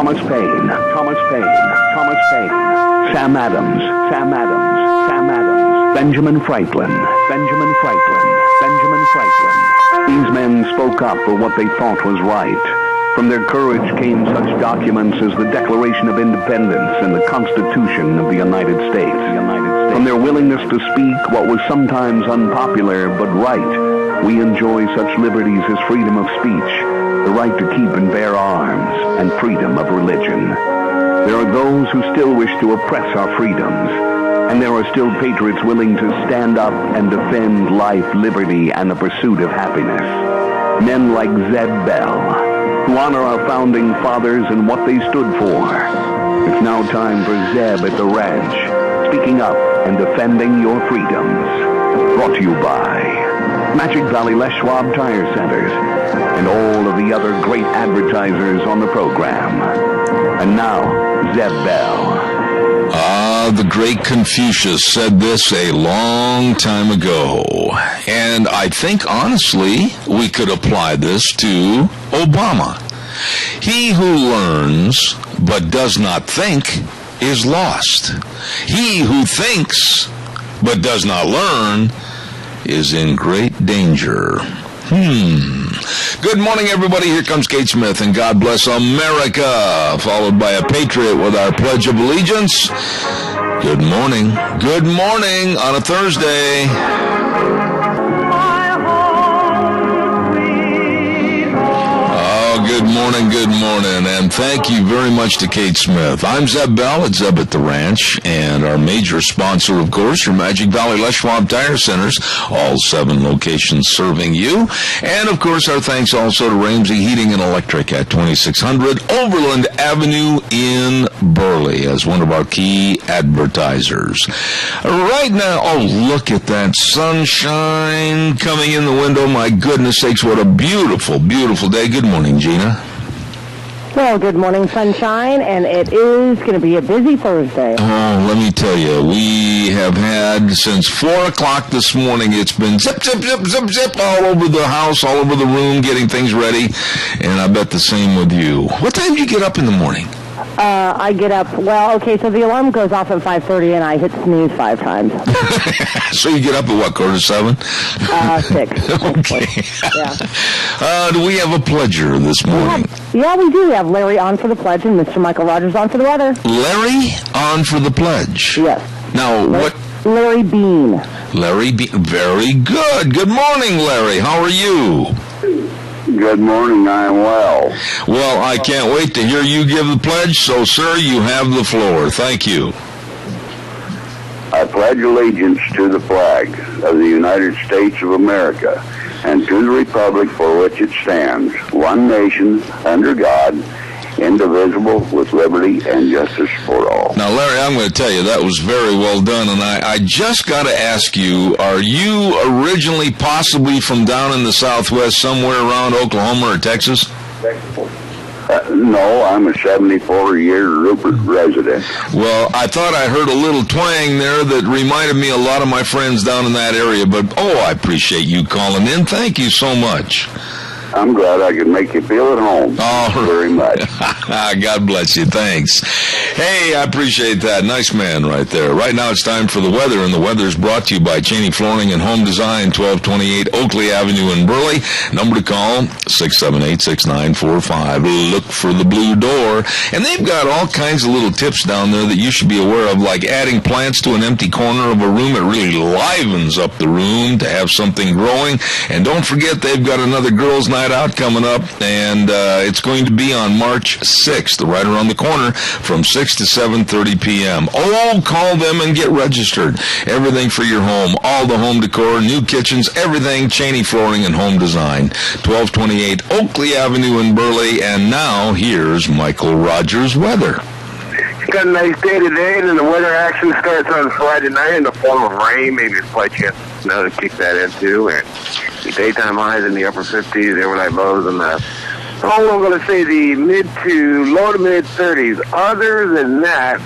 Thomas Paine, Sam Adams, Benjamin Franklin. These men spoke up for what they thought was right. From their courage came such documents as the Declaration of Independence and the Constitution of the United States. From their willingness to speak what was sometimes unpopular but right, we enjoy such liberties as freedom of speech, the right to keep and bear arms, and freedom of religion. There are those who still wish to oppress our freedoms, and there are still patriots willing to stand up and defend life, liberty, and the pursuit of happiness. Men like Zeb Bell, who honor our founding fathers and what they stood for. It's now time for Zeb at the ranch, speaking up and defending your freedoms. Brought to you by Magic Valley Les Schwab Tire Centers and all of the other great advertisers on the program. And now, Zeb Bell. The great Confucius said this a long time ago, and I think, honestly, we could apply this to Obama. He who learns but does not think is lost. He who thinks but does not learn is in great danger. Good morning, everybody. Here comes Kate Smith, and God bless America, followed by a patriot with our Pledge of Allegiance. Good morning. Good morning on a Thursday. Good morning, and thank you very much to Kate Smith. I'm Zeb Bell at Zeb at the Ranch, and our major sponsor, of course, your Magic Valley Les Schwab Tire Centers, all 7 locations serving you. And, of course, our thanks also to Ramsey Heating and Electric at 2600 Overland Avenue in Burley as one of our key advertisers. Right now, oh, look at that sunshine coming in the window. My goodness sakes, what a beautiful, beautiful day. Good morning, Gina. Well, good morning, sunshine, and it is going to be a busy Thursday. Oh, let me tell you, we have had since 4 o'clock this morning, it's been zip, zip, zip, zip, zip all over the house, all over the room, getting things ready, and I bet the same with you. What time do you get up in the morning? I get up, well, okay, so the alarm goes off at 5:30, and I hit snooze 5 times. So you get up at what, 6:45? 6. Okay. Yeah. Do we have a pledger this morning? We do. We have Larry on for the pledge and Mr. Michael Rogers on for the weather. Larry on for the pledge? Yes. Now, what? Larry Bean. Larry Bean. Very good. Good morning, Larry. How are you? Good morning, I am well. Well, I can't wait to hear you give the pledge, so, sir, you have the floor. Thank you. I pledge allegiance to the flag of the United States of America and to the republic for which it stands, one nation, under God, indivisible, with liberty and justice for all. Now, Larry, I'm going to tell you, that was very well done, and I just got to ask you, are you originally possibly from down in the Southwest, somewhere around Oklahoma or Texas? No, I'm a 74-year Rupert resident. Well, I thought I heard a little twang there that reminded me a lot of my friends down in that area, but, I appreciate you calling in. Thank you so much. I'm glad I could make you feel at home. Oh, very much. God bless you. Thanks. Hey, I appreciate that. Nice man right there. Right now it's time for the weather, and the weather is brought to you by Cheney Flooring and Home Design, 1228 Oakley Avenue in Burley. Number to call, 678-6945. Look for the blue door. And they've got all kinds of little tips down there that you should be aware of, like adding plants to an empty corner of a room. It really livens up the room to have something growing. And don't forget, they've got another girls' night out coming up, and it's going to be on March 6th, right around the corner, from 6 to 7:30 p.m. Oh, call them and get registered. Everything for your home, all the home decor, new kitchens, everything, Cheney Flooring and Home Design, 1228 Oakley Avenue in Burley. And now, here's Michael Rogers' weather. It's got a nice day today, and then the weather action starts on Friday night in the form of rain, maybe a slight chance of snow to kick that into, and the daytime highs in the upper 50s, overnight lows in the, I'm going to say the low to mid 30s. Other than that,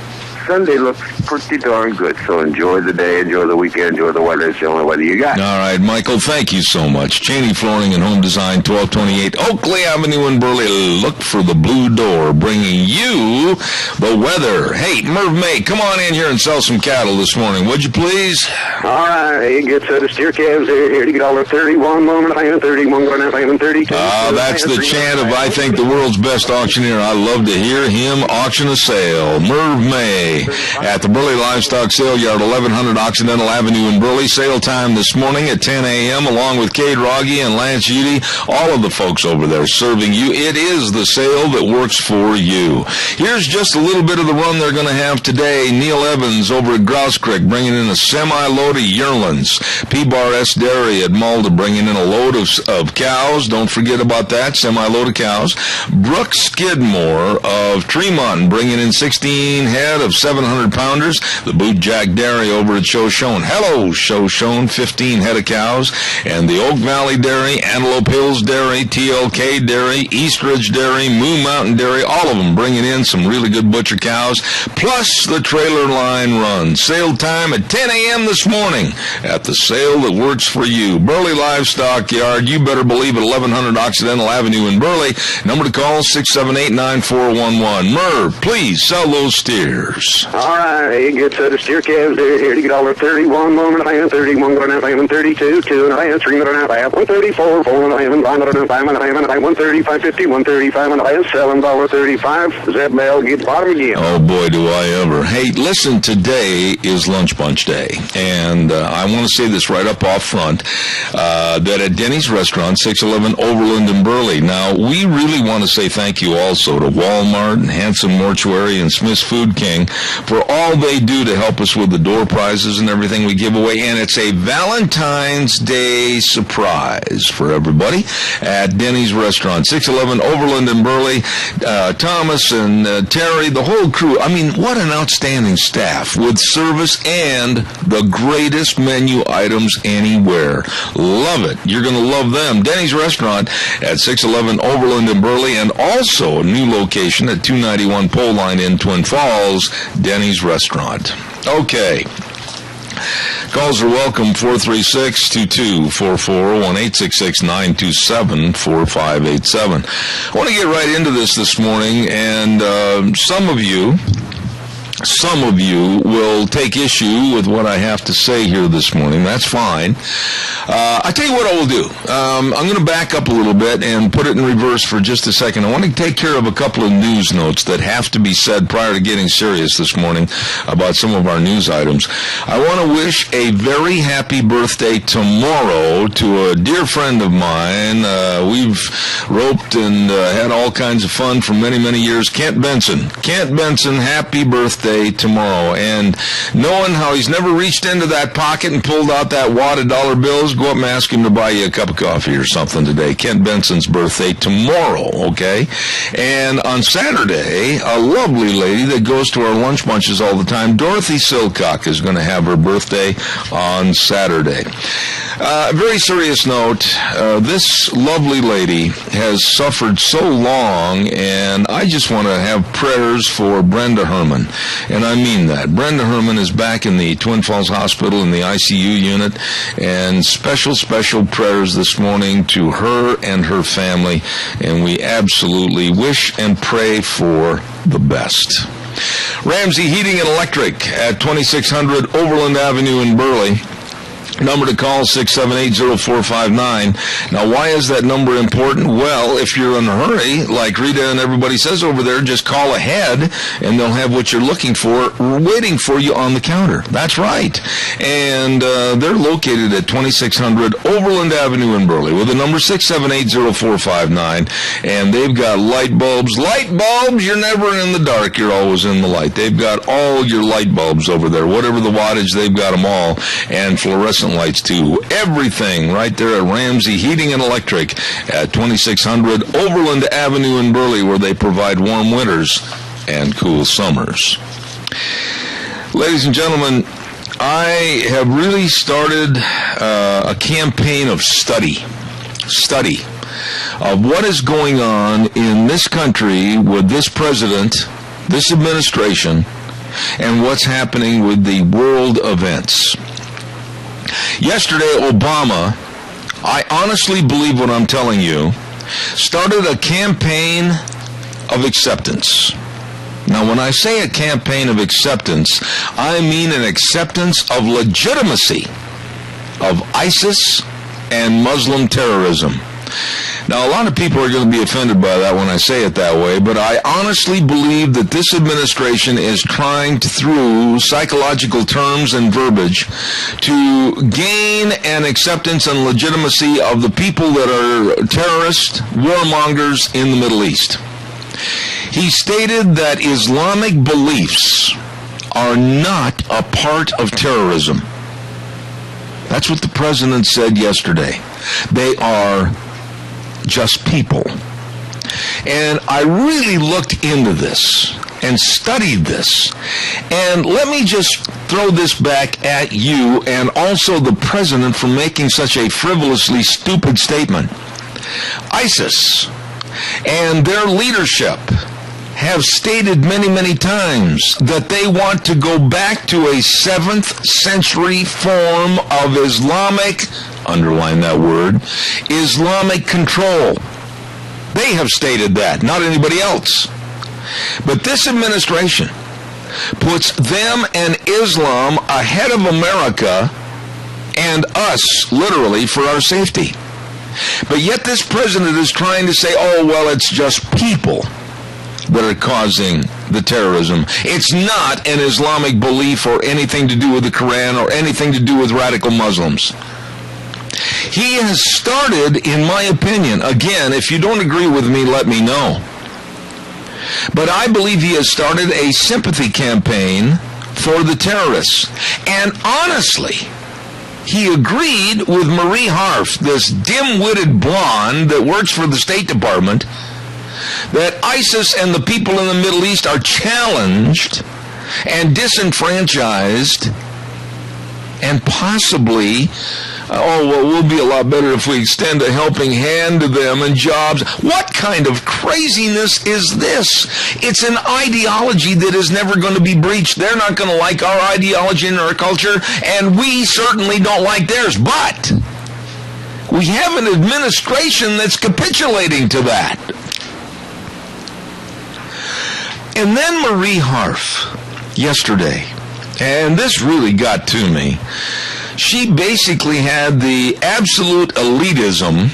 Sunday looks pretty darn good. So enjoy the day, enjoy the weekend, enjoy the weather. It's the only weather you got. All right, Michael, thank you so much. Cheney Flooring and Home Design, 1228 Oakley Avenue in Burley. Look for the blue door, bringing you the weather. Hey, Merv May, come on in here and sell some cattle this morning, would you please? All right, you get the steer calves here to get all the 31 moment, 31 going out, 32. That's the chant of, I think, the world's best auctioneer. I love to hear him auction a sale. Merv May at the Burley Livestock Sale Yard, 1100 Occidental Avenue in Burley. Sale time this morning at 10 a.m. along with Cade Rogge and Lance Udy, all of the folks over there serving you. It is the sale that works for you. Here's just a little bit of the run they're going to have today. Neil Evans over at Grouse Creek bringing in a semi-load of yearlings. P-Bar S Dairy at Malda bringing in a load of cows. Don't forget about that, semi-load of cows. Brooke Skidmore of Tremont bringing in 16 head of 700-pounders. The Boot Jack Dairy over at Shoshone. Hello, Shoshone, 15 head of cows. And the Oak Valley Dairy, Antelope Hills Dairy, TLK Dairy, Eastridge Dairy, Moon Mountain Dairy, all of them bringing in some really good butcher cows, plus the trailer line run. Sale time at 10 a.m. this morning at the sale that works for you. Burley Livestock Yard, you better believe it, 1100 Occidental Avenue in Burley. Number to call, 678-9411. Merv, please sell those steers. All right, you get the steer calves here to get all the 31 moment, 31 going out, 32, 2 and a half, 3 and a half, 134, 4 and a half, 5 and a half, 135, 50, 135 and a half, $7.35. Zeb Bell, get the bottom again. Oh boy, do I ever. Hey, listen, today is Lunch Bunch Day, and I want to say this right up off front, that at Denny's Restaurant, 611 Overland in Burley. Now, we really want to say thank you also to Walmart and Hanson Mortuary and Smith's Food King for all they do to help us with the door prizes and everything we give away, and it's a Valentine's Day surprise for everybody at Denny's Restaurant, 611 Overland in Burley. Thomas and Terry, the whole crew. I mean, what an outstanding staff with service and the greatest menu items anywhere. Love it. You're going to love them. Denny's Restaurant at 611 Overland in Burley, and also a new location at 291 Pole Line in Twin Falls, Denny's Restaurant. Okay. Calls are welcome, 436-2244, 1-866-927-4587. I want to get right into this morning, and some of you will take issue with what I have to say here this morning. That's fine. I tell you what I will do. I'm going to back up a little bit and put it in reverse for just a second. I want to take care of a couple of news notes that have to be said prior to getting serious this morning about some of our news items. I want to wish a very happy birthday tomorrow to a dear friend of mine. We've roped and had all kinds of fun for many, many years. Kent Benson. Kent Benson, happy birthday tomorrow. And knowing how he's never reached into that pocket and pulled out that wad of dollar bills, go up and ask him to buy you a cup of coffee or something today. Kent Benson's birthday tomorrow, okay? And on Saturday, a lovely lady that goes to our lunch bunches all the time, Dorothy Silcock, is going to have her birthday on Saturday. Very serious note, this lovely lady has suffered so long, and I just want to have prayers for Brenda Herman. And I mean that. Brenda Herman is back in the Twin Falls Hospital in the ICU unit, and special prayers this morning to her and her family, and we absolutely wish and pray for the best. Ramsey Heating and Electric at 2600 Overland Avenue in Burley. Number to call, 678-0459. Now, why is that number important? Well, if you're in a hurry, like Rita and everybody says over there, just call ahead, and they'll have what you're looking for waiting for you on the counter. That's right. And they're located at 2600 Overland Avenue in Burley with the number 678-0459. And they've got light bulbs. Light bulbs, you're never in the dark. You're always in the light. They've got all your light bulbs over there. Whatever the wattage, they've got them all. And fluorescent lights too. Everything right there at Ramsey Heating and Electric at 2600 Overland Avenue in Burley, where they provide warm winters and cool summers. Ladies and gentlemen, I have really started a campaign of study of what is going on in this country with this president, this administration, and what's happening with the world events. Yesterday, Obama, I honestly believe what I'm telling you, started a campaign of acceptance. Now, when I say a campaign of acceptance, I mean an acceptance of legitimacy of ISIS and Muslim terrorism. Now, a lot of people are going to be offended by that when I say it that way, but I honestly believe that this administration is trying to, through psychological terms and verbiage, to gain an acceptance and legitimacy of the people that are terrorists, warmongers in the Middle East. He stated that Islamic beliefs are not a part of terrorism. That's what the president said yesterday. They are just people. And I really looked into this and studied this. And let me just throw this back at you and also the president for making such a frivolously stupid statement. ISIS and their leadership have stated many, many times that they want to go back to a 7th century form of Islamic, underline that word, Islamic control. They have stated that, not anybody else. But this administration puts them and Islam ahead of America and us, literally, for our safety. But yet this president is trying to say, oh, well, it's just people that are causing the terrorism. It's not an Islamic belief or anything to do with the Quran or anything to do with radical Muslims. He has started, in my opinion, again, if you don't agree with me, let me know. But I believe he has started a sympathy campaign for the terrorists. And honestly, he agreed with Marie Harf, this dim-witted blonde that works for the State Department, that ISIS and the people in the Middle East are challenged and disenfranchised and possibly, we'll be a lot better if we extend a helping hand to them and jobs. What kind of craziness is this? It's an ideology that is never going to be breached. They're not going to like our ideology and our culture, and we certainly don't like theirs. But we have an administration that's capitulating to that. And then Marie Harf, yesterday, and this really got to me, she basically had the absolute elitism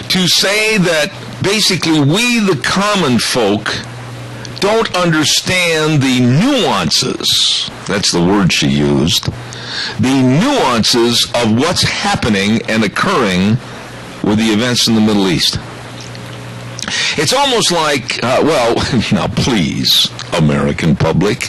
to say that basically we, the common folk, don't understand the nuances, that's the word she used, the nuances of what's happening and occurring with the events in the Middle East. It's almost like, now please, American public,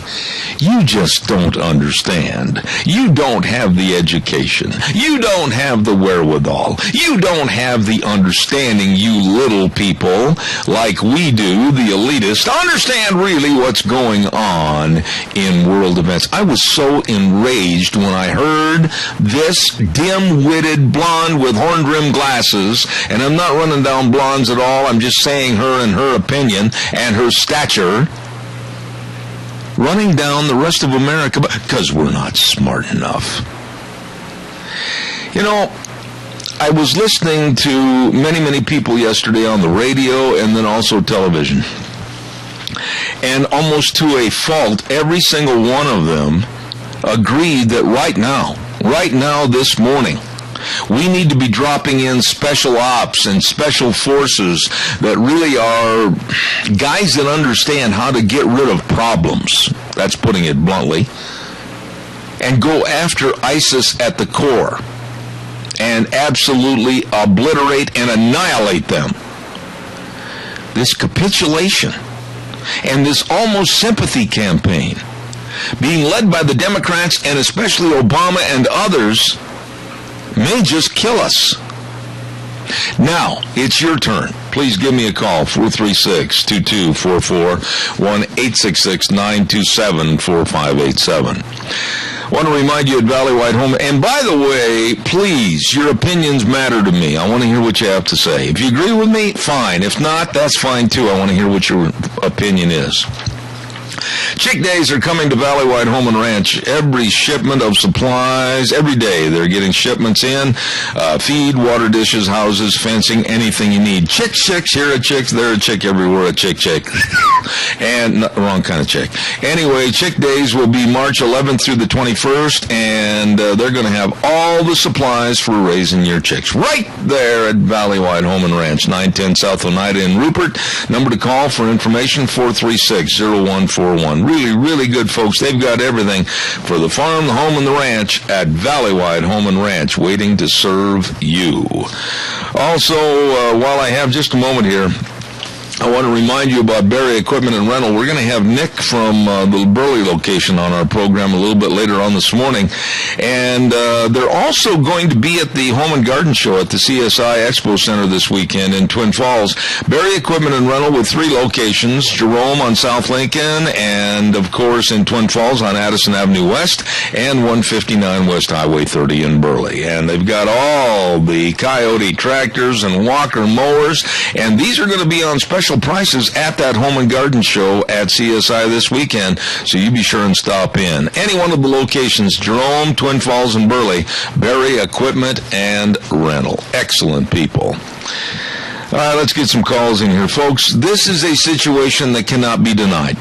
you just don't understand. You don't have the education. You don't have the wherewithal. You don't have the understanding, you little people, like we do, the elitists, to understand really what's going on in world events. I was so enraged when I heard this dim-witted blonde with horn-rimmed glasses, and I'm not running down blondes at all, I'm just saying her and her opinion and her stature, running down the rest of America because we're not smart enough. You know, I was listening to many, many people yesterday on the radio and then also television. And almost to a fault, every single one of them agreed that right now, this morning, we need to be dropping in special ops and special forces that really are guys that understand how to get rid of problems, that's putting it bluntly, and go after ISIS at the core and absolutely obliterate and annihilate them. This capitulation and this almost sympathy campaign being led by the Democrats and especially Obama and others may just kill us. Now, it's your turn. Please give me a call, 436-2244, 1-866-927-4587. I want to remind you at Valley White Home, and by the way, please, your opinions matter to me. I want to hear what you have to say. If you agree with me, fine. If not, that's fine too. I want to hear what your opinion is. Chick Days are coming to Valley-Wide Home and Ranch. Every shipment of supplies, every day they're getting shipments in. Feed, water dishes, houses, fencing, anything you need. Chicks, here a chick, there a chick, everywhere a chick. And, wrong kind of chick. Anyway, Chick Days will be March 11th through the 21st, and they're going to have all the supplies for raising your chicks right there at Valley-Wide Home and Ranch, 910 South Oneida in Rupert. Number to call for information, 436-0141. Really, really good folks. They've got everything for the farm, the home, and the ranch at Valley-Wide Home and Ranch, waiting to serve you. Also, while I have just a moment here, I want to remind you about Berry Equipment and Rental. We're going to have Nick from the Burley location on our program a little bit later on this morning. And they're also going to be at the Home and Garden Show at the CSI Expo Center this weekend in Twin Falls. Berry Equipment and Rental with 3 locations, Jerome on South Lincoln, and, of course, in Twin Falls on Addison Avenue West, and 159 West Highway 30 in Burley. And they've got all the Coyote tractors and Walker mowers, and these are going to be on special prices at that Home and Garden Show at CSI this weekend, so you be sure and stop in. Any one of the locations, Jerome, Twin Falls, and Burley, Berry Equipment and Rental. Excellent people. All right, let's get some calls in here, folks. This is a situation that cannot be denied.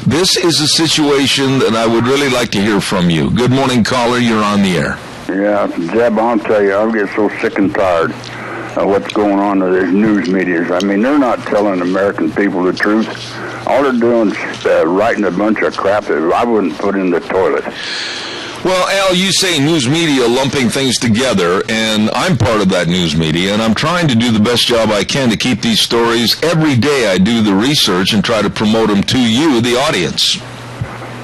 This is a situation that I would really like to hear from you. Good morning, caller. You're on the air. Yeah, Zeb, I'll tell you, I get so sick and tired of what's going on with these news medias. I mean, they're not telling American people the truth. All they're doing is writing a bunch of crap that I wouldn't put in the toilet. Well, Al, you say news media lumping things together, and I'm part of that news media, and I'm trying to do the best job I can to keep these stories. Every day I do the research and try to promote them to you, the audience.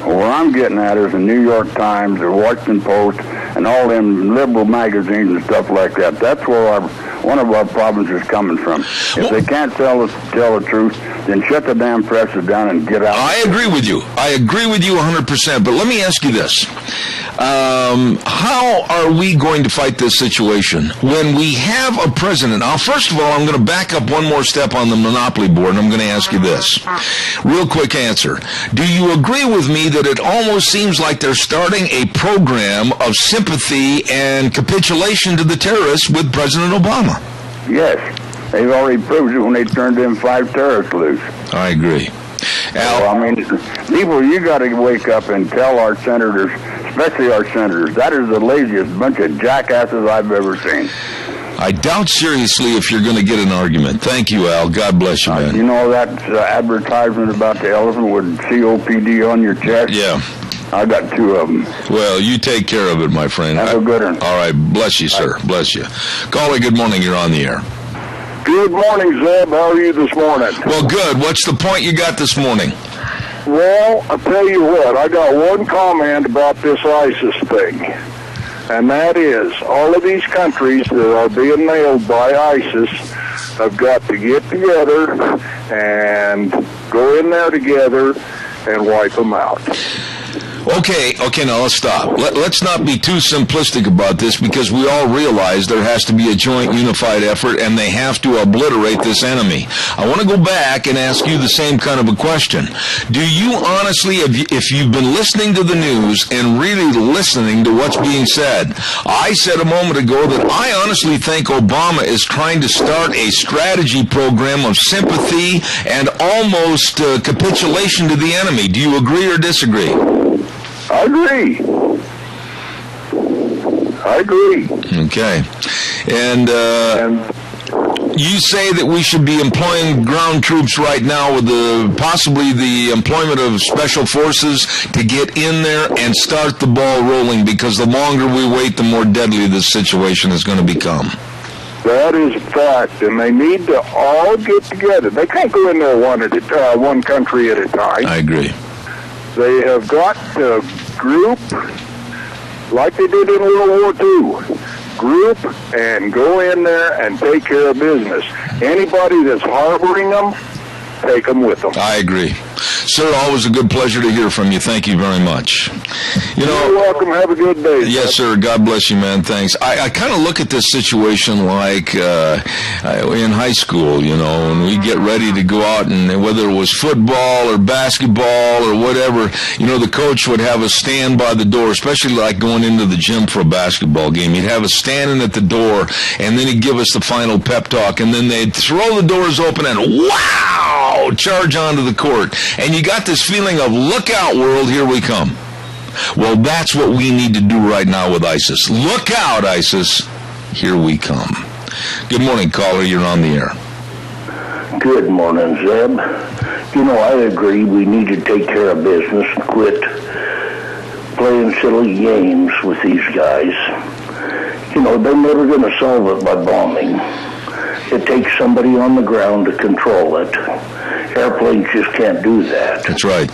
What I'm getting at is the New York Times, the Washington Post, and all them liberal magazines and stuff like that. That's where one of our problems is coming from. If they can't tell the truth, then shut the damn presses down and get out. I agree with you. I agree with you 100%. But let me ask you this. How are we going to fight this situation when we have a president? Now, first of all, I'm going to back up one more step on the Monopoly board, and I'm going to ask you this. Real quick answer. Do you agree with me that it almost seems like they're starting a program of sympathy and capitulation to the terrorists with President Obama? Yes. They've already proved it when they turned in 5 terrorists loose. I agree. Al? So, I mean, people, you got to wake up and tell our senators, especially our senators, that is the laziest bunch of jackasses I've ever seen. I doubt seriously if you're going to get an argument. Thank you, Al. God bless you, man. You know that advertisement about the elephant with COPD on your chest? Yeah. I got 2 of them. Well, you take care of it, my friend. Have a good one. All right. Bless you, sir. Bless you. Caller, good morning. You're on the air. Good morning, Zeb. How are you this morning? Well, good. What's the point you got this morning? Well, I'll tell you what. I got one comment about this ISIS thing. And that is, all of these countries that are being nailed by ISIS have got to get together and go in there together and wipe them out. Okay, now let's stop. Let's not be too simplistic about this, because we all realize there has to be a joint unified effort and they have to obliterate this enemy. I want to go back and ask you the same kind of a question. Do you honestly, if you've been listening to the news and really listening to what's being said, I said a moment ago that I honestly think Obama is trying to start a strategy program of sympathy and almost capitulation to the enemy. Do you agree or disagree? I agree. Okay. And you say that we should be employing ground troops right now with possibly the employment of special forces to get in there and start the ball rolling, because the longer we wait, the more deadly this situation is going to become. That is a fact, and they need to all get together. They can't go in there one country at a time. I agree. They have got to group, like they did in World War II, group and go in there and take care of business. Anybody that's harboring them, take them with them. I agree. Sir, always a good pleasure to hear from you. Thank you very much. You're welcome. Have a good day. Yes, sir. God bless you, man. Thanks. I kind of look at this situation like in high school, when we get ready to go out, and whether it was football or basketball or whatever, the coach would have us stand by the door, especially like going into the gym for a basketball game. He'd have us standing at the door, and then he'd give us the final pep talk, and then they'd throw the doors open and wow, charge onto the court. And you got this feeling of, look out, world, here we come. Well, that's what we need to do right now with ISIS. Look out, ISIS, here we come. Good morning, caller. You're on the air. Good morning, Zeb. I agree we need to take care of business and quit playing silly games with these guys. They're never going to solve it by bombing. It takes somebody on the ground to control it. Airplanes just can't do that. That's right.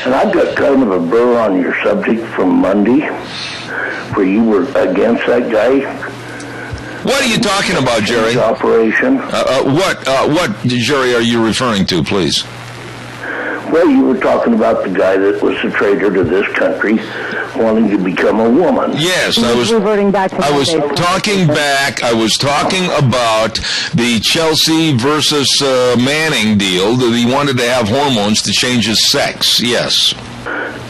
And I've got kind of a burr on your subject from Monday, where you were against that guy. What are you talking about, Jerry? Operation. What, Jerry, are you referring to, please? Well, you were talking about the guy that was a traitor to this country, wanting to become a woman. Yes, I was reverting back to talking back. I was talking about the Chelsea versus Manning deal, that he wanted to have hormones to change his sex. Yes.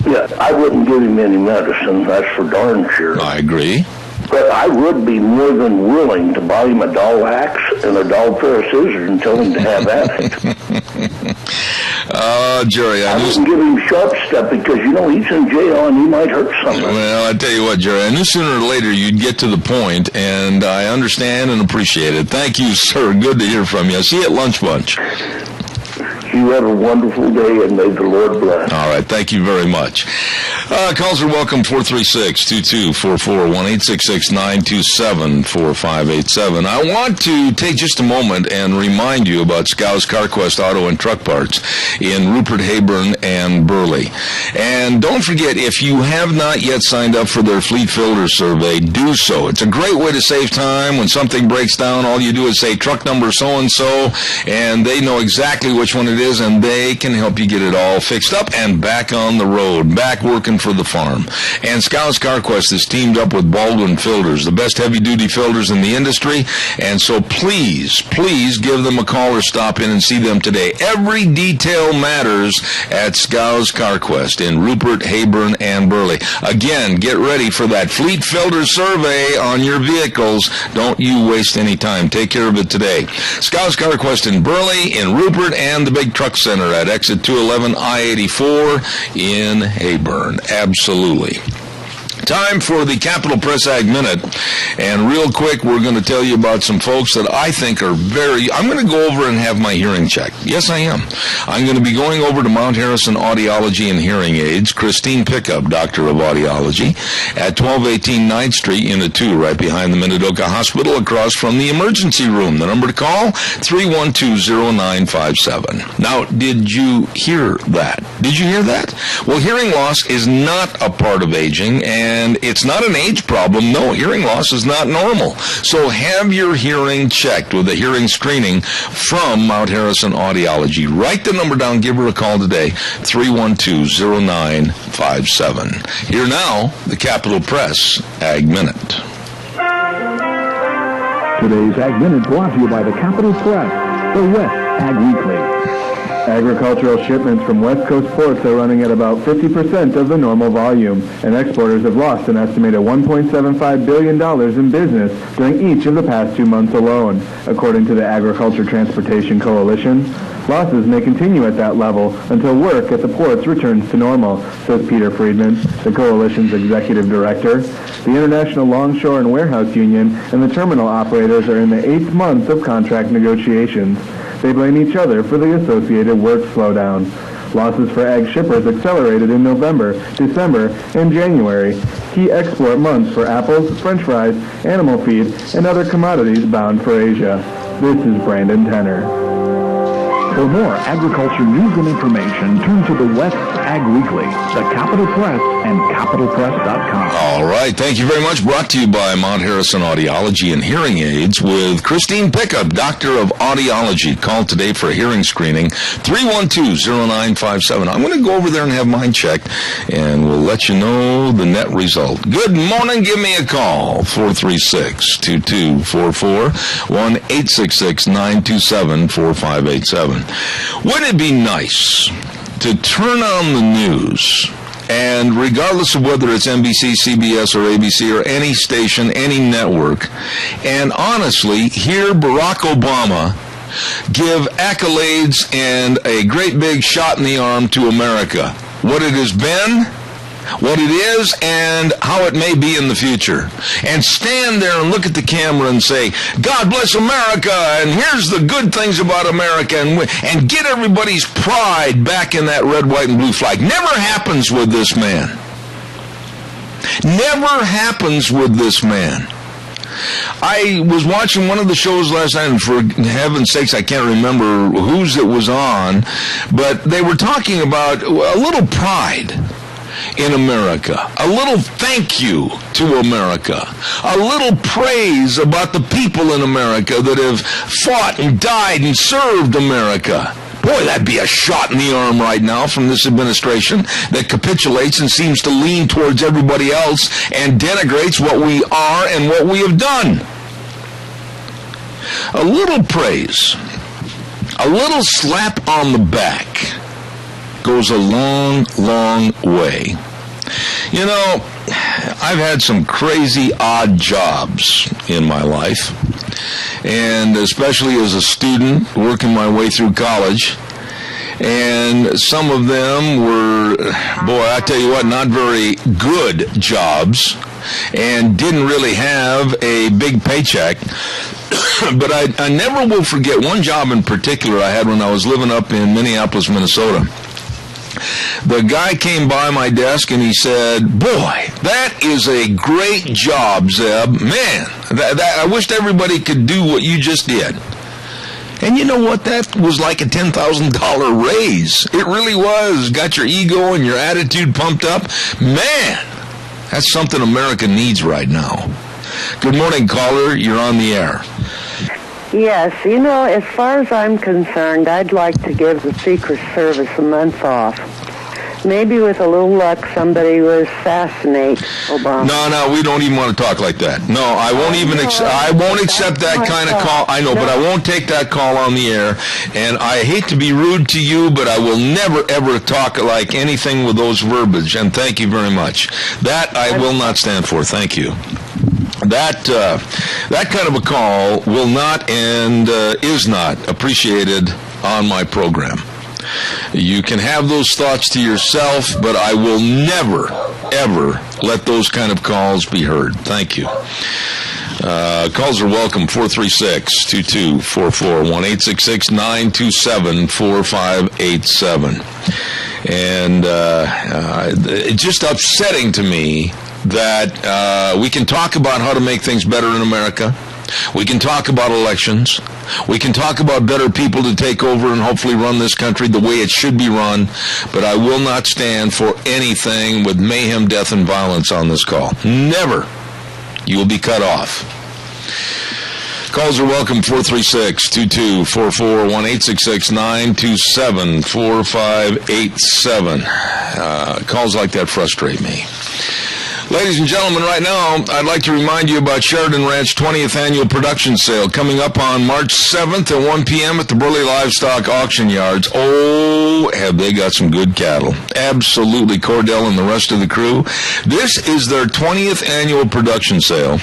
Yeah, I wouldn't give him any medicine, that's for darn sure. I agree. But I would be more than willing to buy him a doll axe and a doll pair of scissors and tell him to have at it. Jerry, I wouldn't give him sharp stuff because, he's in jail and he might hurt something. Well, I tell you what, Jerry, I knew sooner or later you'd get to the point, and I understand and appreciate it. Thank you, sir. Good to hear from you. I'll see you at Lunch Bunch. You have a wonderful day, and may the Lord bless. All right, thank you very much. Calls are welcome, 436-2244, 1-866-927-4587. I want to take just a moment and remind you about Scouts CarQuest Auto and Truck Parts in Rupert, Heyburn, and Burley. And don't forget, if you have not yet signed up for their Fleet Filter Survey, do so. It's a great way to save time. When something breaks down, all you do is say truck number so-and-so, and they know exactly which one it is, and they can help you get it all fixed up and back on the road, back working for the farm. And Scouts CarQuest is teamed up with Baldwin Filters, the best heavy-duty filters in the industry, and so please give them a call or stop in and see them today. Every detail matters at Scouts CarQuest in Rupert, Heyburn, and Burley. Again, get ready for that Fleet Filter Survey on your vehicles. Don't you waste any time. Take care of it today. Scouts CarQuest in Burley, in Rupert, and the Big Truck Center at exit 211 I-84 in Heyburn. Absolutely. Time for the Capital Press Ag Minute, and real quick, we're going to tell you about some folks that I think are I'm going to go over and have my hearing checked. Yes, I am. I'm going to be going over to Mount Harrison Audiology and Hearing Aids, Christine Pickup, Doctor of Audiology, at 1218 9th Street, Unit 2, right behind the Minidoka Hospital, across from the emergency room. The number to call, 312-0957. Now, did you hear that? Did you hear that? Well, hearing loss is not a part of aging, and it's not an age problem. No, hearing loss is not normal. So have your hearing checked with a hearing screening from Mount Harrison Audiology. Write the number down. Give her a call today, 312-0957. Here now, the Capital Press Ag Minute. Today's Ag Minute brought to you by the Capital Press, the West Ag Weekly. Agricultural shipments from West Coast ports are running at about 50% of the normal volume, and exporters have lost an estimated $1.75 billion in business during each of the past 2 months alone, according to the Agriculture Transportation Coalition. Losses may continue at that level until work at the ports returns to normal, says Peter Friedman, the coalition's executive director. The International Longshore and Warehouse Union and the terminal operators are in the 8th month of contract negotiations. They blame each other for the associated work slowdown. Losses for ag shippers accelerated in November, December, and January, key export months for apples, French fries, animal feed, and other commodities bound for Asia. This is Brandon Tenner. For more agriculture news and information, turn to the West Ag Weekly, the Capital Press, and capitalpress.com. All right. Thank you very much. Brought to you by Mount Harrison Audiology and Hearing Aids with Christine Pickup, Doctor of Audiology. Call today for a hearing screening, 312-0957. I'm going to go over there and have mine checked, and we'll let you know the net result. Good morning. Give me a call, 436-2244, 1-866-927-4587. Wouldn't it be nice to turn on the news, and regardless of whether it's NBC, CBS, or ABC, or any station, any network, and honestly hear Barack Obama give accolades and a great big shot in the arm to America, what it has been, what it is, and how it may be in the future. And stand there and look at the camera and say, God bless America, and here's the good things about America, and get everybody's pride back in that red, white, and blue flag. Never happens with this man. Never happens with this man. I was watching one of the shows last night, and for heaven's sakes, I can't remember whose it was on, but they were talking about a little pride in America, a little thank you to America, a little praise about the people in America that have fought and died and served America. Boy, that'd be a shot in the arm right now from this administration that capitulates and seems to lean towards everybody else and denigrates what we are and what we have done. A little praise, a little slap on the back goes a long, long way. You know, I've had some crazy odd jobs in my life, and especially as a student working my way through college, and some of them were, boy, I tell you what, not very good jobs, and didn't really have a big paycheck. But I never will forget one job in particular I had when I was living up in Minneapolis, Minnesota. The guy came by my desk and he said, boy, that is a great job, Zeb. Man, I wished everybody could do what you just did. And you know what? That was like a $10,000 raise. It really was. Got your ego and your attitude pumped up. Man, that's something America needs right now. Good morning, caller. You're on the air. Yes, you know, as far as I'm concerned, I'd like to give the Secret Service a month off. Maybe with a little luck, somebody will assassinate Obama. No, we don't even want to talk like that. No, I won't even. I won't accept that kind of call. I know, but I won't take that call on the air. And I hate to be rude to you, but I will never ever talk like anything with those verbiage. And thank you very much. That I will not stand for. Thank you. That kind of a call will not and is not appreciated on my program. You can have those thoughts to yourself, but I will never, ever let those kind of calls be heard. Thank you. Calls are welcome, 436-2244, 1-866-927-4587. And it's just upsetting to me that we can talk about how to make things better in America. We can talk about elections. We can talk about better people to take over and hopefully run this country the way it should be run. But I will not stand for anything with mayhem, death, and violence on this call. Never. You will be cut off. Calls are welcome, 436-2244, 1-866-927-4587. Calls like that frustrate me. Ladies and gentlemen, right now, I'd like to remind you about Sheridan Ranch 20th Annual Production Sale coming up on March 7th at 1 p.m. at the Burley Livestock Auction Yards. Oh, have they got some good cattle. Absolutely, Cordell and the rest of the crew. This is their 20th Annual Production Sale,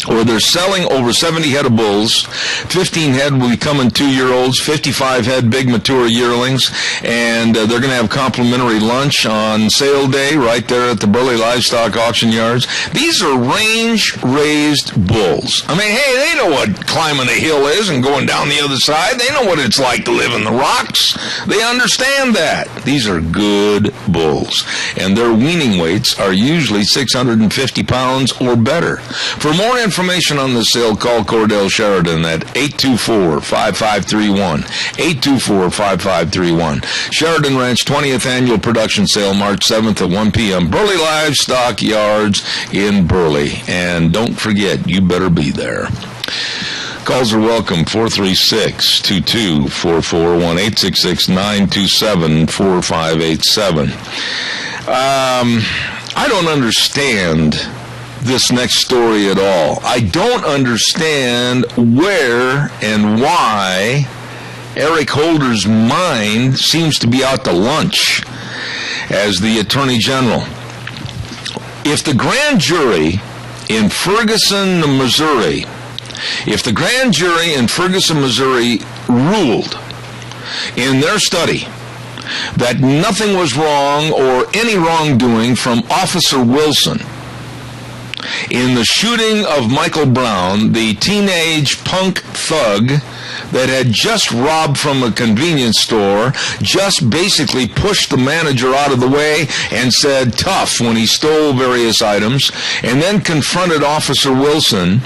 where they're selling over 70 head of bulls. 15 head will be coming 2-year-olds, 55 head big mature yearlings, and they're going to have complimentary lunch on sale day right there at the Burley Livestock Auction Yards. These are range-raised bulls. I mean, hey, they know what climbing a hill is and going down the other side. They know what it's like to live in the rocks. They understand that. These are good bulls, and their weaning weights are usually 650 pounds or better. For more information information on the sale, call Cordell Sheridan at 824-5531. 824-5531. Sheridan Ranch 20th Annual Production Sale, March 7th at 1 p.m. Burley Livestock Yards in Burley. And don't forget, you better be there. Calls are welcome, 436-2244, 1-866-927-4587. I don't understand this next story at all. I don't understand where and why Eric Holder's mind seems to be out to lunch as the Attorney General. If the grand jury in Ferguson, Missouri, ruled in their study that nothing was wrong or any wrongdoing from Officer Wilson in the shooting of Michael Brown, the teenage punk thug that had just robbed from a convenience store, just basically pushed the manager out of the way and said tough when he stole various items, and then confronted Officer Wilson,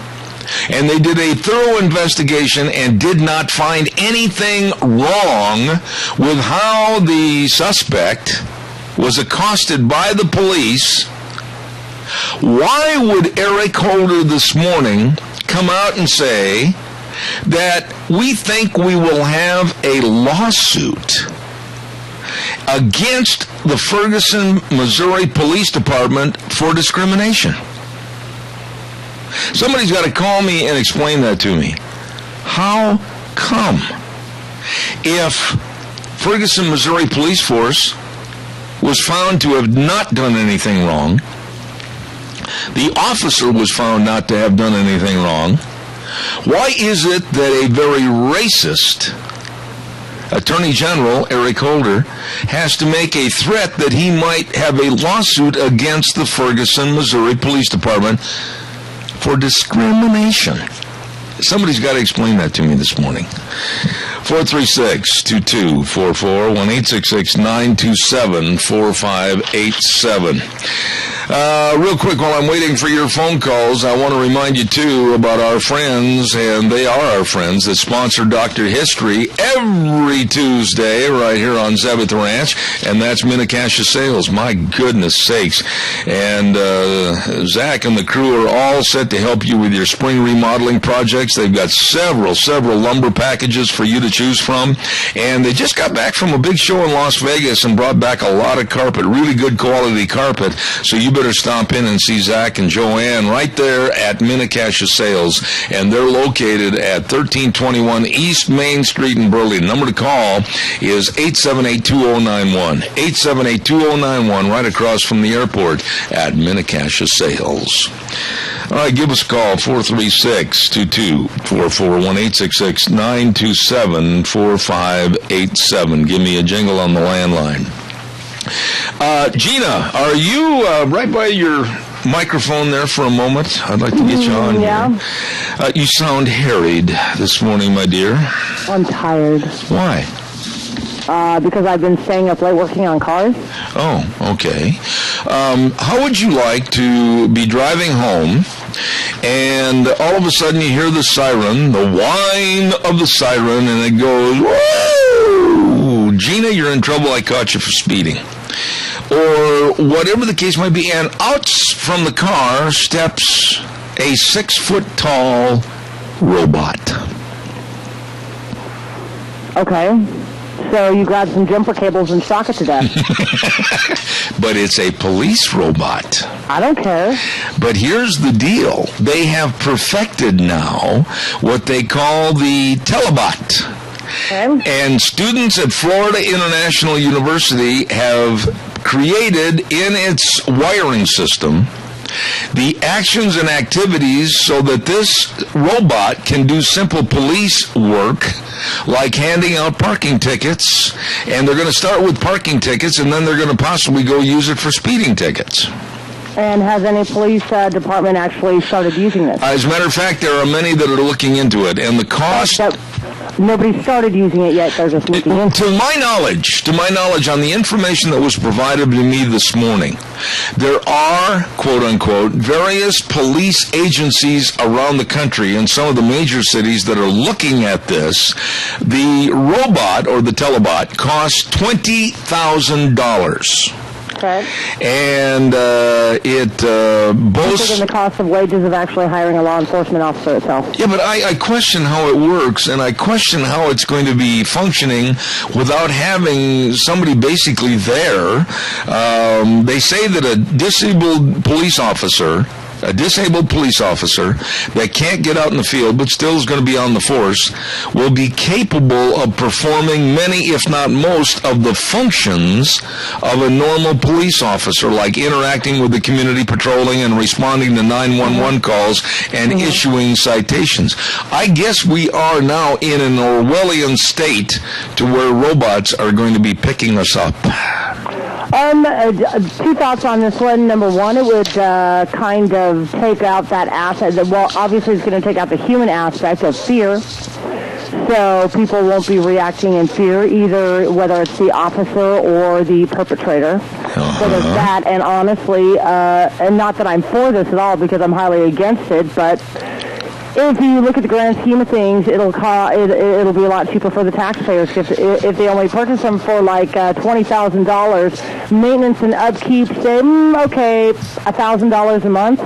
and they did a thorough investigation and did not find anything wrong with how the suspect was accosted by the police. Why would Eric Holder this morning come out and say that we think we will have a lawsuit against the Ferguson, Missouri Police Department for discrimination? Somebody's got to call me and explain that to me. How come? If Ferguson, Missouri Police Force was found to have not done anything wrong, the officer was found not to have done anything wrong, why is it that a very racist Attorney General, Eric Holder, has to make a threat that he might have a lawsuit against the Ferguson, Missouri Police Department for discrimination? Somebody's got to explain that to me this morning. 436-2244, 1-866-927-4587. Real quick, while I'm waiting for your phone calls, I want to remind you, too, about our friends, and they are our friends, that sponsor Dr. History every Tuesday right here on Zebeth Ranch, and that's Minnecasia Sales. My goodness sakes. And Zach and the crew are all set to help you with your spring remodeling projects. They've got several lumber packages for you to choose from, and they just got back from a big show in Las Vegas and brought back a lot of carpet, really good quality carpet, so you better stop in and see Zach and Joanne right there at Minnecasia Sales, and they're located at 1321 East Main Street in Burley. The number to call is 878-2091, 878-2091, right across from the airport at Minnecasia Sales. All right, give us a call, 436-2244, 1-866-927-4587. Give me a jingle on the landline. Gina, are you right by your microphone there for a moment? I'd like to get you on here. You sound harried this morning, my dear. I'm tired. Why? Because I've been staying up late working on cars. Oh, okay. How would you like to be driving home, and all of a sudden you hear the siren, the whine of the siren, and it goes, whoa! Gina, you're in trouble. I caught you for speeding. Or whatever the case might be, and out from the car steps a 6-foot-tall robot. Okay. So you grabbed some jumper cables and shock it to death. But it's a police robot. I don't care. But here's the deal. They have perfected now what they call the telebot. Okay. And students at Florida International University have created in its wiring system the actions and activities so that this robot can do simple police work like handing out parking tickets, and they're going to start with parking tickets, and then they're going to possibly go use it for speeding tickets. And has any police department actually started using this? As a matter of fact, there are many that are looking into it, and the cost Nobody started using it yet. They're just looking into it. To my knowledge, on the information that was provided to me this morning, there are, quote unquote, various police agencies around the country in some of the major cities that are looking at this. The robot or the telebot costs $20,000. Okay. And it boasts... in the cost of wages of actually hiring a law enforcement officer itself. Yeah, but I question how it works, and I question how it's going to be functioning without having somebody basically there. They say that a disabled police officer that can't get out in the field but still is going to be on the force will be capable of performing many, if not most, of the functions of a normal police officer, like interacting with the community, patrolling and responding to 911 calls and issuing citations. I guess we are now in an Orwellian state to where robots are going to be picking us up. Two thoughts on this one. Number one, it would kind of take out that aspect. Well, obviously it's going to take out the human aspect of fear. So people won't be reacting in fear, either whether it's the officer or the perpetrator. So there's that, and honestly, and not that I'm for this at all because I'm highly against it, but if you look at the grand scheme of things, it'll be a lot cheaper for the taxpayers if they only purchase them for like $20,000. Maintenance and upkeep, say, okay, $1,000 a month.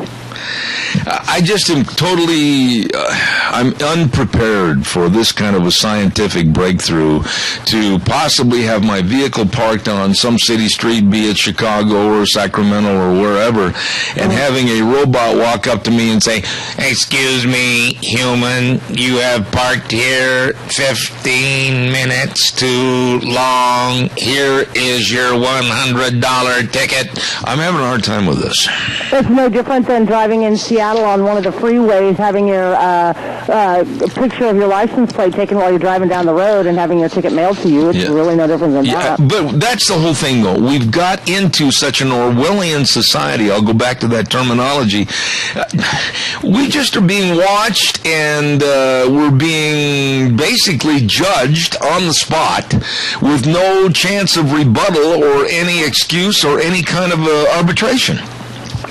I just am totally, I'm unprepared for this kind of a scientific breakthrough to possibly have my vehicle parked on some city street, be it Chicago or Sacramento or wherever, and having a robot walk up to me and say, "Excuse me, human, you have parked here 15 minutes too long. Here is your $100 ticket." I'm having a hard time with this. It's no different than driving in Seattle on one of the freeways, having your picture of your license plate taken while you're driving down the road and having your ticket mailed to you. It's really no different than that. But that's the whole thing, though. We've got into such an Orwellian society. I'll go back to that terminology. We just are being watched, and we're being basically judged on the spot with no chance of rebuttal or any excuse or any kind of arbitration.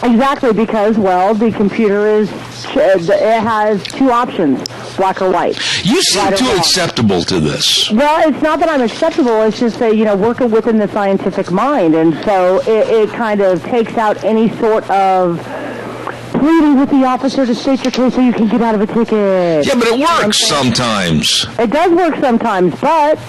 Exactly, because, well, the computer it has two options, black or white. You seem too acceptable to this. Well, it's not that I'm acceptable, it's just that, working within the scientific mind, and so it kind of takes out any sort of pleading with the officer to state your case so you can get out of a ticket. Yeah, but it works sometimes. It does work sometimes, but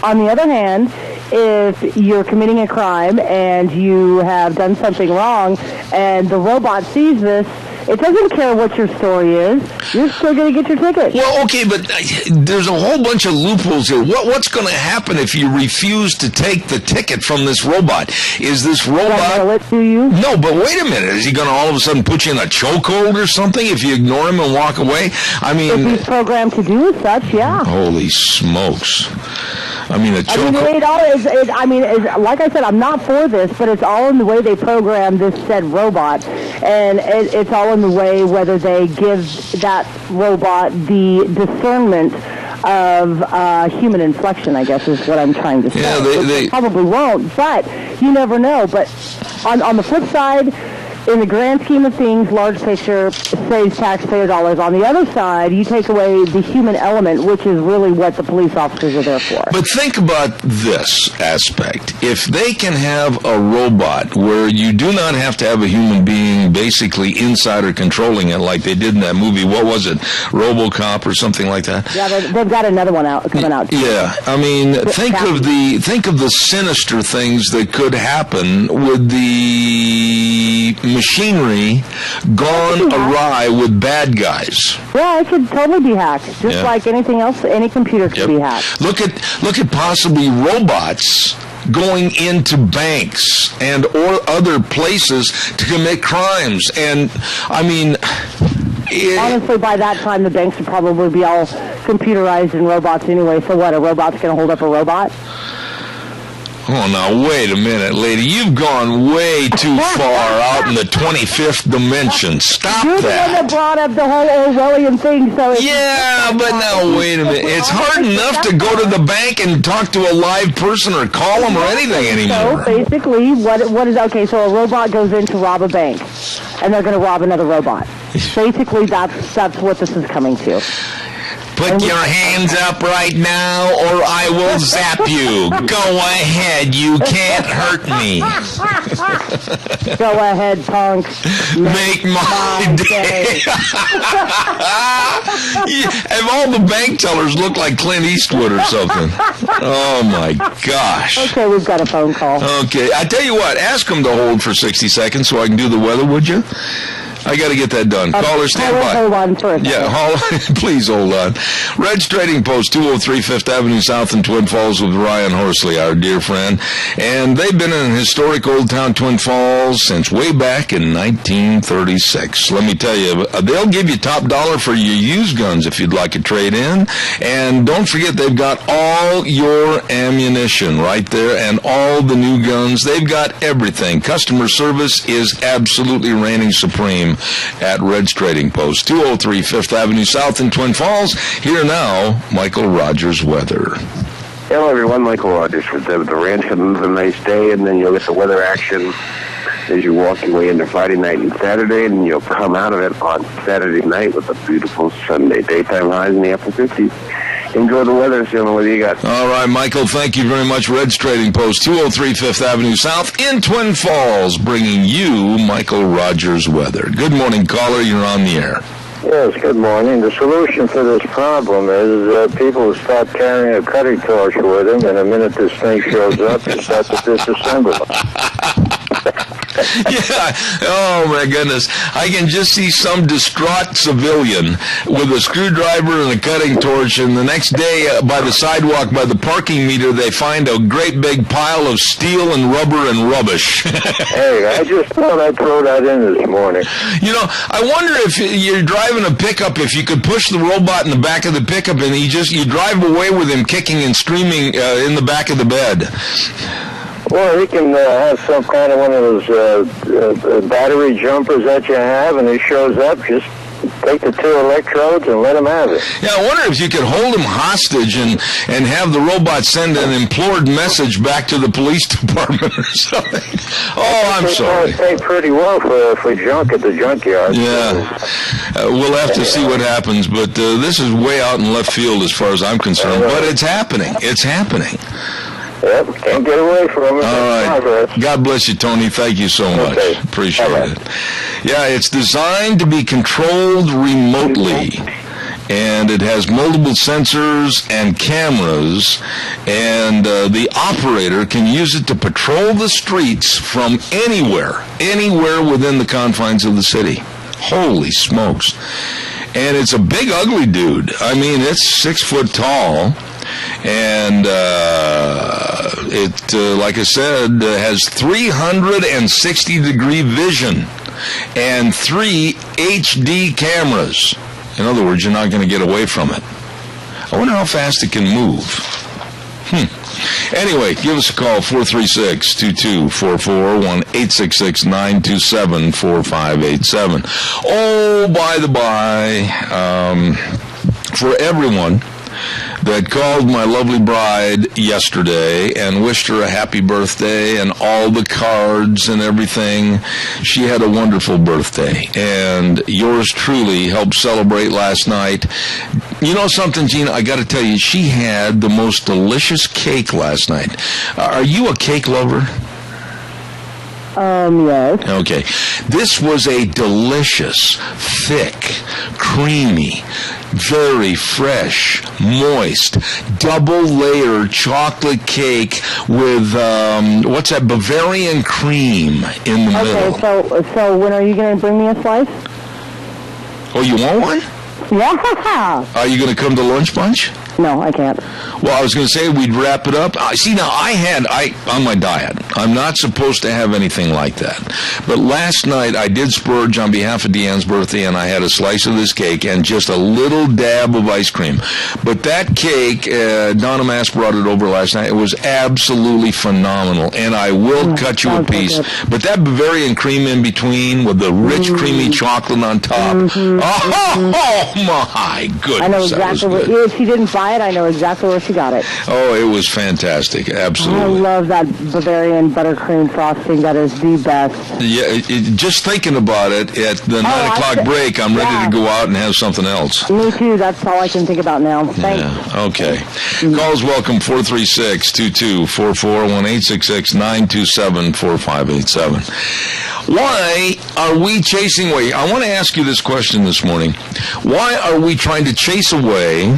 on the other hand, if you're committing a crime and you have done something wrong and the robot sees this, it doesn't care what your story is. You're still going to get your ticket. Well, okay, but there's a whole bunch of loopholes here. What's going to happen if you refuse to take the ticket from this robot? Is this robot... Do you? No, but wait a minute. Is he going to all of a sudden put you in a chokehold or something if you ignore him and walk away? I mean... If he's programmed to do such, yeah. Holy smokes. I mean, like I said, I'm not for this, but it's all in the way they program this said robot. And it's all in the way whether they give that robot the discernment of human inflection, I guess is what I'm trying to say. Yeah, they probably won't, but you never know. But on the flip side, in the grand scheme of things, large picture saves taxpayer dollars. On the other side, you take away the human element, which is really what the police officers are there for. But think about this aspect. If they can have a robot where you do not have to have a human being basically inside or controlling it like they did in that movie, what was it, RoboCop or something like that? Yeah, they've got another one coming out. Yeah, I mean, think of the sinister things that could happen with the machinery gone awry with bad guys. Yeah, it could totally be hacked, just like anything else. Any computer could be hacked. Look at possibly robots going into banks and or other places to commit crimes. And I mean, honestly, by that time, the banks would probably be all computerized and robots anyway. So what? A robot's going to hold up a robot? Oh, now, wait a minute, lady. You've gone way too far out in the 25th dimension. Stop You're the one that brought up the whole Orwellian thing, so... Yeah, but now, wait a minute. It's hard enough to go to the bank and talk to a live person or call them or anything anymore. So, basically, what is... Okay, so a robot goes in to rob a bank, and they're going to rob another robot. Basically, that's what this is coming to. Put your hands up right now, or I will zap you. Go ahead. You can't hurt me. Go ahead, punk. Make my day. Have all the bank tellers look like Clint Eastwood or something? Oh, my gosh. Okay, we've got a phone call. Okay. I tell you what. Ask them to hold for 60 seconds so I can do the weather, would you? I got to get that done. Caller, stand by. Hold on first. Yeah, please hold on. Red's Trading Post, 203 5th Avenue South in Twin Falls with Ryan Horsley, our dear friend. And they've been in historic Old Town Twin Falls since way back in 1936. Let me tell you, they'll give you top dollar for your used guns if you'd like a trade-in. And don't forget, they've got all your ammunition right there and all the new guns. They've got everything. Customer service is absolutely reigning supreme at Red's Trading Post, 203 5th Avenue South in Twin Falls. Here now, Michael Rogers weather. Hello, everyone. Michael Rogers with the ranch. Have a nice day, and then you'll get the weather action as you walk your way into Friday night and Saturday, and you'll come out of it on Saturday night with a beautiful Sunday. Daytime highs in the upper 50s. Enjoy the weather, Sean. What do you got? All right, Michael, thank you very much. Red's Trading Post, 203 5th Avenue South in Twin Falls, bringing you Michael Rogers weather. Good morning, caller. You're on the air. Yes, good morning. The solution for this problem is people will stop carrying a cutting torch with them, and the minute this thing shows up, you start to disassemble them. Yeah. Oh, my goodness. I can just see some distraught civilian with a screwdriver and a cutting torch, and the next day by the sidewalk, by the parking meter, they find a great big pile of steel and rubber and rubbish. Hey, I just thought I'd throw that in this morning. You know, I wonder if you're driving a pickup, if you could push the robot in the back of the pickup and you drive away with him kicking and screaming in the back of the bed. Well, he can have some kind of one of those battery jumpers that you have, and he shows up, just take the 2 electrodes and let him have it. Yeah, I wonder if you could hold him hostage and have the robot send an implored message back to the police department or something. Oh, I'm sorry. They pay pretty well for junk at the junkyard. Yeah. We'll have to see what happens, but this is way out in left field as far as I'm concerned. But it's happening. It's happening. Yep, can't get away from it. All right. God bless you, Tony. Thank you so much. Okay. Appreciate it. Yeah, it's designed to be controlled remotely, and it has multiple sensors and cameras, and the operator can use it to patrol the streets from anywhere within the confines of the city. Holy smokes. And it's a big, ugly dude. I mean, it's 6 foot tall. And it, like I said, has 360-degree vision and 3 HD cameras. In other words, you're not going to get away from it. I wonder how fast it can move. Anyway, give us a call, 436-2244, 1-866-927-4587. Oh, by the by, for everyone that called my lovely bride yesterday and wished her a happy birthday and all the cards and everything. She had a wonderful birthday, and yours truly helped celebrate last night. You know something, Gina? I got to tell you, she had the most delicious cake last night. Are you a cake lover? Yes. Okay. This was a delicious, thick, creamy, very fresh, moist, double-layered chocolate cake with, what's that, Bavarian cream in the middle. Okay, so when are you going to bring me a slice? Oh, you want one? Yeah. Are you going to come to Lunch Bunch? No, I can't. Well, I was going to say we'd wrap it up. See, now on my diet, I'm not supposed to have anything like that. But last night I did splurge on behalf of Deanne's birthday, and I had a slice of this cake and just a little dab of ice cream. But that cake, Donna Mass brought it over last night. It was absolutely phenomenal, and I will cut you a piece. But that Bavarian cream in between with the rich, creamy chocolate on top. Oh, my goodness. I know exactly if she didn't buy it, I know exactly where she got it. Oh, it was fantastic. Absolutely. I love that Bavarian buttercream frosting. That is the best. Yeah, just thinking about it at the 9 o'clock break, I'm ready to go out and have something else. Me too. That's all I can think about now. Thanks. Yeah, okay. Calls welcome, 436-2244, 1-866-927-4587. Why are we chasing away? I want to ask you this question this morning. Why are we trying to chase away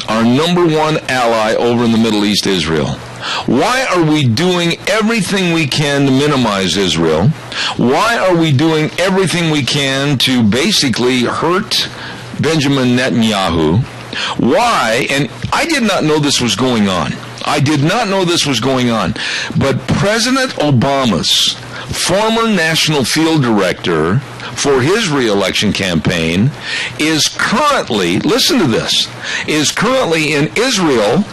our number one ally over in the Middle East, Israel? Why are we doing everything we can to minimize Israel? Why are we doing everything we can to basically hurt Benjamin Netanyahu? Why? And I did not know this was going on. But President Obama's former national field director for his re-election campaign is currently, listen to this, is currently in Israel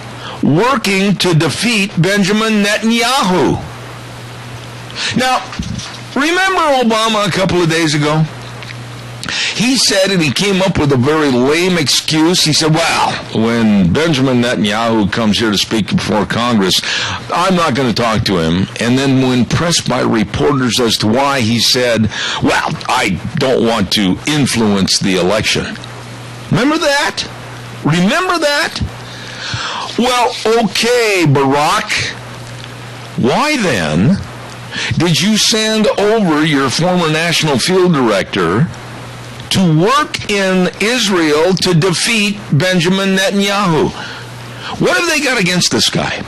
working to defeat Benjamin Netanyahu. Now, remember Obama a couple of days ago? He said, and he came up with a very lame excuse. He said, well, when Benjamin Netanyahu comes here to speak before Congress, I'm not going to talk to him. And then when pressed by reporters as to why, he said, well, I don't want to influence the election. Remember that? Well, okay, Barack. Why then did you send over your former national field director to work in Israel to defeat Benjamin Netanyahu? What have they got against this guy?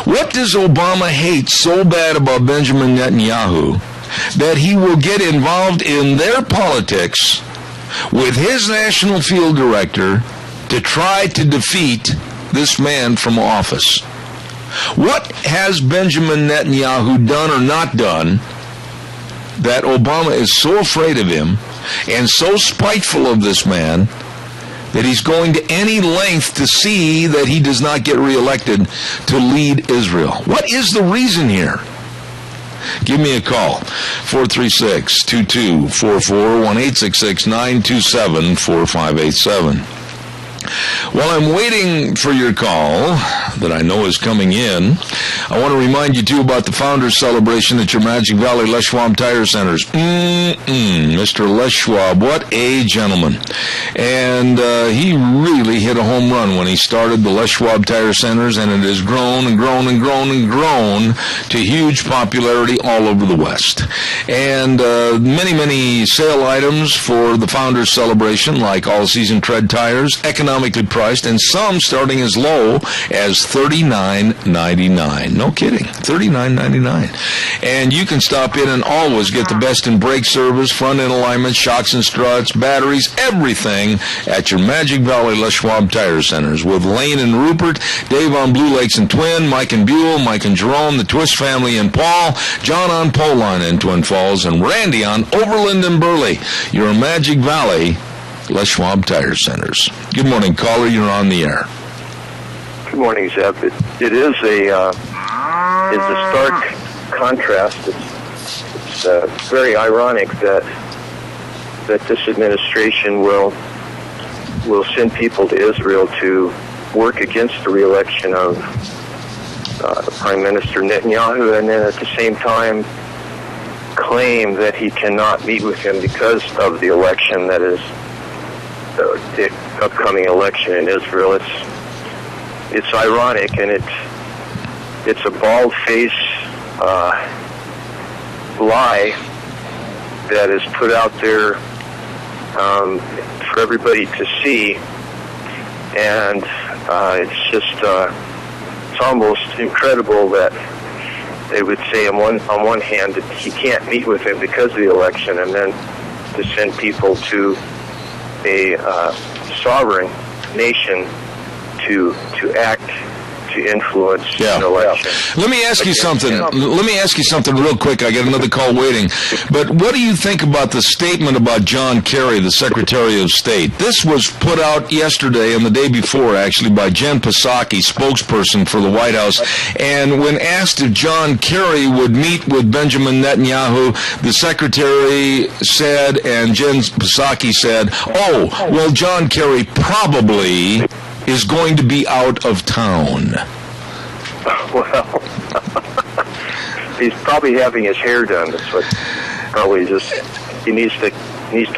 What does Obama hate so bad about Benjamin Netanyahu that he will get involved in their politics with his national field director to try to defeat this man from office? What has Benjamin Netanyahu done or not done that Obama is so afraid of him and so spiteful of this man that he's going to any length to see that he does not get reelected to lead Israel? What is the reason here? Give me a call, 436-2244, 1-866-927-4587. While I'm waiting for your call that I know is coming in, I want to remind you, too, about the Founders Celebration at your Magic Valley Les Schwab Tire Centers. Mr. Les Schwab, what a gentleman. And he really hit a home run when he started the Les Schwab Tire Centers, and it has grown and grown and grown and grown to huge popularity all over the West. And many, many sale items for the Founders Celebration, like all-season tread tires, economically priced, and some starting as low as $39.99. No kidding, $39.99. And you can stop in and always get the best in brake service, front-end alignment, shocks and struts, batteries, everything at your Magic Valley Les Schwab Tire Centers with Lane and Rupert, Dave on Blue Lakes and Twin, Mike and Buell, Mike and Jerome, the Twist family and Paul, John on Poline and Twin Falls, and Randy on Overland and Burley. Your Magic Valley Les Schwab Tire Centers. Good morning, caller. You're on the air. Good morning, Zeb. It is a stark contrast. It's very ironic that this administration will send people to Israel to work against the re-election of Prime Minister Netanyahu, and then at the same time claim that he cannot meet with him because of the election that is the upcoming election in Israel. It's ironic, and it's a bald-faced lie that is put out there for everybody to see, and it's almost incredible that they would say on one hand that he can't meet with him because of the election, and then to send people to a sovereign nation to act to influence an election. Let me ask you something. Let me ask you something real quick. I got another call waiting. But what do you think about the statement about John Kerry, the Secretary of State? This was put out yesterday and the day before, actually, by Jen Psaki, spokesperson for the White House. And when asked if John Kerry would meet with Benjamin Netanyahu, the Secretary said, and Jen Psaki said, oh, well, John Kerry probably is going to be out of town. Well, he's probably having his hair done. That's what probably just he needs to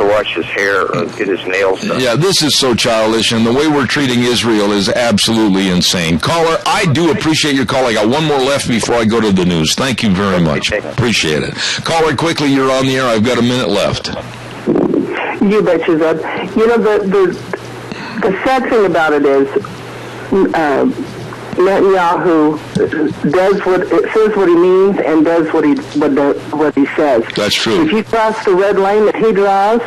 wash his hair or get his nails done. Yeah, this is so childish, and the way we're treating Israel is absolutely insane. Caller, I do appreciate your call. I got one more left before I go to the news. Thank you very much. Appreciate it. Caller, quickly, you're on the air. I've got a minute left. You betcha, Zeb. You know, the sad thing about it is Netanyahu says what he means and does what he says. That's true. If you cross the red line that he draws,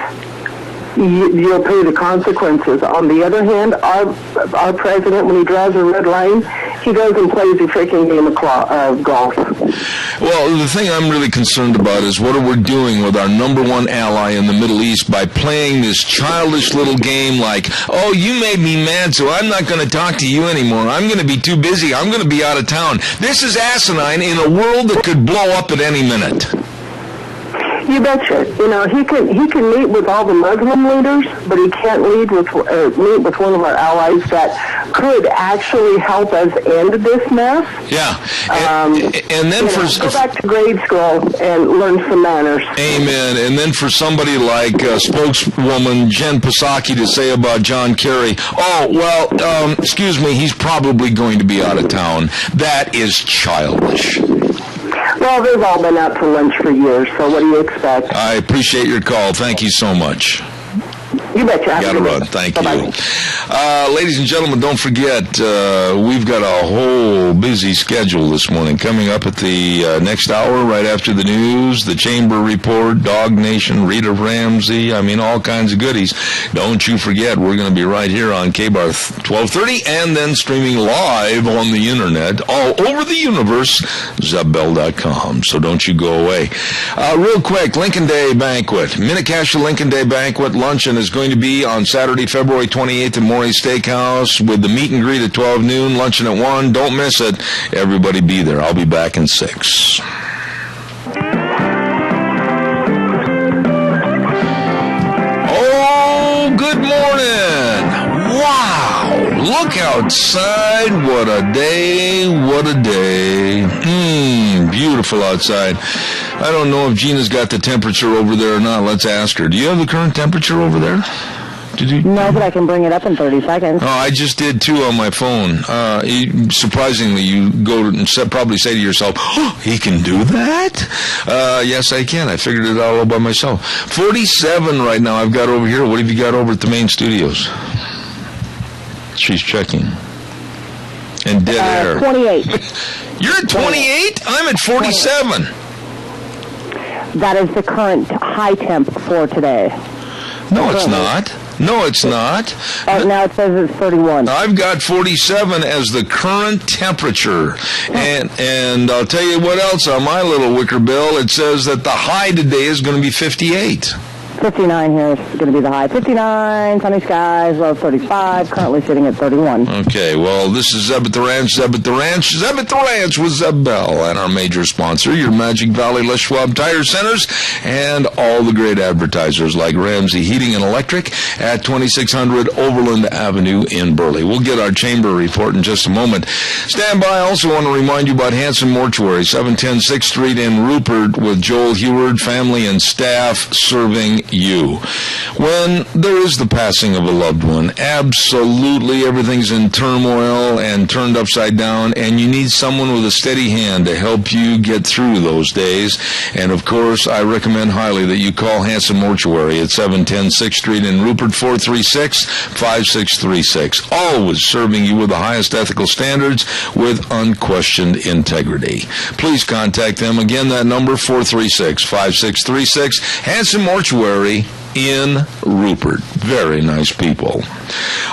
you'll pay the consequences. On the other hand, our president, when he draws a red line, he goes and plays a freaking game of golf. Well, the thing I'm really concerned about is what are we doing with our number one ally in the Middle East by playing this childish little game like, oh, you made me mad, so I'm not going to talk to you anymore. I'm going to be too busy. I'm going to be out of town. This is asinine in a world that could blow up at any minute. You betcha. You know, he can meet with all the Muslim leaders, but he can't meet with one of our allies that could actually help us end this mess. Yeah. And then go back to grade school and learn some manners. Amen. And then for somebody like spokeswoman Jen Psaki to say about John Kerry, oh, well, excuse me, he's probably going to be out of town. That is childish. Well, they've all been out to lunch for years, so what do you expect? I appreciate your call. Thank you so much. You betcha. Got to run. Thank you. Ladies and gentlemen, don't forget, we've got a whole busy schedule this morning. Coming up at the next hour, right after the news, the Chamber Report, Dog Nation, Rita Ramsey, I mean, all kinds of goodies. Don't you forget, we're going to be right here on K-Bar 1230 and then streaming live on the internet all over the universe, ZebBell.com. So don't you go away. Real quick, Lincoln Day Banquet. Minnecasia Lincoln Day Banquet luncheon is going to be on Saturday, February 28th at Maury's Steakhouse with the meet and greet at 12 noon, luncheon at 1. Don't miss it. Everybody be there. I'll be back in 6. Oh, good morning. Wow. Look outside. What a day. What a day. Beautiful outside. I don't know if Gina's got the temperature over there or not. Let's ask her. Do you have the current temperature over there? No, but I can bring it up in 30 seconds. Oh, I just did too on my phone. Surprisingly, you go and probably say to yourself, oh, he can do that? Yes, I can. I figured it out all by myself. 47 right now I've got over here. What have you got over at the main studios? She's checking. And dead air. 28. You're at 28? I'm at 47. That is the current high temp for today. No, it's not. No, it's not. Now it says it's 31. I've got 47 as the current temperature. And I'll tell you what else on my little wicker bill. It says that the high today is going to be 58. 59 here is going to be the high. 59, sunny skies, low 35, currently sitting at 31. Okay, well, this is Zeb at the Ranch, Zeb at the Ranch, Zeb at the Ranch with Zeb Bell, and our major sponsor, your Magic Valley Les Schwab Tire Centers, and all the great advertisers like Ramsey Heating and Electric at 2600 Overland Avenue in Burley. We'll get our chamber report in just a moment. Stand by. I also want to remind you about Hanson Mortuary, 710 6th Street in Rupert with Joel Heward, family and staff serving you. When there is the passing of a loved one, absolutely everything's in turmoil and turned upside down, and you need someone with a steady hand to help you get through those days. And of course, I recommend highly that you call Hanson Mortuary at 710 6th Street in Rupert, 436-5636. Always serving you with the highest ethical standards with unquestioned integrity. Please contact them. Again, that number, 436-5636. Hanson Mortuary in Rupert. Very nice people.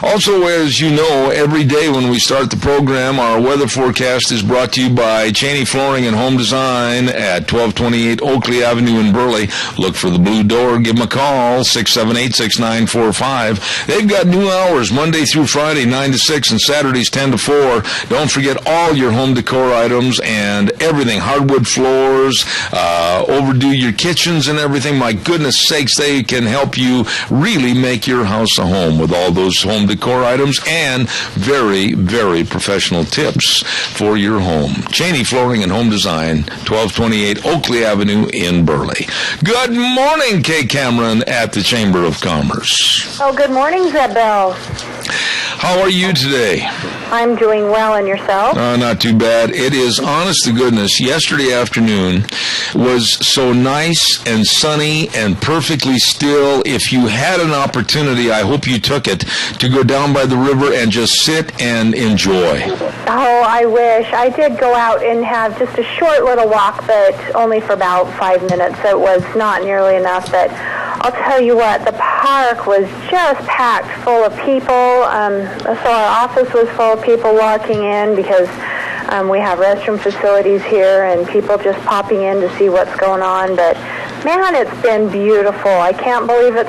Also, as you know, every day when we start the program, our weather forecast is brought to you by Cheney Flooring and Home Design at 1228 Oakley Avenue in Burley. Look for the blue door. Give them a call, 678-6945. They've got new hours Monday through Friday, 9 to 6, and Saturdays, 10 to 4. Don't forget all your home decor items and everything, hardwood floors, overdo your kitchens and everything. My goodness sakes, they can help you really make your house a home with all those home decor items and very, very professional tips for your home. Cheney Flooring and Home Design, 1228 Oakley Avenue in Burley. Good morning, Kay Cameron at the Chamber of Commerce. Oh, good morning, Zebel. How are you today? I'm doing well, and yourself? Not too bad. It is, honest to goodness, yesterday afternoon was so nice and sunny and perfectly still. If you had an opportunity, I hope you took it, to go down by the river and just sit and enjoy. Oh, I wish. I did go out and have just a short little walk, but only for about 5 minutes. So it was not nearly enough, but I'll tell you what, the park was just packed full of people. So our office was full of people walking in because we have restroom facilities here and people just popping in to see what's going on. But, man, it's been beautiful. I can't believe it's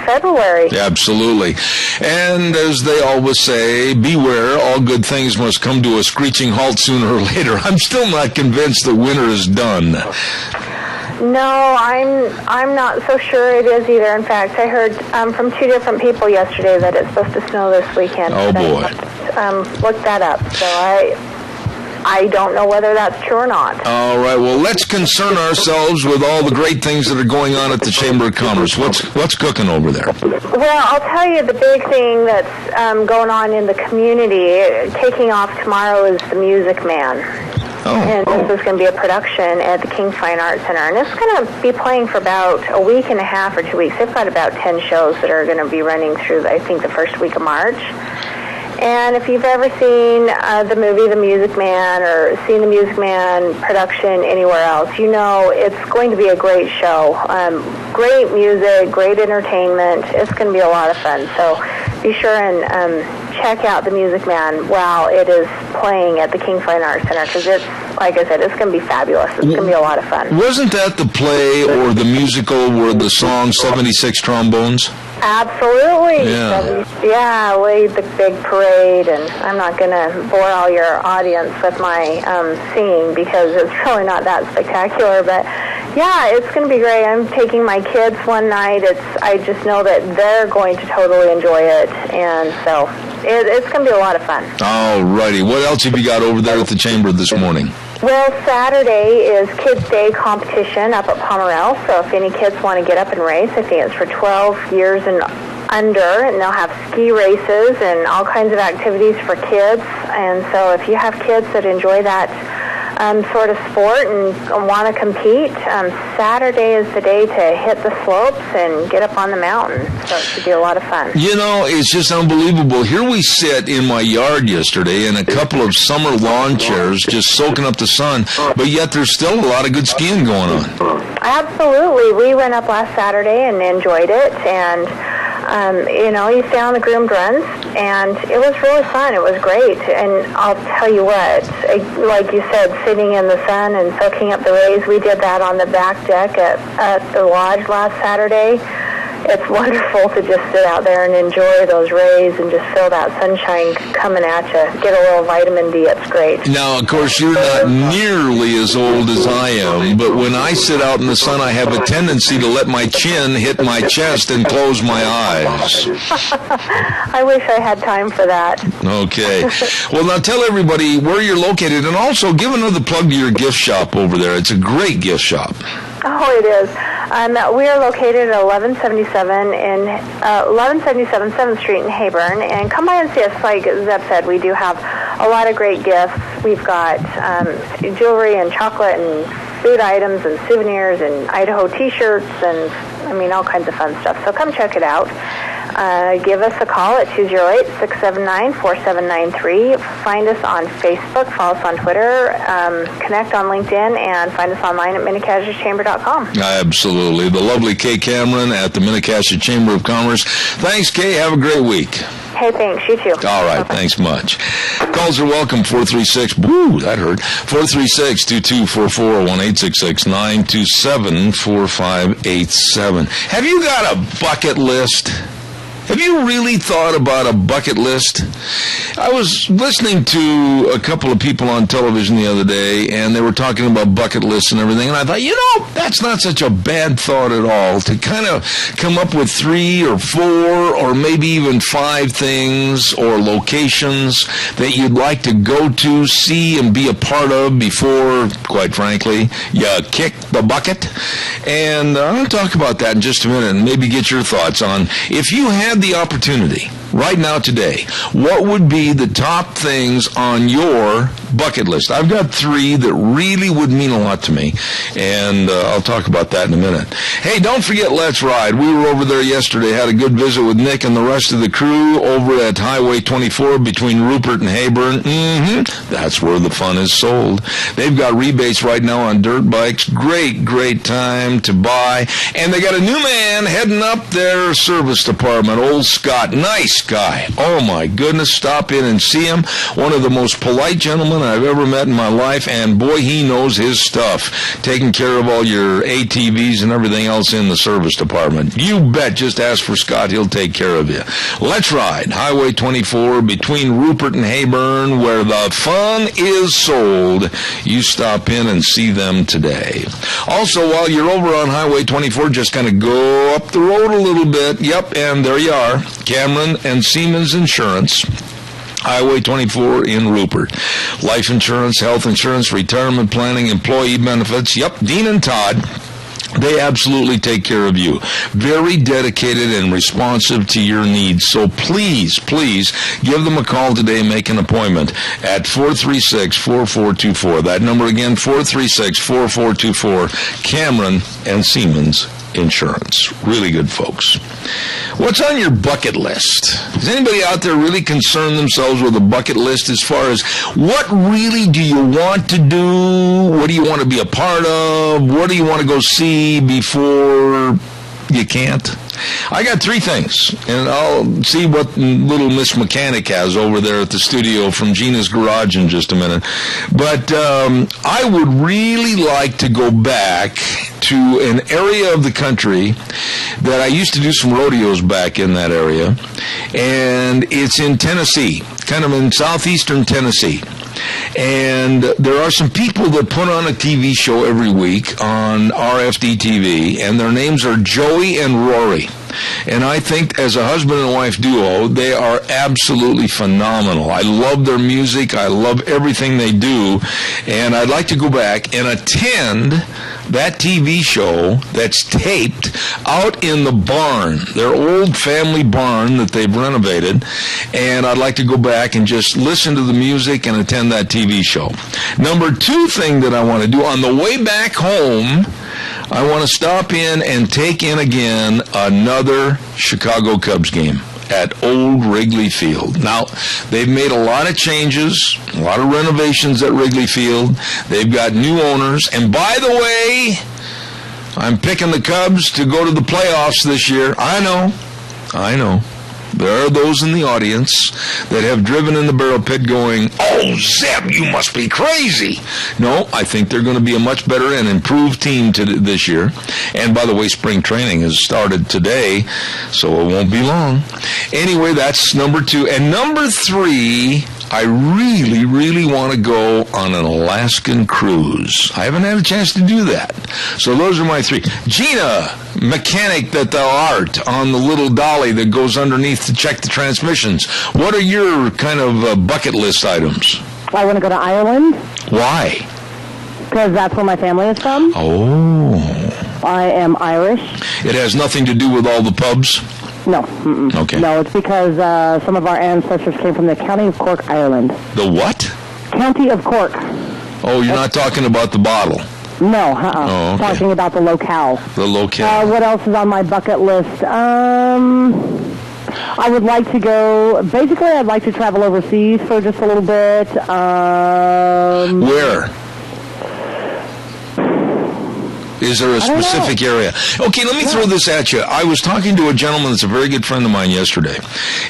February. Absolutely. And as they always say, beware, all good things must come to a screeching halt sooner or later. I'm still not convinced that winter is done. No, I'm not so sure it is either. In fact, I heard from 2 different people yesterday that it's supposed to snow this weekend. Oh, boy. Look that up. So I don't know whether that's true or not. All right. Well, let's concern ourselves with all the great things that are going on at the Chamber of Commerce. What's cooking over there? Well, I'll tell you the big thing that's going on in the community. Taking off tomorrow is the Music Man. And this is going to be a production at the King Fine Arts Center. And it's going to be playing for about a week and a half or 2 weeks. They've got about 10 shows that are going to be running through, I think, the first week of March. And if you've ever seen the movie The Music Man or seen the Music Man production anywhere else, you know it's going to be a great show. Great music, great entertainment. It's going to be a lot of fun. So be sure and check out The Music Man while it is playing at the King Fine Arts Center because it's, like I said, it's going to be fabulous. It's going to be a lot of fun. Wasn't that the play or the musical where the song 76 Trombones? Absolutely. Yeah. Lead the big parade, and I'm not going to bore all your audience with my singing because it's really not that spectacular, but yeah, it's going to be great. I'm taking my kids one night. I just know that they're going to totally enjoy it, and so it's going to be a lot of fun. All righty. What else have you got over there at the Chamber this morning? Well, Saturday is Kids' Day competition up at Pomerelle, so if any kids want to get up and race, I think it's for 12 years and under, and they'll have ski races and all kinds of activities for kids. And so if you have kids that enjoy that sort of sport and want to compete, Saturday is the day to hit the slopes and get up on the mountain. So it should be a lot of fun. You know, it's just unbelievable. Here we sit in my yard yesterday in a couple of summer lawn chairs just soaking up the sun, but yet there's still a lot of good skiing going on. Absolutely. We went up last Saturday and enjoyed it, and you stay on the groomed runs, and it was really fun. It was great, and I'll tell you what, like you said, sitting in the sun and soaking up the rays, we did that on the back deck at the lodge last Saturday. It's wonderful to just sit out there and enjoy those rays and just feel that sunshine coming at you. Get a little vitamin D, it's great. Now, of course, you're not nearly as old as I am, but when I sit out in the sun, I have a tendency to let my chin hit my chest and close my eyes. I wish I had time for that. Okay. Well, now tell everybody where you're located, and also give another plug to your gift shop over there. It's a great gift shop. Oh, it is. We are located at 1177 7th Street in Hayburn, and come by and see us. Like Zeb said, we do have a lot of great gifts. We've got jewelry and chocolate and food items and souvenirs and Idaho T-shirts and, all kinds of fun stuff. So come check it out. give us a call at 208-679-4793. Find us on Facebook, follow us on Twitter, connect on LinkedIn, and find us online at minnecasterchamber.com. Absolutely. The lovely Kay Cameron at the Minnecaster Chamber of Commerce. Thanks, Kay. Have a great week. Hey, thanks. You too. All right. Bye-bye. Thanks much. Calls are welcome. 436. Woo, that hurt. 436-2244. 1-866-927-4587. Have you got a bucket list? Have you really thought about a bucket list? I was listening to a couple of people on television the other day, and they were talking about bucket lists and everything, and I thought, that's not such a bad thought at all, to kind of come up with 3 or 4 or maybe even 5 things or locations that you'd like to go to, see, and be a part of before, quite frankly, you kick the bucket. And I'm going to talk about that in just a minute and maybe get your thoughts on, if you had the opportunity right now today, what would be the top things on your bucket list? I've got 3 that really would mean a lot to me, and I'll talk about that in a minute. Hey, don't forget Let's Ride. We were over there yesterday, had a good visit with Nick and the rest of the crew over at Highway 24 between Rupert and Heyburn. That's where the fun is sold. They've got rebates right now on dirt bikes. Great time to buy. And they got a new man heading up their service department, old Scott. Nice guy. Oh my goodness, stop in and see him. One of the most polite gentlemen I've ever met in my life, and boy, he knows his stuff. Taking care of all your ATVs and everything else in the service department. You bet, just ask for Scott, he'll take care of you. Let's Ride, Highway 24 between Rupert and Heyburn, where the fun is sold. You stop in and see them today. Also, while you're over on Highway 24, just kind of go up the road a little bit. Yep, and there you are. Cameron and Siemens Insurance, Highway 24 in Rupert. Life insurance, health insurance, retirement planning, employee benefits. Yep, Dean and Todd, they absolutely take care of you. Very dedicated and responsive to your needs. So please give them a call today. Make an appointment at 436-4424. That number again, 436-4424. Cameron and Siemens Insurance. Really good folks. What's on your bucket list? Does anybody out there really concern themselves with a bucket list as far as what really do you want to do? What do you want to be a part of? What do you want to go see before you can't? I got 3 things, and I'll see what little Miss Mechanic has over there at the studio from Gina's Garage in just a minute. But I would really like to go back to an area of the country that I used to do some rodeos back in that area, and it's in Tennessee, kind of in southeastern Tennessee. And there are some people that put on a TV show every week on RFD TV, and their names are Joey and Rory. And I think as a husband and wife duo, they are absolutely phenomenal. I love their music. I love everything they do. And I'd like to go back and attend that TV show that's taped out in the barn, their old family barn that they've renovated. And I'd like to go back and just listen to the music and attend that TV show. Number 2 thing that I want to do on the way back home, I want to stop in and take in again another Chicago Cubs game at Old Wrigley Field. Now, they've made a lot of changes, a lot of renovations at Wrigley Field. They've got new owners. And by the way, I'm picking the Cubs to go to the playoffs this year. I know. There are those in the audience that have driven in the barrel pit going, "Oh, Zeb, you must be crazy." No, I think they're going to be a much better and improved team this year. And by the way, spring training has started today, so it won't be long. Anyway, that's number 2. And number 3, I really want to go on an Alaskan cruise. I haven't had a chance to do that. So those are my 3. Gina, mechanic that thou art, on the little dolly that goes underneath to check the transmissions. What are your kind of bucket list items? I want to go to Ireland. Why? Because that's where my family is from. Oh. I am Irish. It has nothing to do with all the pubs? No. Okay. No, it's because some of our ancestors came from the County of Cork, Ireland. The what? County of Cork. Oh, you're not talking about the bottle? No, Oh, okay. Talking about the locale. The locale. What else is on my bucket list? I would like to go, basically I'd like to travel overseas for just a little bit. Where? Is there a specific area? Okay, let me throw this at you. I was talking to a gentleman that's a very good friend of mine yesterday,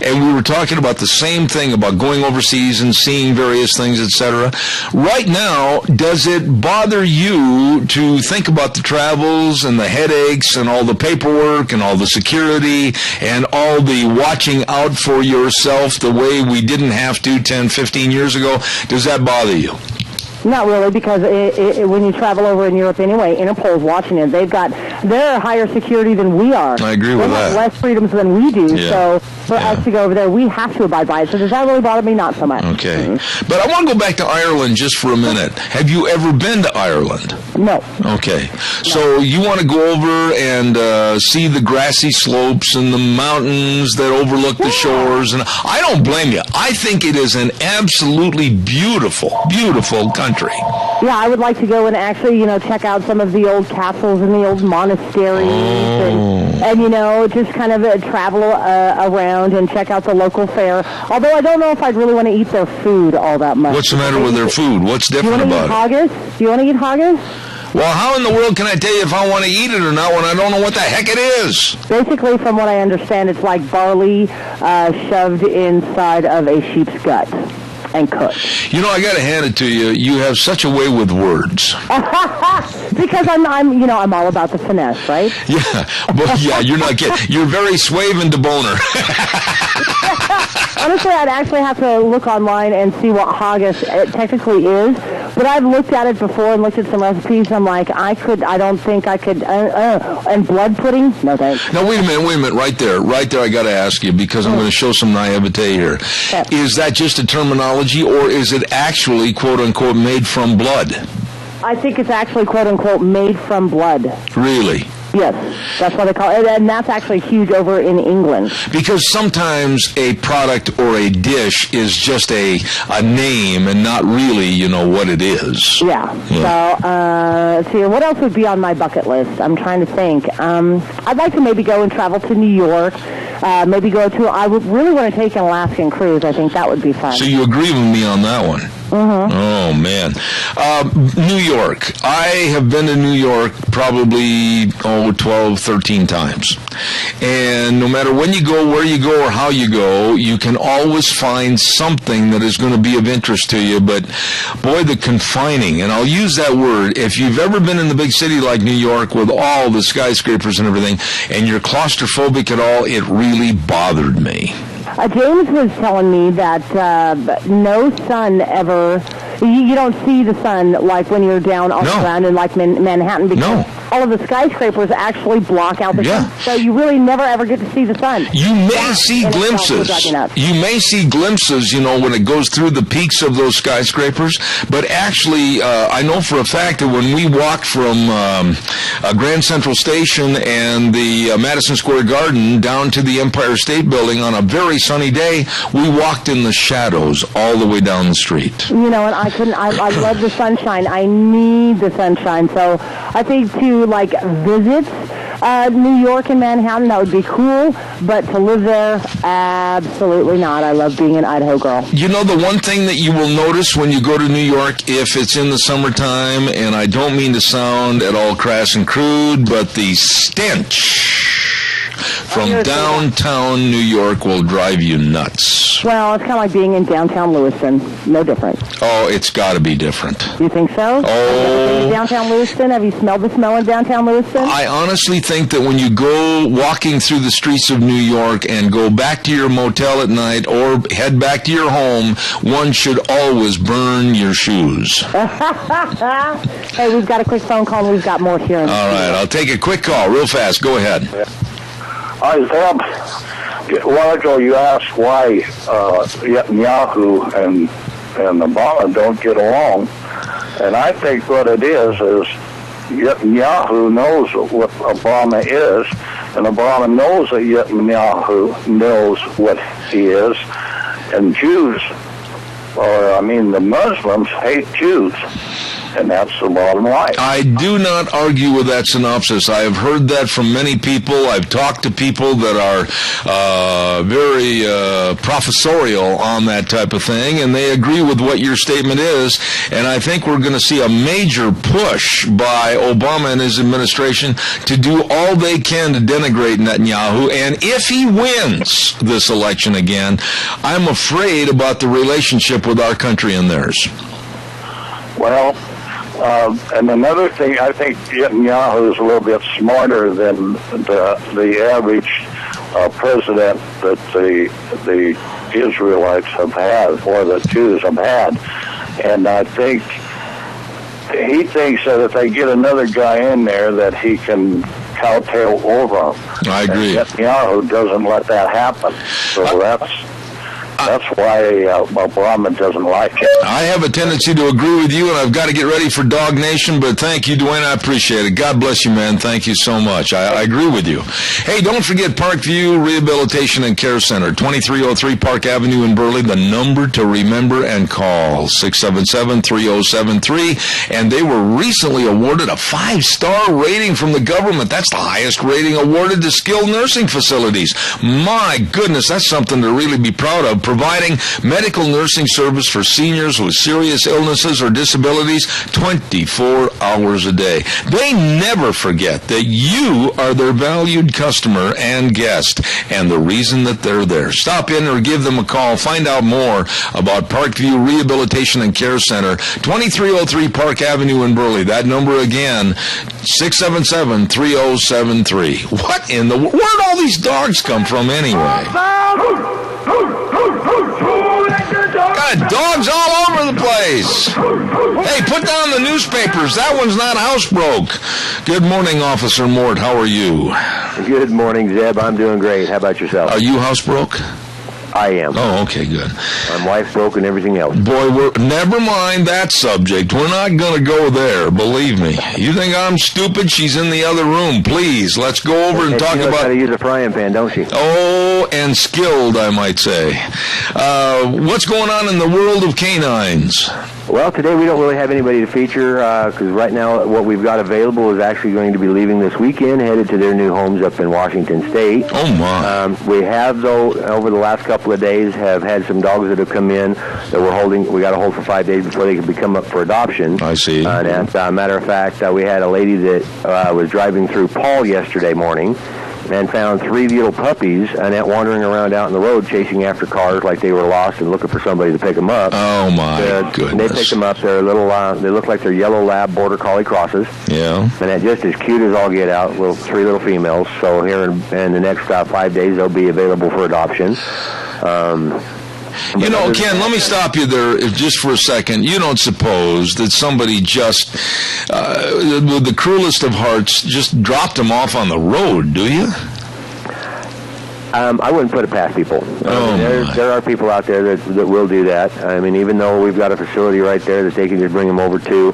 and we were talking about the same thing, about going overseas and seeing various things, etc. Right now, does it bother you to think about the travels and the headaches and all the paperwork and all the security and all the watching out for yourself the way we didn't have to 10, 15 years ago? Does that bother you? Not really, because when you travel over in Europe anyway, Interpol's watching it. They're higher security than we are. I agree with that. They have less freedoms than we do. Yeah. So for us to go over there, we have to abide by it. So does that really bother me? Not so much. Okay. But I want to go back to Ireland just for a minute. Have you ever been to Ireland? No. Okay. So you want to go over and see the grassy slopes and the mountains that overlook the shores. And I don't blame you. I think it is an absolutely beautiful, beautiful country. Yeah, I would like to go and actually, check out some of the old castles and the old monasteries and just kind of travel around and check out the local fare. Although I don't know if I'd really want to eat their food all that much. What's the matter with their food? What's different about it? Do you want to eat haggis? Well, how in the world can I tell you if I want to eat it or not when I don't know what the heck it is? Basically, from what I understand, it's like barley shoved inside of a sheep's gut and cooked. I got to hand it to you. You have such a way with words. Because I'm all about the finesse, right? Yeah, but you're not kidding. You're very Swaven de Boner. Honestly, I'd actually have to look online and see what haggis it technically is. But I've looked at it before and looked at some recipes. And I'm like, I don't think I could. And blood pudding? No thanks. Now, wait a minute. Right there, I got to ask you, because I'm going to show some naivete here. Okay. Is that just a terminology, or is it actually, quote unquote, made from blood? I think it's actually, quote unquote, made from blood. Really? Yes, that's what they call it, and that's actually huge over in England. Because sometimes a product or a dish is just a name and not really, what it is. Yeah. So, let's see, what else would be on my bucket list? I'm trying to think. I'd like to maybe go and travel to New York. I would really want to take an Alaskan cruise. I think that would be fun. So you agree with me on that one? Mm-hmm. Oh, man. New York. I have been to New York probably, 12, 13 times. And no matter when you go, where you go, or how you go, you can always find something that is going to be of interest to you. But, boy, the confining, and I'll use that word, if you've ever been in the big city like New York with all the skyscrapers and everything, and you're claustrophobic at all, it really bothered me. James was telling me that no sun ever, you don't see the sun like when you're down on the ground in like Manhattan, because all of the skyscrapers actually block out the sun. So you really never ever get to see the sun. You may see glimpses. You may see glimpses, when it goes through the peaks of those skyscrapers. But actually, I know for a fact that when we walked from Grand Central Station and the Madison Square Garden down to the Empire State Building on a very sunny day, we walked in the shadows all the way down the street. And I love the sunshine. I need the sunshine. So I think to visit New York and Manhattan, that would be cool. But to live there, absolutely not. I love being an Idaho girl. The one thing that you will notice when you go to New York, if it's in the summertime, and I don't mean to sound at all crass and crude, but the stench from downtown New York will drive you nuts. Well, it's kind of like being in downtown Lewiston. No different. Oh, it's got to be different. You think so? Oh. Have you ever been to downtown Lewiston? Have you smelled the smell in downtown Lewiston? I honestly think that when you go walking through the streets of New York and go back to your motel at night or head back to your home, one should always burn your shoes. Hey, we've got a quick phone call and we've got more here. All right, I'll take a quick call real fast. Go ahead. Hi, Zeb. A while ago you asked why Netanyahu and Obama don't get along. And I think what it is Netanyahu knows what Obama is, and Obama knows that Netanyahu knows what he is. And the Muslims hate Jews. And that's the bottom line. I do not argue with that synopsis. I have heard that from many people. I've talked to people that are very professorial on that type of thing, and they agree with what your statement is. And I think we're going to see a major push by Obama and his administration to do all they can to denigrate Netanyahu. And if he wins this election again, I'm afraid about the relationship with our country and theirs. Well, and another thing, I think Netanyahu is a little bit smarter than the average president that the Israelites have had, or the Jews have had. And I think he thinks that if they get another guy in there, that he can kowtow over him. I agree. And Netanyahu doesn't let that happen. So that's why Obama doesn't like it. I have a tendency to agree with you, and I've got to get ready for Dog Nation, but thank you, Dwayne. I appreciate it. God bless you, man. Thank you so much. I agree with you. Hey, don't forget Parkview Rehabilitation and Care Center, 2303 Park Avenue in Burley, the number to remember and call, 677-3073. And they were recently awarded a 5-star rating from the government. That's the highest rating awarded to skilled nursing facilities. My goodness, that's something to really be proud of. Providing medical nursing service for seniors with serious illnesses or disabilities 24 hours a day. They never forget that you are their valued customer and guest, and the reason that they're there. Stop in or give them a call. Find out more about Parkview Rehabilitation and Care Center, 2303 Park Avenue in Burley. That number again, 677-3073. What in the... Where'd all these dogs come from anyway? Got dogs all over the place. Hey, put down the newspapers. That one's not housebroke. Good morning, Officer Mort. How are you? Good morning, Zeb. I'm doing great. How about yourself? Are you housebroke? I am. Oh, okay, good. My wife's broke and everything else. Boy, never mind that subject. We're not going to go there, believe me. You think I'm stupid? She's in the other room. Please, let's go over and talk she knows about... how to use a frying pan, don't she? Oh, and skilled, I might say. What's going on in the world of canines? Well, today we don't really have anybody to feature because right now what we've got available is actually going to be leaving this weekend, headed to their new homes up in Washington State. Oh, my. We have, though, over the last couple of days, have had some dogs that have come in that we're holding. We got to hold for 5 days before they can become up for adoption. I see. And as a matter of fact, we had a lady that was driving through Paul yesterday morning and found 3 little puppies and wandering around out in the road chasing after cars like they were lost and looking for somebody to pick them up. Oh, my goodness. They picked them up. They're little. They look like they're yellow lab border collie crosses. Yeah. And they're just as cute as all get out, 3 little females. So here in the next 5 days, they'll be available for adoption. You know, Ken, let me stop you there just for a second. You don't suppose that somebody just, with the cruelest of hearts, just dropped them off on the road, do you? I wouldn't put it past people. There are people out there that will do that. I mean, even though we've got a facility right there that they can just bring them over to,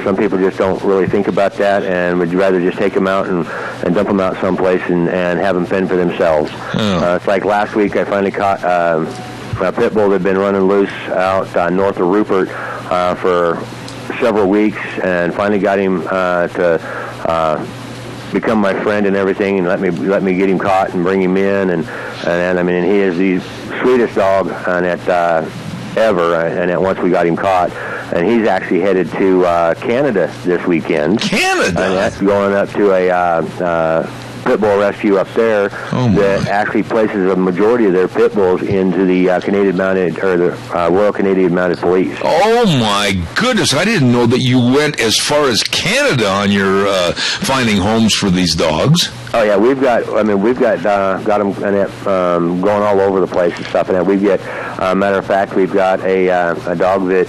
some people just don't really think about that and would rather just take them out and dump them out someplace and have them fend for themselves. It's like last week I finally caught a pit bull that had been running loose out north of Rupert for several weeks, and finally got him to become my friend and everything, and let me get him caught and bring him in, and I mean, he is the sweetest dog ever, and once we got him caught, and he's actually headed to Canada this weekend. Canada? And that's going up to a pit bull rescue up there that actually places a majority of their pit bulls into the Canadian Mounted, or the Royal Canadian Mounted Police. Oh my goodness! I didn't know that you went as far as Canada on your finding homes for these dogs. Oh yeah, we've got them going all over the place and stuff. And we get, matter of fact, we've got a dog that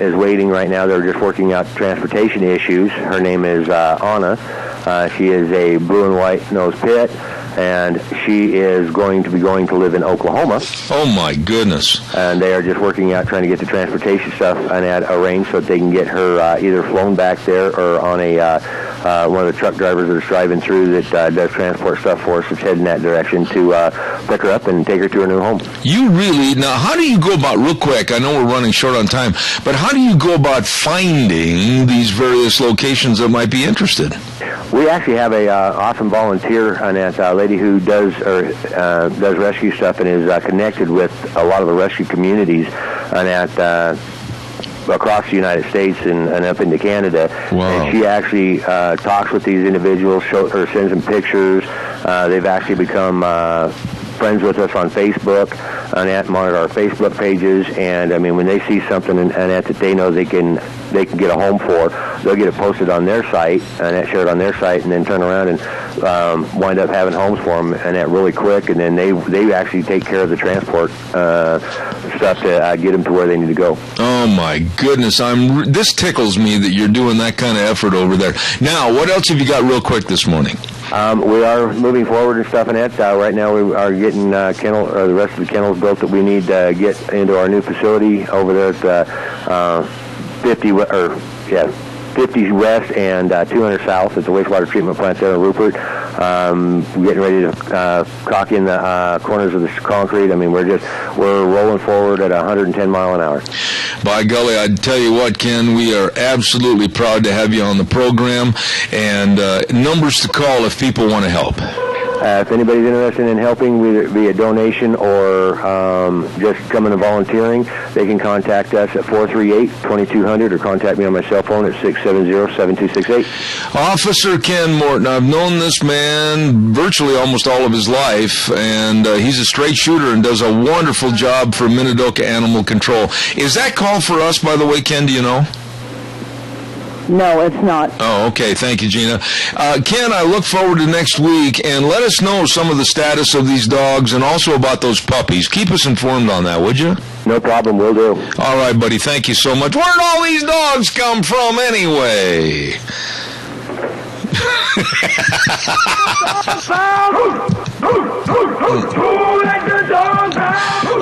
is waiting right now. They're just working out transportation issues. Her name is Anna. She is a blue and white nose pit, and she is going to be going to live in Oklahoma. Oh my goodness! And they are just working out trying to get the transportation stuff and arranged so that they can get her either flown back there or on a one of the truck drivers that's driving through that does transport stuff for us that's heading that direction to pick her up and take her to her new home. Now, how do you go about, real quick, I know we're running short on time, but how do you go about finding these various locations that might be interested? We actually have a awesome volunteer on that lady who does rescue stuff and is connected with a lot of the rescue communities on that across the United States and up into Canada. Wow. And she actually talks with these individuals, sends them pictures. They've actually become friends with us on Facebook, on our Facebook pages, and I mean, when they see something and that they know they can get a home for, they'll get it posted on their site and share it on their site, and then turn around and wind up having homes for them, and that really quick. And then they actually take care of the transport stuff to get them to where they need to go. Oh my goodness, this tickles me that you're doing that kind of effort over there. Now, what else have you got real quick this morning? We are moving forward and stuff in it. Right now we are getting the rest of the kennels built that we need to get into our new facility over there at 50 West and 200 South at the wastewater treatment plant there in Rupert. We're getting ready to caulk in the corners of the concrete. I mean, we're rolling forward at 110 mile an hour. By golly, I tell you what, Ken, we are absolutely proud to have you on the program, and numbers to call if people want to help. If anybody's interested in helping, whether it be a donation or just coming and volunteering, they can contact us at 438-2200 or contact me on my cell phone at 670-7268. Officer Ken Morton, I've known this man virtually almost all of his life, and he's a straight shooter and does a wonderful job for Minidoka Animal Control. Is that call for us, by the way, Ken, do you know? No, it's not. Oh, okay. Thank you, Gina. Ken, I look forward to next week, and let us know some of the status of these dogs and also about those puppies. Keep us informed on that, would you? No problem. Will do. All right, buddy. Thank you so much. Where'd all these dogs come from anyway?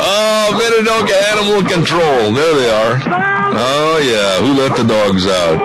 Oh, Minidoka Animal Control. There they are. Oh, yeah. Who let the dogs out?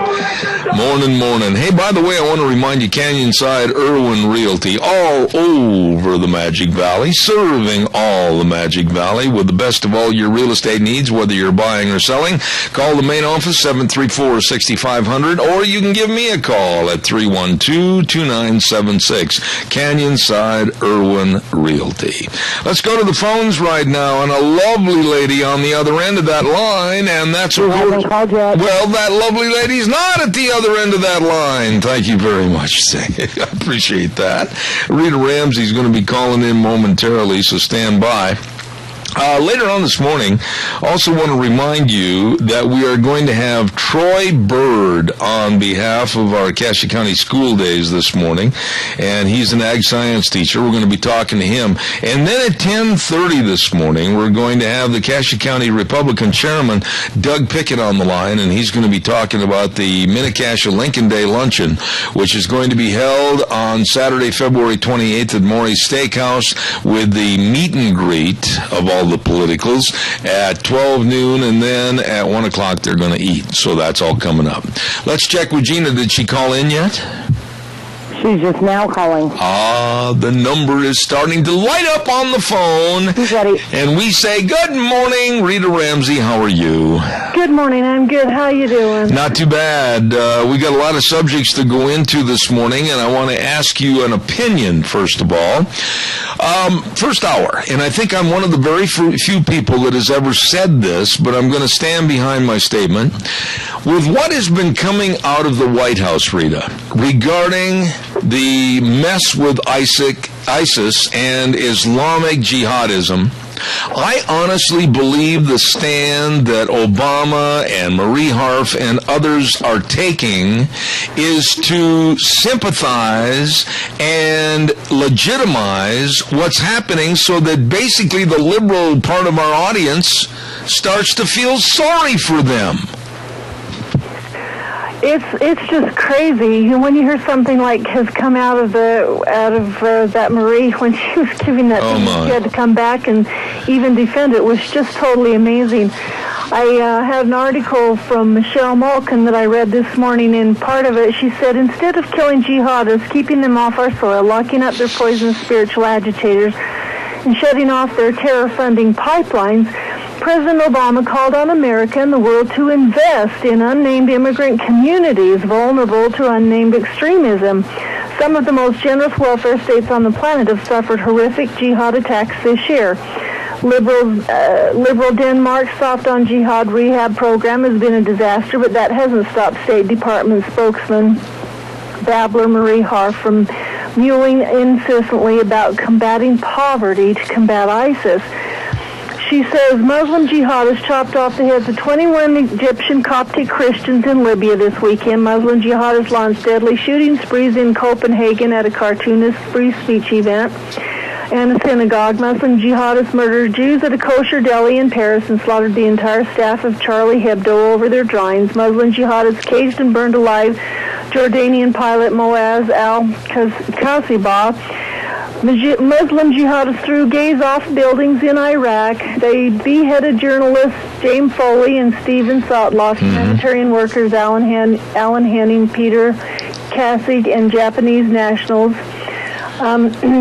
Morning. Hey, by the way, I want to remind you, Canyonside Irwin Realty, all over the Magic Valley, serving all the Magic Valley with the best of all your real estate needs, whether you're buying or selling. Call the main office, 734-6500, or you can give me a call at 312-2976. Canyonside Irwin Realty. Let's go to the phones right now, and a lovely lady on the other end of that line, and that's who hasn't called yet. Well, that lovely lady's not at the other end of that line. Thank you very much. I appreciate that. Rita Ramsey's going to be calling in momentarily, so stand by. Later on this morning, also want to remind you that we are going to have Troy Bird on behalf of our Cassia County School Days this morning, and he's an ag science teacher. We're going to be talking to him. And then at 10:30 this morning, we're going to have the Cassia County Republican Chairman, Doug Pickett, on the line, and he's going to be talking about the Mini-Cassia Lincoln Day Luncheon, which is going to be held on Saturday, February 28th at Maury's Steakhouse with the meet and greet of all the politicals at 12 noon, and then at 1 o'clock they're going to eat. So that's all coming up. Let's check with Gina. Did she call in yet? She's just now calling. The number is starting to light up on the phone. She's ready. And we say, good morning, Rita Ramsey. How are you? Good morning. I'm good. How are you doing? Not too bad. We got a lot of subjects to go into this morning, and I want to ask you an opinion, first of all. First hour, and I think I'm one of the very few people that has ever said this, but I'm going to stand behind my statement. With what has been coming out of the White House, Rita, regarding the mess with ISIS and Islamic jihadism, I honestly believe the stand that Obama and Marie Harf and others are taking is to sympathize and legitimize what's happening so that basically the liberal part of our audience starts to feel sorry for them. It's just crazy when you hear something like has come out of that Marie when she was giving that she had to come back and even defend it was just totally amazing. I had an article from Michelle Malkin that I read this morning, and part of it, she said, instead of killing jihadists, keeping them off our soil, locking up their poisonous spiritual agitators, and shutting off their terror-funding pipelines, President Obama called on America and the world to invest in unnamed immigrant communities vulnerable to unnamed extremism. Some of the most generous welfare states on the planet have suffered horrific jihad attacks this year. Liberal Denmark's soft on jihad rehab program has been a disaster, but that hasn't stopped State Department spokesman babbler Marie Harf from mewing incessantly about combating poverty to combat ISIS. She says Muslim jihadists chopped off the heads of 21 Egyptian Coptic Christians in Libya this weekend. Muslim jihadists launched deadly shooting sprees in Copenhagen at a cartoonist free speech event and a synagogue. Muslim jihadists murdered Jews at a kosher deli in Paris and slaughtered the entire staff of Charlie Hebdo over their drawings. Muslim jihadists caged and burned alive Jordanian pilot Moaz al-Qasibah. Muslim jihadists threw gays off buildings in Iraq. They beheaded journalists James Foley and Stephen Sotloff, humanitarian workers Alan Henning, Peter Kassig, and Japanese nationals.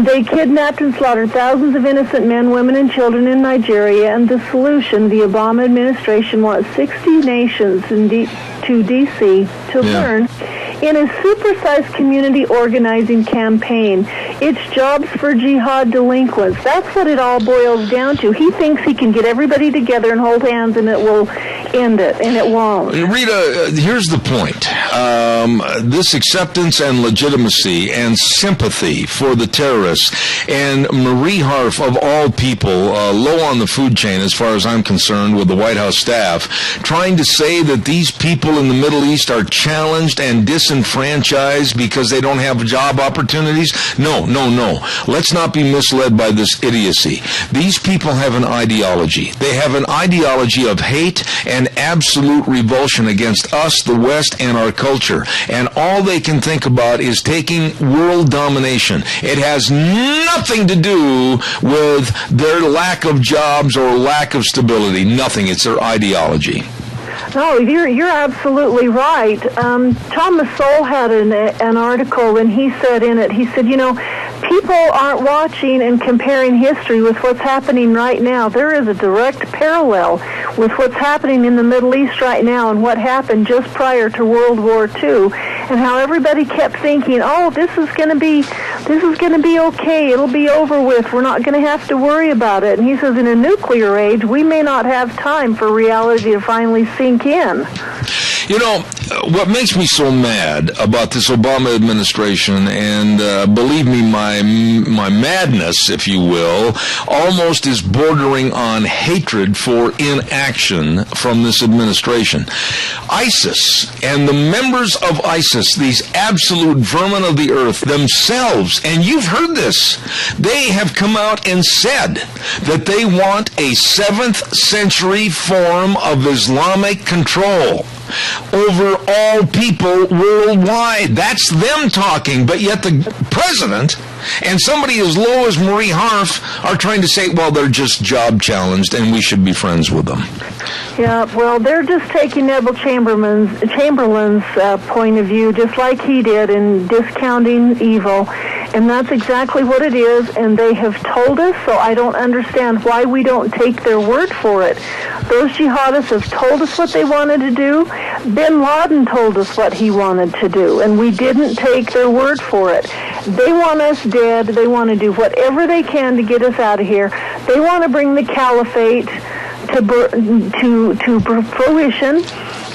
They kidnapped and slaughtered thousands of innocent men, women, and children in Nigeria. And the solution, the Obama administration wants 60 nations to D.C. to learn in a supersized community organizing campaign. It's jobs for jihad delinquents. That's what it all boils down to. He thinks he can get everybody together and hold hands and it will end it, and it won't. Rita, here's the point. This acceptance and legitimacy and sympathy for the terrorists, and Marie Harf, of all people, low on the food chain as far as I'm concerned with the White House staff, trying to say that these people in the Middle East are challenged and disenfranchised because they don't have job opportunities. No. Let's not be misled by this idiocy. These people have an ideology. They have an ideology of hate and absolute revulsion against us, the West, and our culture. And all they can think about is taking world domination. It has nothing to do with their lack of jobs or lack of stability. Nothing. It's their ideology. No, you're absolutely right. Thomas Sowell had an article, and he said in it, people aren't watching and comparing history with what's happening right now. There is a direct parallel with what's happening in the Middle East right now and what happened just prior to World War II, and how everybody kept thinking, oh, this is going to be okay. It'll be over with. We're not going to have to worry about it. And he says, in a nuclear age, we may not have time for reality to finally sink in. You know, what makes me so mad about this Obama administration, and believe me, my madness, if you will, almost is bordering on hatred for inaction from this administration. ISIS and the members of ISIS, these absolute vermin of the earth themselves, and you've heard this, they have come out and said that they want a 7th century form of Islamic control over all people worldwide. That's them talking, but yet the president and somebody as low as Marie Harf are trying to say, well, they're just job challenged and we should be friends with them. Yeah, well, they're just taking Neville Chamberlain's point of view, just like he did, in discounting evil. And that's exactly what it is, and they have told us, so I don't understand why we don't take their word for it. Those jihadists have told us what they wanted to do. Bin Laden told us what he wanted to do, and we didn't take their word for it. They want us dead. They want to do whatever they can to get us out of here. They want to bring the caliphate to fruition.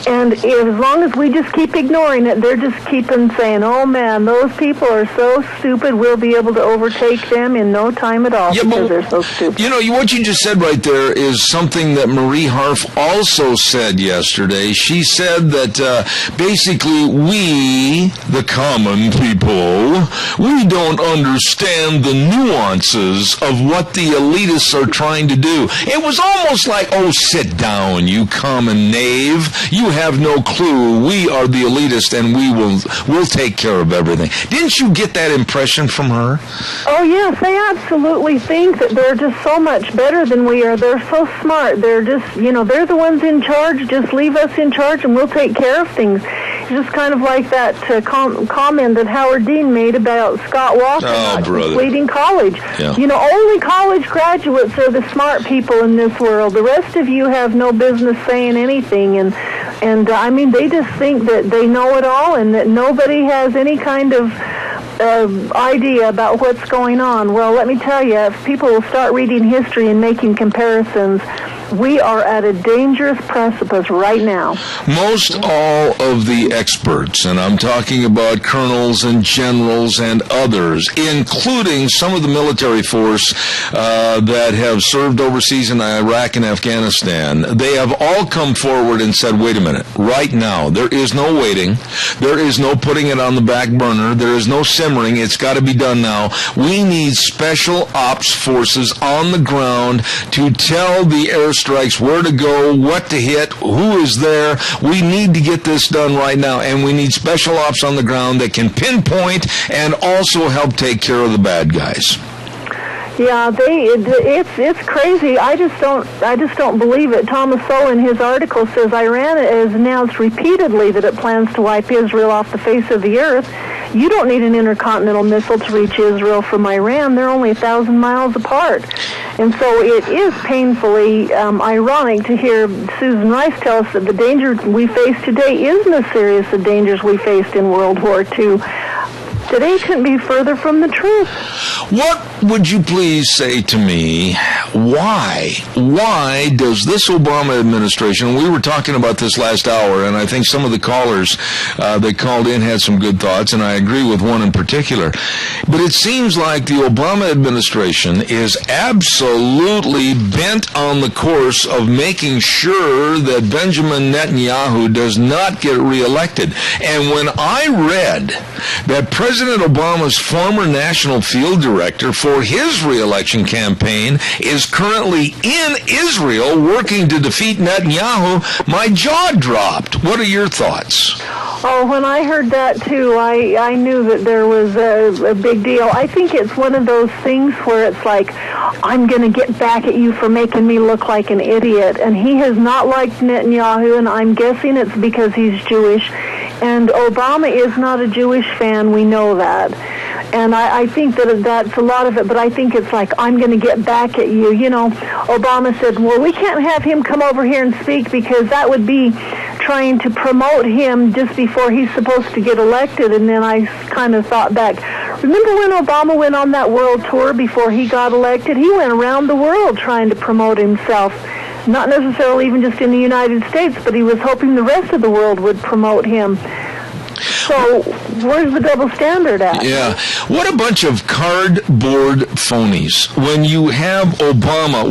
And as long as we just keep ignoring it, they're just keeping saying, oh, man, those people are so stupid, we'll be able to overtake them in no time at all because they're so stupid. You know, what you just said right there is something that Marie Harf also said yesterday. She said that basically we, the common people, we don't understand the nuances of what the elitists are trying to do. It was almost like, oh, sit down, you common knave. You you have no clue. We are the elitist, and we'll take care of everything. Didn't you get that impression from her? Oh, yes. They absolutely think that they're just so much better than we are. They're so smart. They're just, they're the ones in charge. Just leave us in charge, and we'll take care of things. It's just kind of like that comment that Howard Dean made about Scott Walker not completing college. Yeah. Only college graduates are the smart people in this world. The rest of you have no business saying anything. And I mean, they just think that they know it all and that nobody has any kind of idea about what's going on. Well, let me tell you, if people will start reading history and making comparisons, we are at a dangerous precipice right now. Most all of the experts, and I'm talking about colonels and generals and others, including some of the military force that have served overseas in Iraq and Afghanistan, they have all come forward and said, wait a minute, right now, there is no waiting, there is no putting it on the back burner, there is no simmering, it's got to be done now. We need special ops forces on the ground to tell the airstrikes where to go, what to hit, who is there. We need to get this done right now, and we need special ops on the ground that can pinpoint and also help take care of the bad guys. Yeah, it's crazy. I just don't believe it. Thomas Sowell in his article says Iran has announced repeatedly that it plans to wipe Israel off the face of the earth. You don't need an intercontinental missile to reach Israel from Iran. They're only 1,000 miles apart. And so it is painfully ironic to hear Susan Rice tell us that the danger we face today isn't as serious as the dangers we faced in World War II. Today couldn't be further from the truth. What would you please say to me? Why does this Obama administration, we were talking about this last hour, and I think some of the callers that called in had some good thoughts, and I agree with one in particular, but it seems like the Obama administration is absolutely bent on the course of making sure that Benjamin Netanyahu does not get reelected. And when I read that President Obama's former national field director for his reelection campaign is currently in Israel working to defeat Netanyahu, my jaw dropped. What are your thoughts? Oh, when I heard that, too, I knew that there was a big deal. I think it's one of those things where it's like, I'm going to get back at you for making me look like an idiot. And he has not liked Netanyahu, and I'm guessing it's because he's Jewish. And Obama is not a Jewish fan. We know that. And I think that's a lot of it, but I think it's like, I'm going to get back at you. Obama said, well, we can't have him come over here and speak because that would be trying to promote him just before he's supposed to get elected. And then I kind of thought back, remember when Obama went on that world tour before he got elected? He went around the world trying to promote himself. Not necessarily even just in the United States, but he was hoping the rest of the world would promote him. So where's the double standard at? Yeah. What a bunch of cardboard phonies. When you have Obama,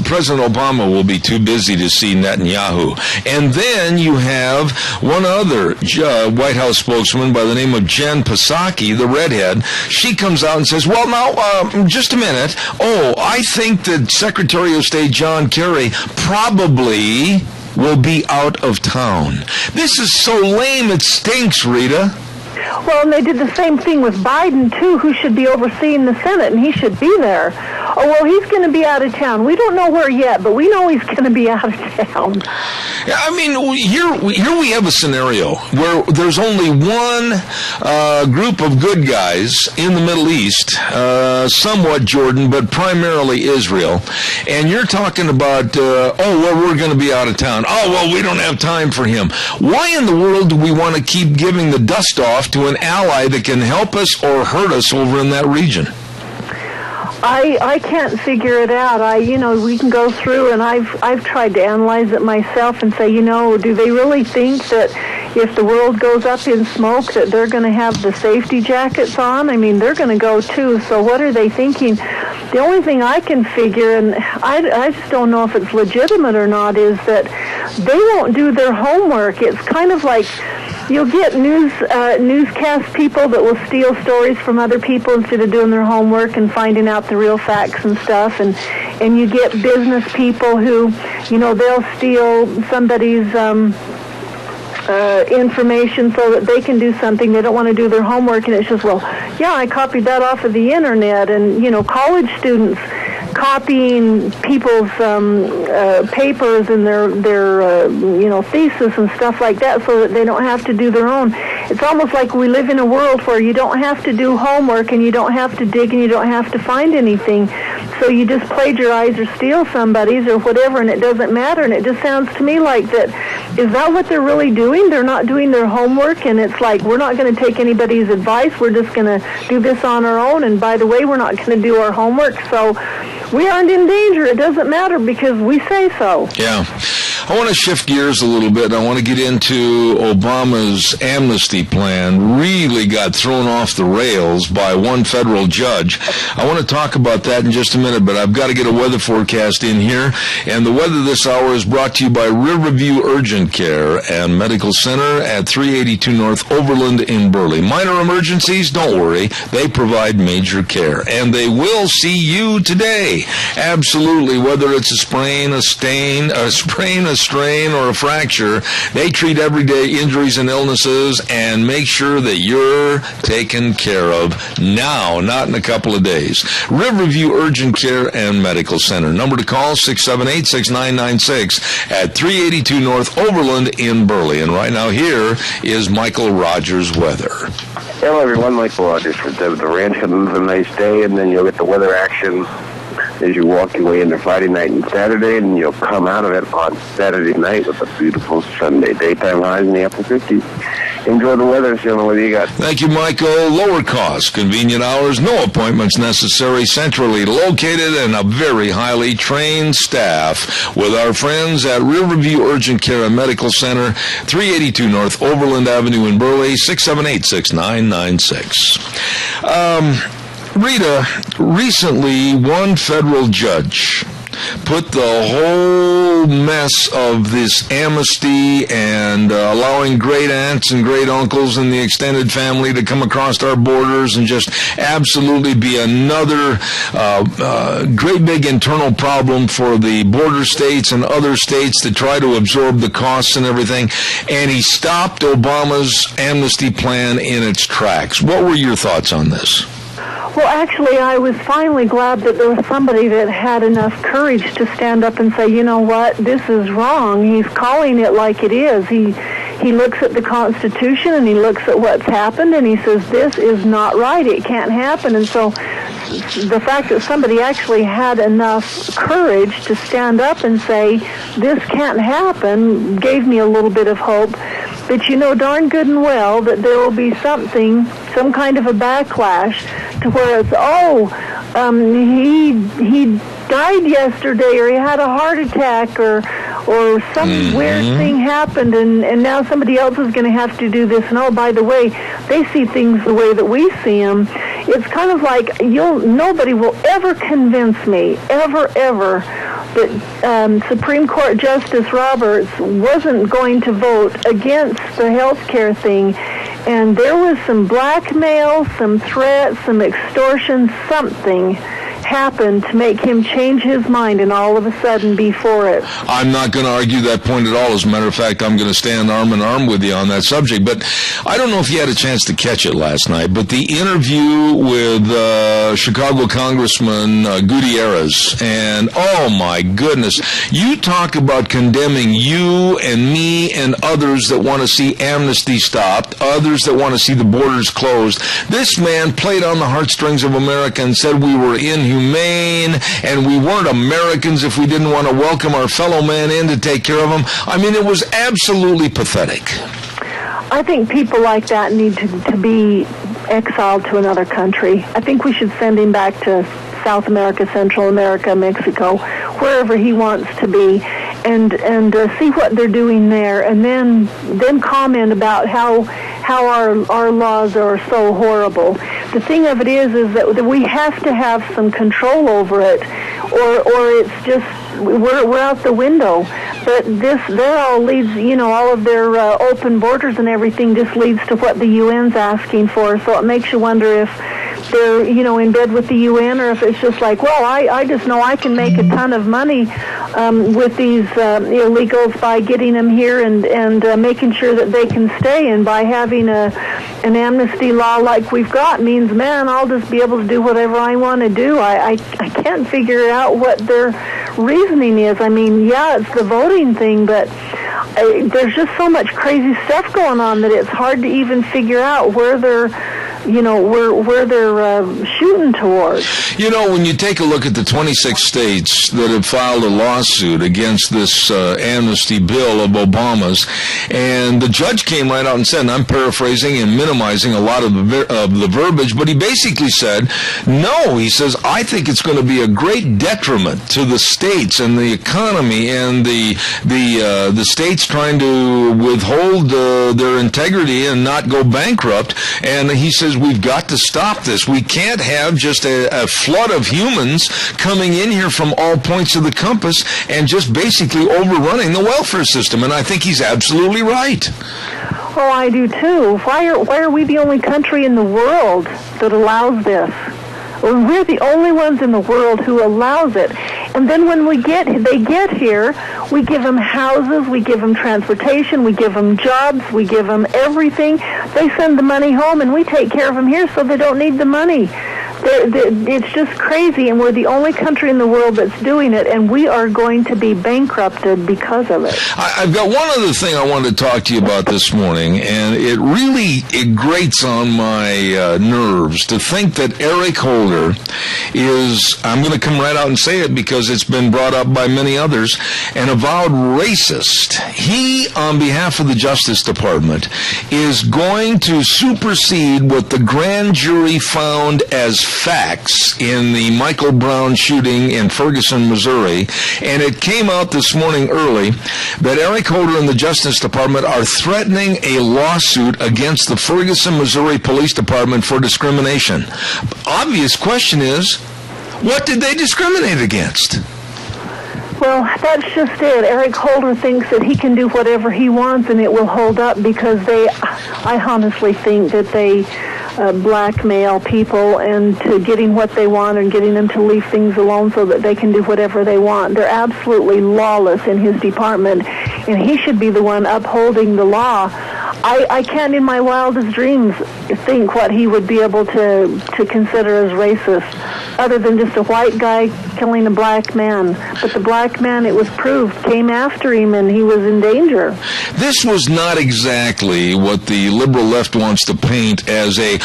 President Obama will be too busy to see Netanyahu. And then you have one other White House spokesman by the name of Jen Psaki, the redhead. She comes out and says, well, now, just a minute. Oh, I think that Secretary of State John Kerry probably will be out of town. This is so lame it stinks, Rita. Well, and they did the same thing with Biden, too, who should be overseeing the Senate, and he should be there. Oh, well, he's going to be out of town. We don't know where yet, but we know he's going to be out of town. Yeah, I mean, here we have a scenario where there's only one group of good guys in the Middle East, somewhat Jordan, but primarily Israel. And you're talking about, we're going to be out of town. Oh, well, we don't have time for him. Why in the world do we want to keep giving the dust off to an ally that can help us or hurt us over in that region? I can't figure it out. We can go through, and I've tried to analyze it myself and say, do they really think that if the world goes up in smoke that they're going to have the safety jackets on? I mean, they're going to go too. So what are they thinking? The only thing I can figure, and I just don't know if it's legitimate or not, is that they won't do their homework. It's kind of like you'll get newscast people that will steal stories from other people instead of doing their homework and finding out the real facts and stuff. And you get business people who, they'll steal somebody's information so that they can do something. They don't want to do their homework, and it's just, well, yeah, I copied that off of the internet. And, college students copying people's papers and their thesis and stuff like that so that they don't have to do their own. It's almost like we live in a world where you don't have to do homework and you don't have to dig and you don't have to find anything. So you just plagiarize or steal somebody's or whatever, and it doesn't matter. And it just sounds to me like that. Is that what they're really doing? They're not doing their homework, and it's like, we're not going to take anybody's advice. We're just going to do this on our own. And by the way, we're not going to do our homework. So we aren't in danger. It doesn't matter because we say so. Yeah. I want to shift gears a little bit. I want to get into Obama's amnesty plan. Really got thrown off the rails by one federal judge. I want to talk about that in just a minute, but I've got to get a weather forecast in here. And the weather this hour is brought to you by Riverview Urgent Care and Medical Center at 382 North Overland in Burley. Minor emergencies, don't worry. They provide major care. And they will see you today. Absolutely. Whether it's a sprain, a strain, or a fracture, they treat everyday injuries and illnesses and make sure that you're taken care of now, not in a couple of days. Riverview Urgent Care and Medical Center. Number to call, 678-6996 at 382 North Overland in Burley. And right now here is Michael Rogers weather. Hello, everyone. Michael Rogers for the ranch. Having a nice day, and then you'll get the weather action as you walk your way into Friday night and Saturday, and you'll come out of it on Saturday night with a beautiful Sunday. Daytime highs in the upper 50s. Enjoy the weather, Shannon. What do you got? Thank you, Michael. Lower cost, convenient hours, no appointments necessary, centrally located, and a very highly trained staff with our friends at Riverview Urgent Care and Medical Center, 382 North Overland Avenue in Burley, 678-6996. Rita, recently one federal judge put the whole mess of this amnesty and allowing great aunts and great uncles and the extended family to come across our borders and just absolutely be another great big internal problem for the border states and other states that try to absorb the costs and everything. And he stopped Obama's amnesty plan in its tracks. What were your thoughts on this? Well, actually, I was finally glad that there was somebody that had enough courage to stand up and say, you know what, this is wrong. He's calling it like it is. He looks at the Constitution and he looks at what's happened and he says, this is not right. It can't happen. And so the fact that somebody actually had enough courage to stand up and say, this can't happen, gave me a little bit of hope. But you know darn good and well that there will be some kind of a backlash to where it's, he died yesterday, or he had a heart attack, or some weird thing happened, and now somebody else is going to have to do this. And oh, by the way, they see things the way that we see them. It's kind of like nobody will ever convince me, ever, that Supreme Court Justice Roberts wasn't going to vote against the health care thing. And there was some blackmail, some threats, some extortion, something happened to make him change his mind and all of a sudden be for it. I'm not going to argue that point at all. As a matter of fact, I'm going to stand arm in arm with you on that subject. But I don't know if you had a chance to catch it last night, but the interview with Chicago Congressman Gutierrez, and oh my goodness, you talk about condemning you and me and others that want to see amnesty stopped, others that want to see the borders closed. This man played on the heartstrings of America and said we were inhumane and we weren't Americans if we didn't want to welcome our fellow man in to take care of him. I mean, it was absolutely pathetic. I think people like that need to be exiled to another country. I think we should send him back to South America, Central America, Mexico, wherever he wants to be, and see what they're doing there, and then comment about how our laws are so horrible. The thing of it is that we have to have some control over it, or it's just we're out the window. But that all leads, all of their open borders and everything just leads to what the UN's asking for. So it makes you wonder if they're, in bed with the UN, or if it's just like, well, I just know I can make a ton of money with these illegals by getting them here and making sure that they can stay, and by having an amnesty law like we've got means, man, I'll just be able to do whatever I want to do. I can't figure out what their reasoning is. I mean, yeah, it's the voting thing, but there's just so much crazy stuff going on that it's hard to even figure out where they're where they're shooting towards. When you take a look at the 26 states that have filed a lawsuit against this amnesty bill of Obama's, and the judge came right out and said, and I'm paraphrasing and minimizing a lot of the verbiage, but he basically said, no, he says, I think it's going to be a great detriment to the states and the economy and the states trying to withhold their integrity and not go bankrupt. And he says, we've got to stop this. We can't have just a flood of humans coming in here from all points of the compass and just basically overrunning the welfare system. And I think he's absolutely right. Oh, I do too. Why are we the only country in the world that allows this? We're the only ones in the world who allows it. And then when they get here, we give them houses, we give them transportation, we give them jobs, we give them everything. They send the money home, and we take care of them here so they don't need the money. It's just crazy, and we're the only country in the world that's doing it, and we are going to be bankrupted because of it. I've got one other thing I wanted to talk to you about this morning, and it grates on my nerves to think that Eric Holder is, I'm going to come right out and say it because it's been brought up by many others, an avowed racist. He, on behalf of the Justice Department, is going to supersede what the grand jury found as facts in the Michael Brown shooting in Ferguson, Missouri, and it came out this morning early that Eric Holder and the Justice Department are threatening a lawsuit against the Ferguson, Missouri Police Department for discrimination. Obvious question is, what did they discriminate against? Well, that's just it. Eric Holder thinks that he can do whatever he wants and it will hold up because I honestly think that they blackmail people into getting what they want and getting them to leave things alone so that they can do whatever they want. They're absolutely lawless in his department, and he should be the one upholding the law. I can't in my wildest dreams think what he would be able to consider as racist, other than just a white guy killing a black man. But the black man, it was proved, came after him and he was in danger. This was not exactly what the liberal left wants to paint as a,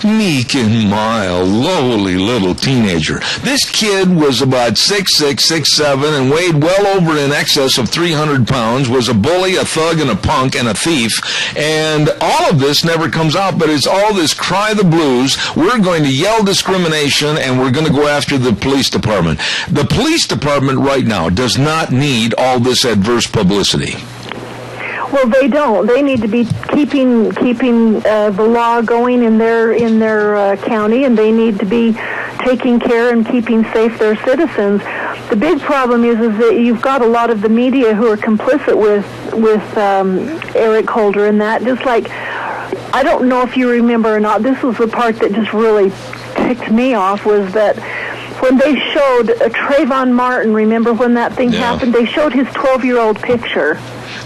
meek and mild, lowly little teenager. This kid was about 6'6", 6'7", and weighed well over in excess of 300 pounds, was a bully, a thug, and a punk, and a thief. And all of this never comes out, but it's all this cry the blues. We're going to yell discrimination, and we're going to go after the police department. The police department right now does not need all this adverse publicity. Well, they don't. They need to be keeping the law going in their county, and they need to be taking care and keeping safe their citizens. The big problem is that you've got a lot of the media who are complicit with Eric Holder in that. Just like, I don't know if you remember or not, this was the part that just really ticked me off, was that when they showed Trayvon Martin, remember when that thing happened? They showed his 12-year-old picture.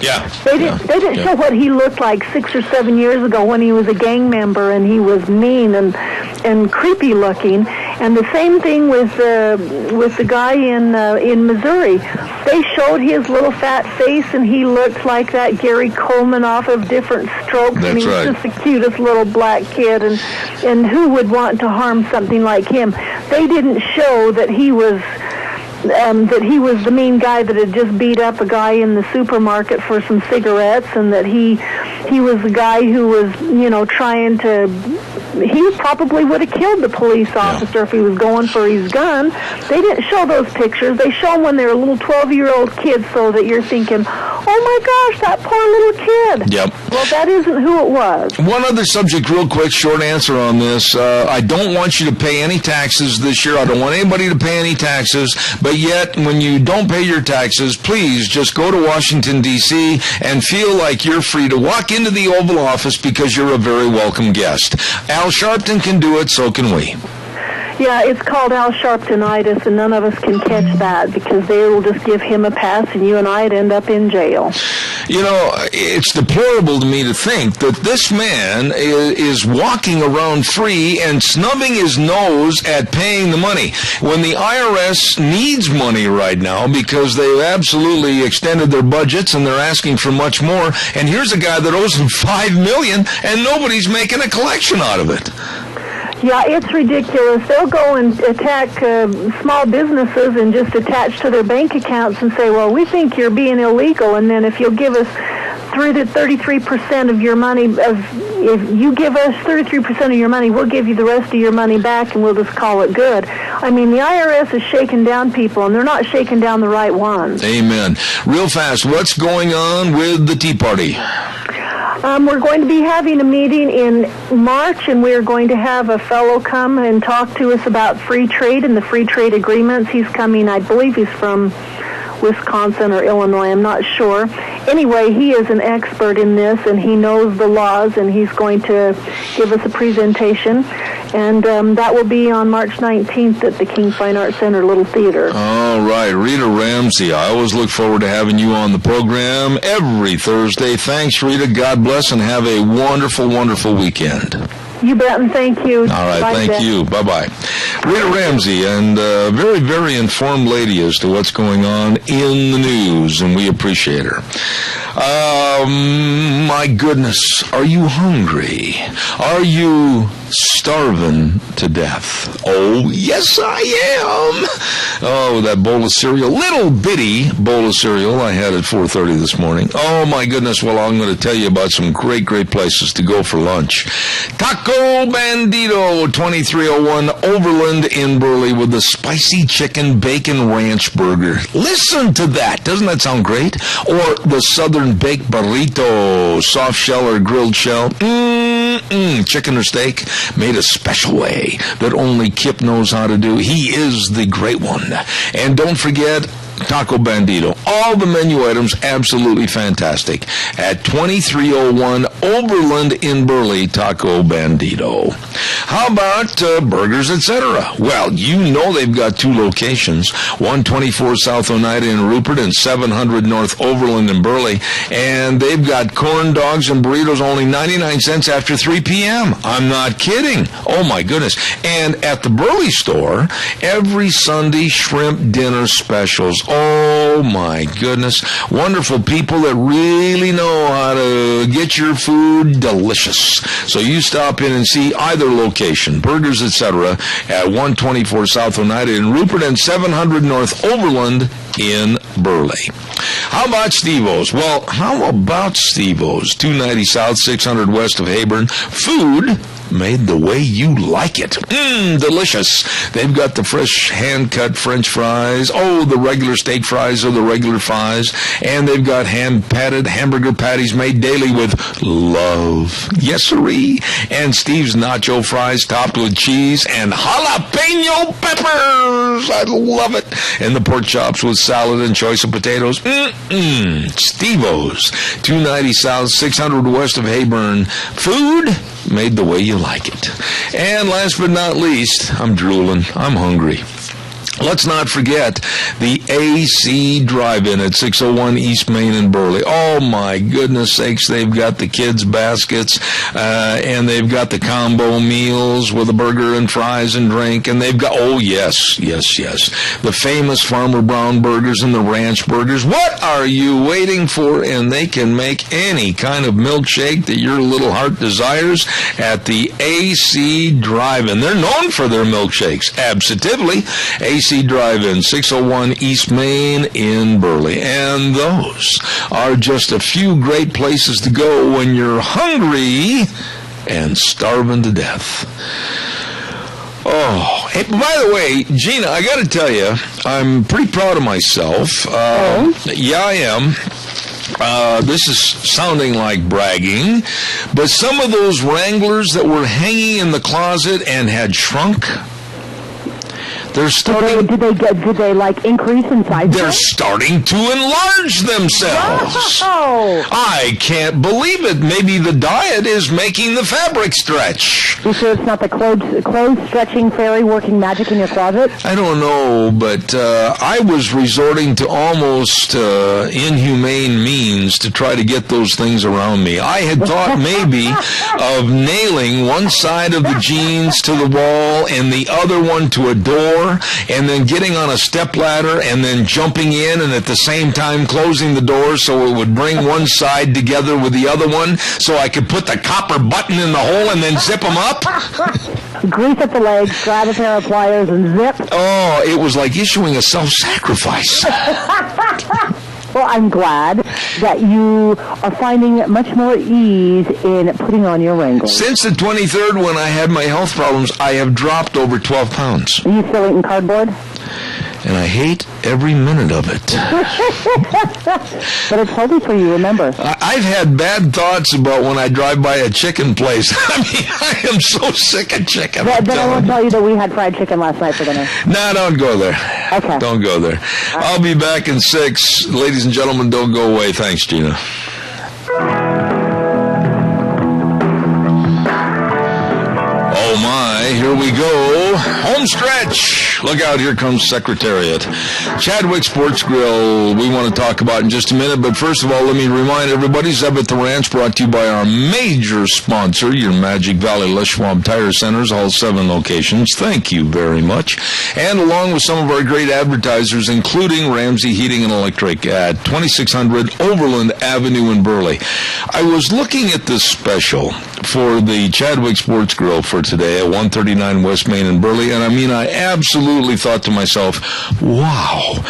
Yeah. They didn't show what he looked like 6 or 7 years ago when he was a gang member and he was mean and creepy looking. And the same thing with the guy in Missouri. They showed his little fat face and he looked like that Gary Coleman off of Different Strokes. That's and he was just the cutest little black kid, and who would want to harm something like him? They didn't show that he was the mean guy that had just beat up a guy in the supermarket for some cigarettes, and that he was the guy who was, trying to, he probably would have killed the police officer if he was going for his gun. They didn't show those pictures. They show them when they were little 12-year-old kids, so that you're thinking, oh my gosh, that poor little kid. Yep. Well, that isn't who it was. One other subject, real quick, short answer on this. I don't want you to pay any taxes this year. I don't want anybody to pay any taxes. But yet, when you don't pay your taxes, please just go to Washington, D.C. and feel like you're free to walk into the Oval Office because you're a very welcome guest. Al Sharpton can do it, so can we. Yeah, it's called Al Sharptonitis, and none of us can catch that because they will just give him a pass, and you and I'd end up in jail. You know, it's deplorable to me to think that this man is walking around free and snubbing his nose at paying the money when the IRS needs money right now because they've absolutely extended their budgets and they're asking for much more. And here's a guy that owes them $5 million, and nobody's making a collection out of it. Yeah, it's ridiculous. They'll go and attack small businesses and just attach to their bank accounts and say, well, we think you're being illegal, and then if you'll give us 33% of your money, if you give us 33% of your money, we'll give you the rest of your money back, and we'll just call it good. I mean, the IRS is shaking down people, and they're not shaking down the right ones. Amen. Real fast, what's going on with the Tea Party? We're going to be having a meeting in March, and we're going to have a fellow come and talk to us about free trade and the free trade agreements. He's coming, I believe he's from Wisconsin or Illinois, I'm not sure. Anyway, he is an expert in this, and he knows the laws, and he's going to give us a presentation. And that will be on March 19th at the King Fine Arts Center Little Theater. All right. Rita Ramsey, I always look forward to having you on the program every Thursday. Thanks, Rita. God bless, and have a wonderful, wonderful weekend. You bet, and thank you. All right, Bye, thank you. Bye-bye. Rita Ramsey, and a very, very informed lady as to what's going on in the news, and we appreciate her. My goodness, are you hungry? Are you starving to death? Oh, yes, I am. Oh, that bowl of cereal, little bitty bowl of cereal I had at 4:30 this morning. Oh, my goodness. Well, I'm going to tell you about some great, great places to go for lunch. Taco Bandito, 2301 Overland in Burley with the spicy chicken bacon ranch burger. Listen to that. Doesn't that sound great? Or the Southern baked burrito, soft shell or grilled shell. Chicken or steak made a special way that only Kip knows how to do. He is the great one. And don't forget Taco Bandito. All the menu items absolutely fantastic at 2301 Overland in Burley, Taco Bandito. How about Burgers, etc.? Well, you know they've got two locations, 124 South Oneida in Rupert and 700 North Overland in Burley, and they've got corn dogs and burritos only 99 cents after 3 p.m. I'm not kidding. Oh, my goodness. And at the Burley store, every Sunday shrimp dinner specials. Oh, my goodness. Wonderful people that really know how to get your food delicious. So you stop in and see either location, Burgers, etc., at 124 South Oneida in Rupert and 700 North Overland in Burley. How about Steve-O's? Well, how about Steve-O's? 290 South, 600 West of Hayburn. Food made the way you like it. Delicious. They've got the fresh hand-cut French fries. Oh, the regular steak fries or the regular fries. And they've got hand-patted hamburger patties made daily with love. Yes, sirree. And Steve's nacho fries topped with cheese and jalapeno peppers. I love it. And the pork chops with salad and choice of potatoes. Steve-O's. 290 South, 600 West of Hayburn. Food made the way you like it. And last but not least, I'm drooling. I'm hungry. Let's not forget the AC Drive-In at 601 East Main in Burley. Oh, my goodness sakes, they've got the kids' baskets, and they've got the combo meals with a burger and fries and drink, and they've got, oh, yes, the famous Farmer Brown burgers and the ranch burgers. What are you waiting for? And they can make any kind of milkshake that your little heart desires at the AC Drive-In. They're known for their milkshakes, absolutely. AC Drive-In, 601 East Main in Burley. And those are just a few great places to go when you're hungry and starving to death. Oh, hey, by the way, Gina, I got to tell you, I'm pretty proud of myself. Yeah, I am. this is sounding like bragging, but some of those Wranglers that were hanging in the closet and had shrunk, they're starting. Did they like increase in size? They're starting to enlarge themselves. Wow. I can't believe it. Maybe the diet is making the fabric stretch. You sure it's not the clothes stretching fairy working magic in your closet? I don't know, but I was resorting to almost inhumane means to try to get those things around me. I had thought maybe of nailing one side of the jeans to the wall and the other one to a door, and then getting on a stepladder and then jumping in and at the same time closing the door so it would bring one side together with the other one so I could put the copper button in the hole and then zip them up. Grease up the legs, grab a pair of pliers, and zip. Oh, it was like issuing a self-sacrifice. Well, I'm glad that you are finding much more ease in putting on your Wranglers. Since the 23rd, when I had my health problems, I have dropped over 12 pounds. Are you still eating cardboard? And I hate every minute of it. But it's healthy for you, remember. I've had bad thoughts about when I drive by a chicken place. I mean, I am so sick of chicken. Then I will tell you that we had fried chicken last night for dinner. No, don't go there. Okay. Don't go there. I'll be back in 6. Ladies and gentlemen, don't go away. Thanks, Gina. Oh my, here we go. Home stretch. Look out, here comes Secretariat. Chadwick Sports Grill, we want to talk about in just a minute, but first of all, let me remind everybody, Zeb at the Ranch, brought to you by our major sponsor, your Magic Valley Les Schwab Tire Centers, all 7 locations. Thank you very much. And along with some of our great advertisers, including Ramsey Heating and Electric at 2600 Overland Avenue in Burley. I was looking at this special for the Chadwick Sports Grill for today at 139 West Main in Burley, and I mean, I absolutely thought to myself, wow,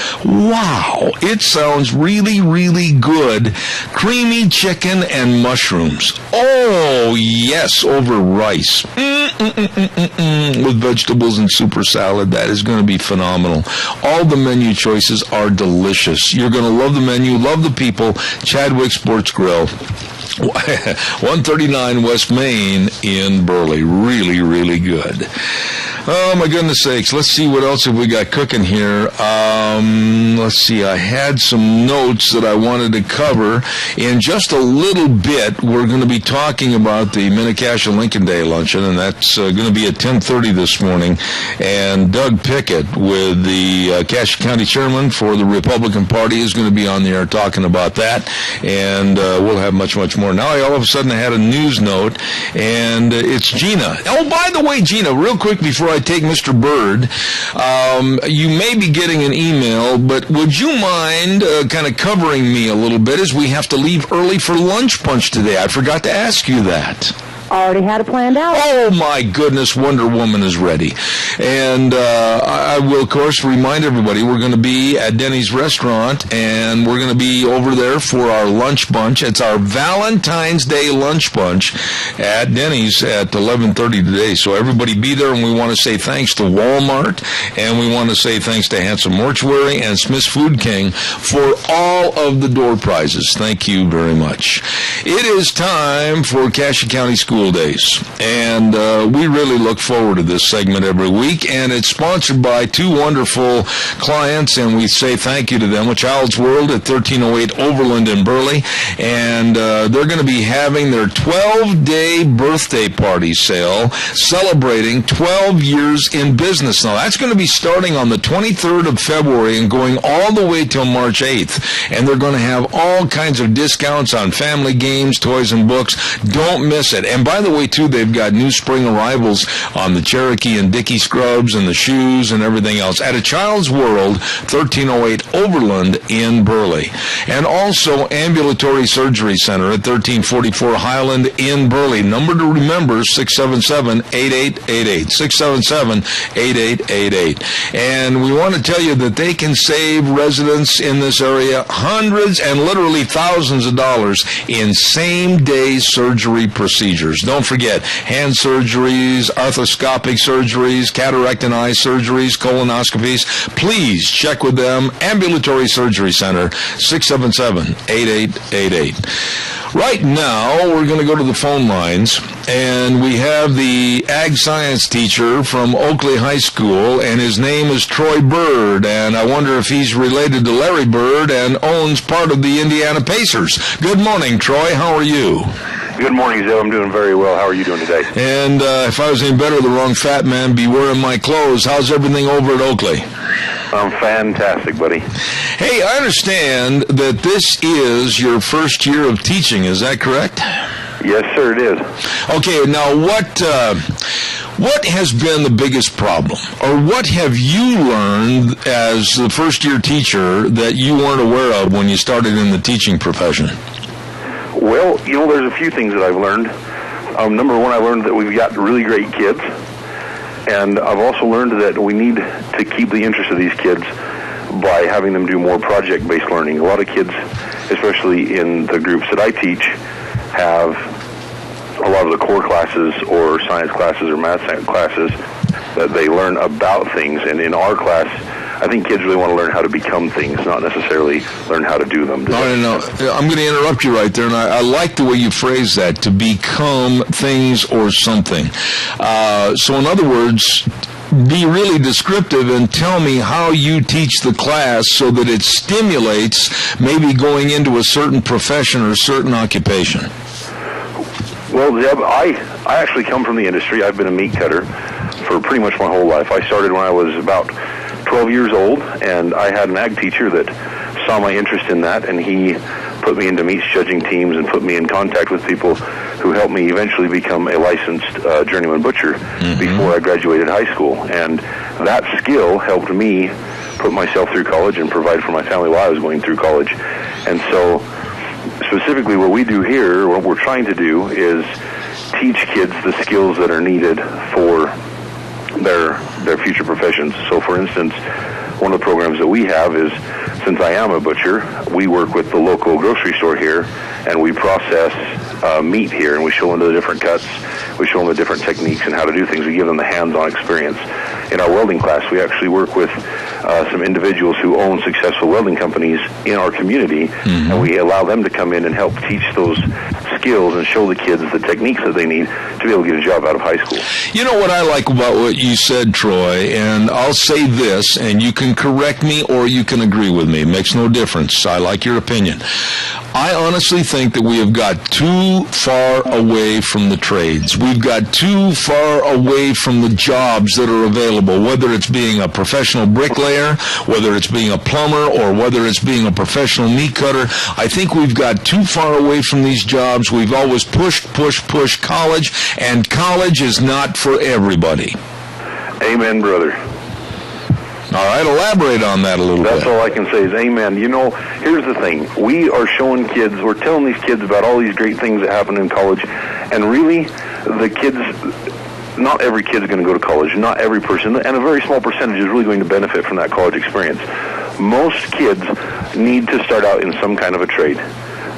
it sounds really, really good. Creamy chicken and mushrooms. Oh, yes, over rice. With vegetables and super salad. That is going to be phenomenal. All the menu choices are delicious. You're going to love the menu, love the people. Chadwick Sports Grill. 139 West Main in Burley. Really, really good. Oh, my goodness sakes. Let's see what else have we got cooking here. Let's see. I had some notes that I wanted to cover. In just a little bit, we're going to be talking about the Minnecash Lincoln Day luncheon, and that's going to be at 10:30 this morning. And Doug Pickett, with the Cache County Chairman for the Republican Party, is going to be on the air talking about that. And we'll have much, much more. Now, all of a sudden, I had a news note, and it's Gina. Oh, by the way, Gina, real quick before I take Mr. Bird, you may be getting an email, but would you mind kind of covering me a little bit as we have to leave early for lunch punch today? I forgot to ask you that. Already had it planned out. Oh, my goodness, Wonder Woman is ready. And I will, of course, remind everybody we're going to be at Denny's restaurant, and we're going to be over there for our lunch bunch. It's our Valentine's Day lunch bunch at Denny's at 11:30 today. So everybody be there, and we want to say thanks to Walmart, and we want to say thanks to Handsome Mortuary and Smith's Food King for all of the door prizes. Thank you very much. It is time for Cache County School Days, and we really look forward to this segment every week, and it's sponsored by 2 wonderful clients, and we say thank you to them. A Child's World at 1308 Overland in Burley, and they're going to be having their 12-day birthday party sale celebrating 12 years in business. Now, that's going to be starting on the 23rd of February and going all the way till March 8th, and they're going to have all kinds of discounts on family games, toys, and books. Don't miss it. And by the way, too, they've got new spring arrivals on the Cherokee and Dickey scrubs and the shoes and everything else at A Child's World, 1308 Overland in Burley. And also Ambulatory Surgery Center at 1344 Highland in Burley. Number to remember, 677-8888. 677-8888. And we want to tell you that they can save residents in this area hundreds and literally thousands of dollars in same-day surgery procedures. procedures. Don't forget, hand surgeries, arthroscopic surgeries, cataract and eye surgeries, colonoscopies. Please check with them. Ambulatory Surgery Center, 677-8888. Right now, we're going to go to the phone lines, and we have the ag science teacher from Oakley High School, and his name is Troy Bird, and I wonder if he's related to Larry Bird and owns part of the Indiana Pacers. Good morning, Troy. How are you? Good morning, Zeb. I'm doing very well. How are you doing today? And if I was any better, the wrong fat man be wearing my clothes. How's everything over at Oakley? Fantastic, buddy. Hey, I understand that this is your first year of teaching. Is that correct? Yes, sir, it is. Okay, now what has been the biggest problem, or what have you learned as the first-year teacher that you weren't aware of when you started in the teaching profession? Well, there's a few things that I've learned. Number one, I learned that we've got really great kids. And I've also learned that we need to keep the interest of these kids by having them do more project-based learning. A lot of kids, especially in the groups that I teach, have a lot of the core classes or science classes or math classes that they learn about things. And in our class, I think kids really want to learn how to become things, not necessarily learn how to do them. No. I'm going to interrupt you right there, and I like the way you phrase that, to become things or something. So in other words, be really descriptive and tell me how you teach the class so that it stimulates maybe going into a certain profession or a certain occupation. Well, Zeb, I actually come from the industry. I've been a meat cutter for pretty much my whole life. I started when I was about 12 years old, and I had an ag teacher that saw my interest in that, and he put me into meats judging teams and put me in contact with people who helped me eventually become a licensed journeyman butcher before I graduated high school. And that skill helped me put myself through college and provide for my family while I was going through college. And so specifically what we do here, what we're trying to do, is teach kids the skills that are needed for their future professions. So, for instance, one of the programs that we have is, since I am a butcher, we work with the local grocery store here, and we process meat here, and we show them the different cuts, we show them the different techniques and how to do things. We give them the hands-on experience. In our welding class, we actually work with some individuals who own successful welding companies in our community, and we allow them to come in and help teach those skills and show the kids the techniques that they need to be able to get a job out of high school. You know what I like about what you said, Troy, and I'll say this, and you can correct me or you can agree with me. It makes no difference. I like your opinion. I honestly think that we have got too far away from the trades. We've got too far away from the jobs that are available, whether it's being a professional bricklayer, whether it's being a plumber, or whether it's being a professional meat cutter. I think we've got too far away from these jobs. We've always pushed college, and college is not for everybody. Amen, brother. All right, elaborate on that a little bit. That's all I can say is amen. Here's the thing. We are showing kids, we're telling these kids about all these great things that happen in college, and really, the kids, not every kid is going to go to college, not every person, and a very small percentage is really going to benefit from that college experience. Most kids need to start out in some kind of a trade.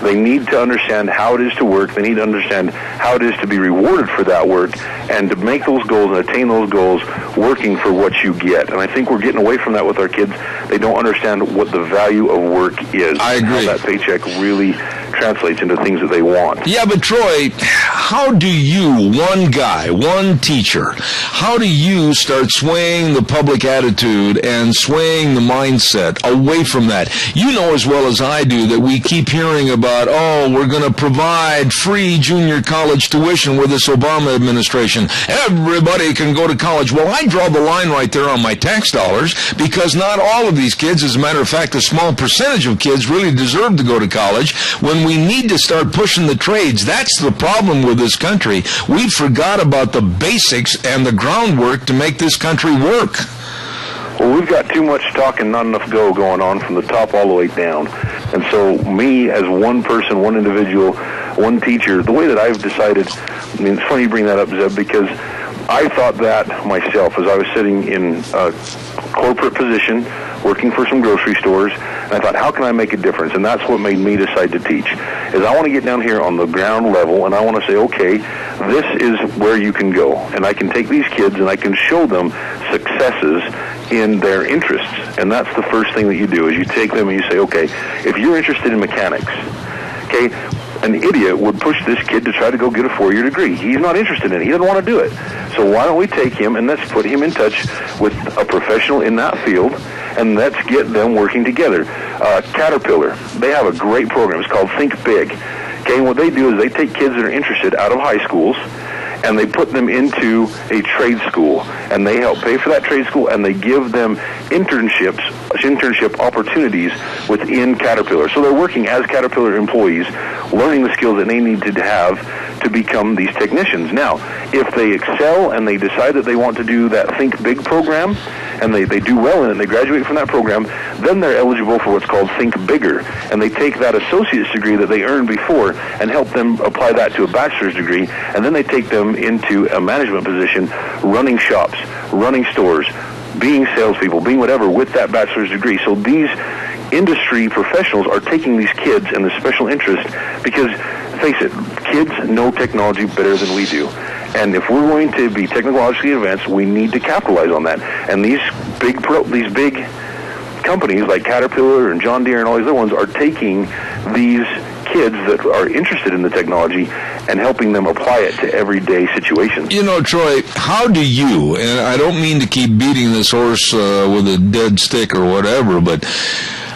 They need to understand how it is to work. They need to understand how it is to be rewarded for that work and to make those goals and attain those goals working for what you get. And I think we're getting away from that with our kids. They don't understand what the value of work is. I agree. How that paycheck really translates into things that they want. Yeah, but Troy, how do you, one guy, one teacher, how do you start swaying the public attitude and swaying the mindset away from that? You know as well as I do that we keep hearing about, we're going to provide free junior college tuition with this Obama administration. Everybody can go to college. Well, I draw the line right there on my tax dollars because not all of these kids, as a matter of fact, a small percentage of kids really deserve to go to college when we need to start pushing the trades. That's the problem with this country. We forgot about the basics and the groundwork to make this country work. Well, we've got too much talk and not enough go going on from the top all the way down. And so me as one person, one individual, one teacher, the way that I've decided, it's funny you bring that up, Zeb, because I thought that myself as I was sitting in a corporate position working for some grocery stores, and I thought, how can I make a difference? And that's what made me decide to teach, is I want to get down here on the ground level, and I want to say, okay, this is where you can go. And I can take these kids and I can show them successes in their interests. And that's the first thing that you do, is you take them and you say, okay, if you're interested in mechanics, okay, an idiot would push this kid to try to go get a 4-year degree. He's not interested in it. He doesn't want to do it. So why don't we take him and let's put him in touch with a professional in that field, and let's get them working together. Caterpillar, they have a great program. It's called Think Big. Okay, and what they do is they take kids that are interested out of high schools, and they put them into a trade school, and they help pay for that trade school, and they give them internship opportunities within Caterpillar. So they're working as Caterpillar employees, learning the skills that they need to have to become these technicians. Now, if they excel and they decide that they want to do that Think Big program, and they do well in it, and they graduate from that program, then they're eligible for what's called Think Bigger. And they take that associate's degree that they earned before and help them apply that to a bachelor's degree, and then they take them into a management position, running shops, running stores, being salespeople, being whatever, with that bachelor's degree. So these industry professionals are taking these kids and the special interest because, face it, kids know technology better than we do. And if we're going to be technologically advanced, we need to capitalize on that. And these big companies like Caterpillar and John Deere and all these other ones are taking these kids that are interested in the technology and helping them apply it to everyday situations. You know, Troy, how do you, and I don't mean to keep beating this horse with a dead stick or whatever, but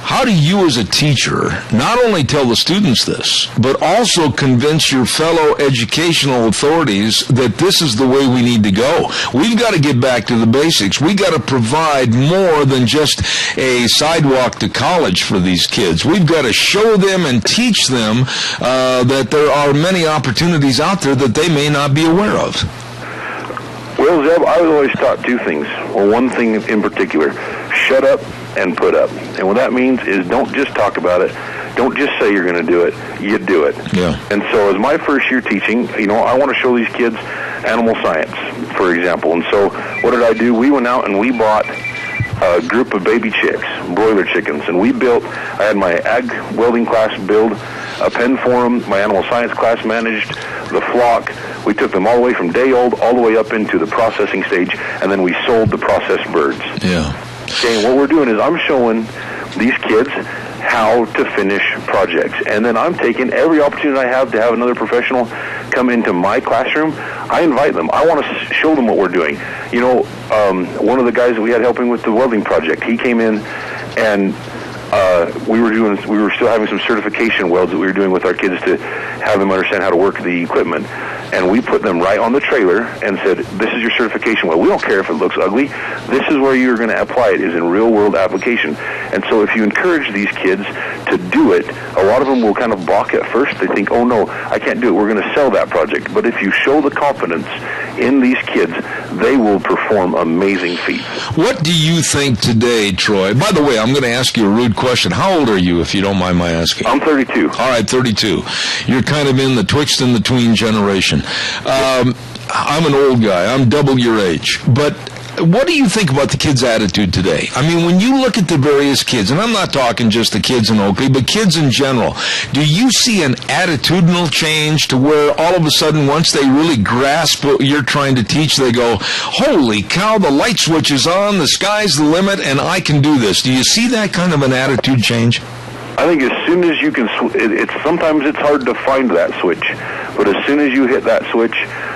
how do you as a teacher not only tell the students this, but also convince your fellow educational authorities that this is the way we need to go? We've got to get back to the basics. We've got to provide more than just a sidewalk to college for these kids. We've got to show them and teach them that there are many opportunities out there that they may not be aware of. Well, Zeb, I was always taught two things, or one thing in particular: shut up and put up. And what that means is don't just talk about it. Don't just say you're going to do it. You do it. Yeah. And so as my first year teaching, you know, I want to show these kids animal science, for example. And so what did I do? We went out and we bought a group of baby chicks, broiler chickens, and I had my ag welding class build a pen for them. My animal science class managed the flock. We took them all the way from day old all the way up into the processing stage, and then we sold the processed birds. Yeah. Okay, and what we're doing is I'm showing these kids how to finish projects. And then I'm taking every opportunity I have to have another professional come into my classroom. I invite them. I want to show them what we're doing. You know, one of the guys that we had helping with the welding project, he came in and we were still having some certification welds that we were doing with our kids to have them understand how to work the equipment. And we put them right on the trailer and said, this is your certification weld. We don't care if it looks ugly. This is where you're going to apply it, is in real-world application. And so if you encourage these kids to do it, a lot of them will kind of balk at first. They think, oh, no, I can't do it. We're going to sell that project. But if you show the confidence in these kids, they will perform amazing feats. What do you think today, Troy? By the way, I'm going to ask you a rude question. How old are you, if you don't mind my asking? I'm 32. All right, 32. You're kind of in the twixt and the tween generation. I'm an old guy. I'm double your age. But what do you think about the kids' attitude today? I mean, when you look at the various kids, and I'm not talking just the kids in Oakley, but kids in general, do you see an attitudinal change to where all of a sudden, once they really grasp what you're trying to teach, they go, holy cow, the light switch is on, the sky's the limit, and I can do this? Do you see that kind of an attitude change? I think as soon as you can, sometimes it's hard to find that switch, but as soon as you hit that switch,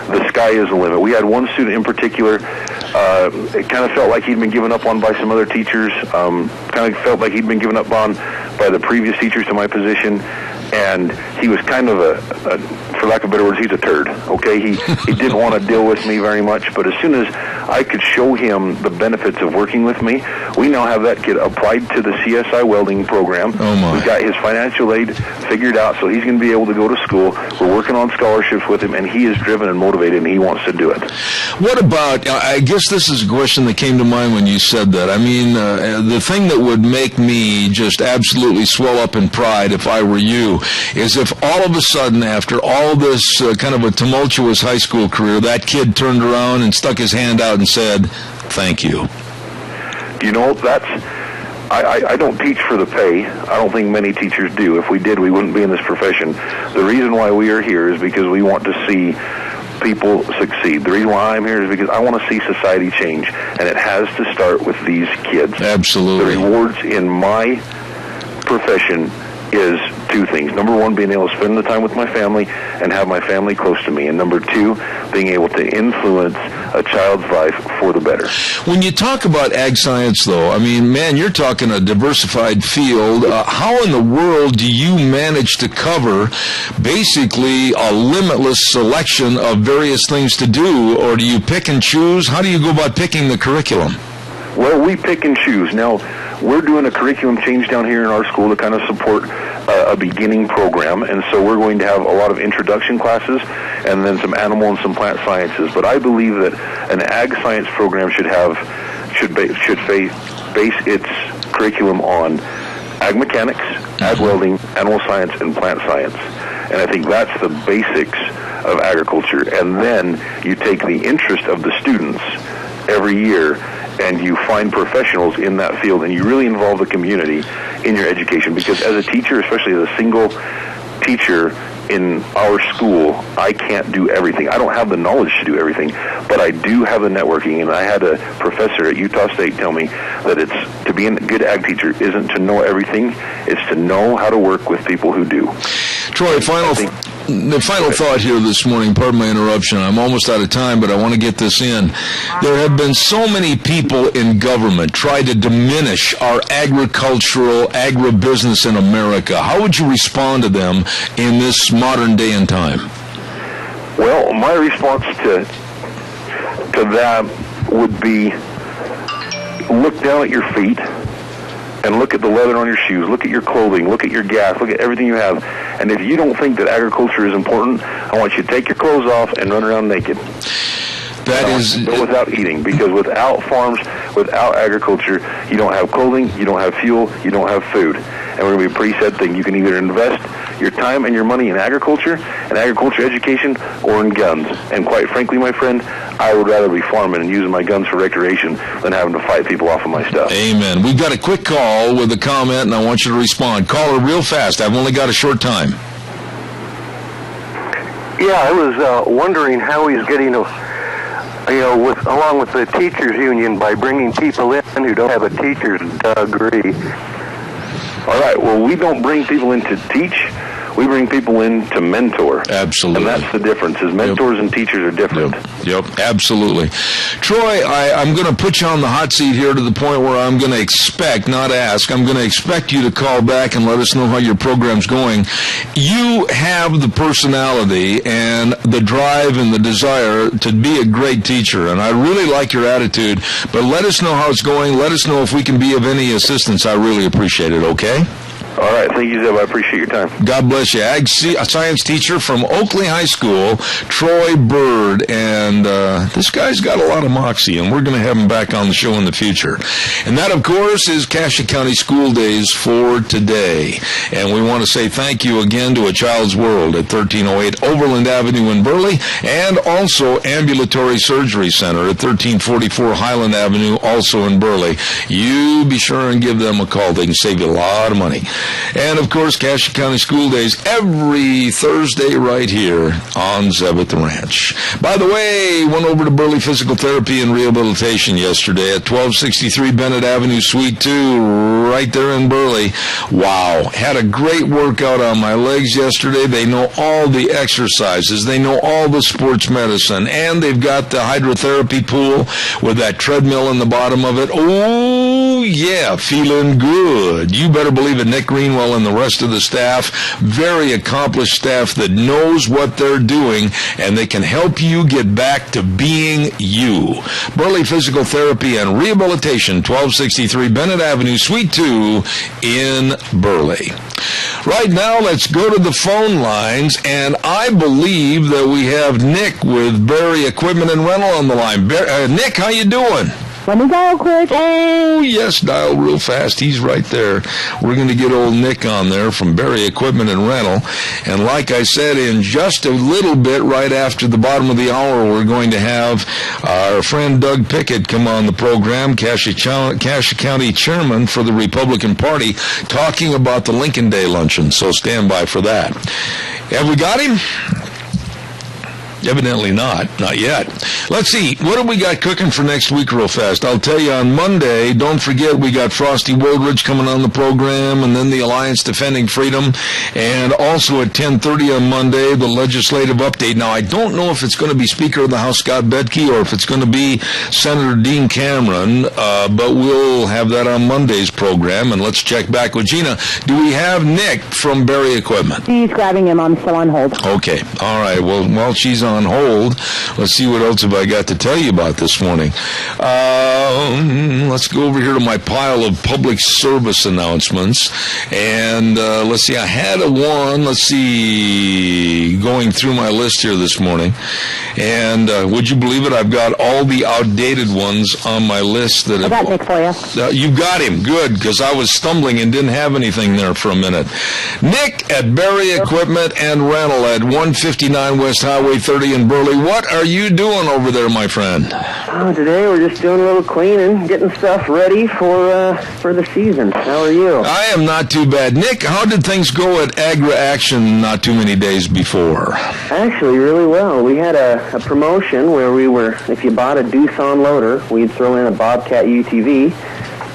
the sky is the limit. We had one student in particular, it kind of felt like he'd been given up on by some other teachers, kind of felt like he'd been given up on by the previous teachers to my position, and he was kind of for lack of better words, he's a turd, okay? He didn't want to deal with me very much, but as soon as I could show him the benefits of working with me, we now have that kid applied to the CSI welding program. Oh my. We've got his financial aid figured out, so he's going to be able to go to school. We're working on scholarships with him, and he is driven and motivated, and he wants to do it. What about, I guess this is a question that came to mind when you said that. I mean, the thing that would make me just absolutely swell up in pride if I were you is if all of a sudden, after all this kind of a tumultuous high school career, that kid turned around and stuck his hand out and said, thank you. You know, I don't teach for the pay. I don't think many teachers do. If we did, we wouldn't be in this profession. The reason why we are here is because we want to see people succeed. The reason why I'm here is because I want to see society change, and it has to start with these kids. Absolutely. The rewards in my profession is two things. Number one, being able to spend the time with my family and have my family close to me. And number two, being able to influence a child's life for the better. When you talk about ag science, though, I mean, man, you're talking a diversified field. How in the world do you manage to cover basically a limitless selection of various things to do, or do you pick and choose? How do you go about picking the curriculum? Well, we pick and choose. Now, we're doing a curriculum change down here in our school to kind of support a beginning program, and so we're going to have a lot of introduction classes and then some animal and some plant sciences. But I believe that an ag science program should base its curriculum on ag mechanics, ag welding, animal science, and plant science. And I think that's the basics of agriculture. And then you take the interest of the students every year and you find professionals in that field, and you really involve the community in your education. Because as a teacher, especially as a single teacher in our school, I can't do everything. I don't have the knowledge to do everything, but I do have the networking. And I had a professor at Utah State tell me that it's to be a good ag teacher isn't to know everything, it's to know how to work with people who do. Troy, the final thought here this morning, pardon my interruption, I'm almost out of time, but I want to get this in. There have been so many people in government try to diminish our agribusiness in America. How would you respond to them in this modern day and time? Well, my response to that would be look down at your feet and look at the leather on your shoes, look at your clothing, look at your gas, look at everything you have. And if you don't think that agriculture is important, I want you to take your clothes off and run around naked. That is... Go without eating, because without farms, without agriculture, you don't have clothing, you don't have fuel, you don't have food. And we're going to be a pretty sad thing. You can either invest your time and your money in agriculture and agriculture education or in guns. And quite frankly, my friend, I would rather be farming and using my guns for recreation than having to fight people off of my stuff. Amen. We've got a quick call with a comment, and I want you to respond. Caller, real fast. I've only got a short time. Yeah, I was wondering how he's getting, along with the teachers union, by bringing people in who don't have a teacher's degree. All right, well, we don't bring people in to teach. We bring people in to mentor. Absolutely. And that's the difference, is mentors and teachers are different. Yep, absolutely. Troy, I'm going to put you on the hot seat here to the point where I'm going to expect, not ask, I'm going to expect you to call back and let us know how your program's going. You have the personality and the drive and the desire to be a great teacher, and I really like your attitude, but let us know how it's going. Let us know if we can be of any assistance. I really appreciate it, okay? All right, thank you, Zeb. I appreciate your time. God bless you. Ag science teacher from Oakley High School, Troy Bird. And this guy's got a lot of moxie, and we're going to have him back on the show in the future. And that, of course, is Cassia County School Days for today. And we want to say thank you again to A Child's World at 1308 Overland Avenue in Burley, and also Ambulatory Surgery Center at 1344 Highland Avenue, also in Burley. You be sure and give them a call. They can save you a lot of money. And, of course, Cassia County School Days every Thursday right here on Zeb at the Ranch. By the way, went over to Burley Physical Therapy and Rehabilitation yesterday at 1263 Bennett Avenue, Suite 2, right there in Burley. Wow. Had a great workout on my legs yesterday. They know all the exercises. They know all the sports medicine. And they've got the hydrotherapy pool with that treadmill in the bottom of it. Oh, yeah, feeling good. You better believe it. Nick Greenwell and the rest of the staff, very accomplished staff that knows what they're doing, and they can help you get back to being you. Burley Physical Therapy and Rehabilitation, 1263 Bennett Avenue, Suite 2 in Burley. Right now, let's go to the phone lines, and I believe that we have Nick with Berry Equipment and Rental on the line. Nick, how you doing? Let me dial quick. Oh, yes, dial real fast. He's right there. We're going to get old Nick on there from Berry Equipment and Rental. And like I said, in just a little bit, right after the bottom of the hour, we're going to have our friend Doug Pickett come on the program, Cassia County Chairman for the Republican Party, talking about the Lincoln Day Luncheon. So stand by for that. Have we got him? Evidently not yet. Let's see, what have we got cooking for next week real fast? I'll tell you on Monday, don't forget we got Frosty Woldridge coming on the program, and then the Alliance Defending Freedom, and also at 10:30 on Monday, the legislative update. Now, I don't know if it's going to be Speaker of the House Scott Bedke or if it's going to be Senator Dean Cameron, but we'll have that on Monday's program, and let's check back with Gina. Do we have Nick from Berry Equipment? He's grabbing him. I'm still on hold. Okay. All right. Well, while she's on hold, let's see what else have I got to tell you about this morning. Let's go over here to my pile of public service announcements. And let's see, I had one, going through my list here this morning. And would you believe it? I've got all the outdated ones on my list. I got Nick for you. You got him. Good, because I was stumbling and didn't have anything there for a minute. Nick at Berry Equipment and Rental at 159 West Highway 30 in Burley. What are you doing over there, my friend? Today we're just doing a little cleaning, getting stuff ready for the season. How are you? I am not too bad. Nick, how did things go at Agra Action not too many days before? Actually, really well. We had a promotion where if you bought a Doosan loader, we'd throw in a Bobcat UTV.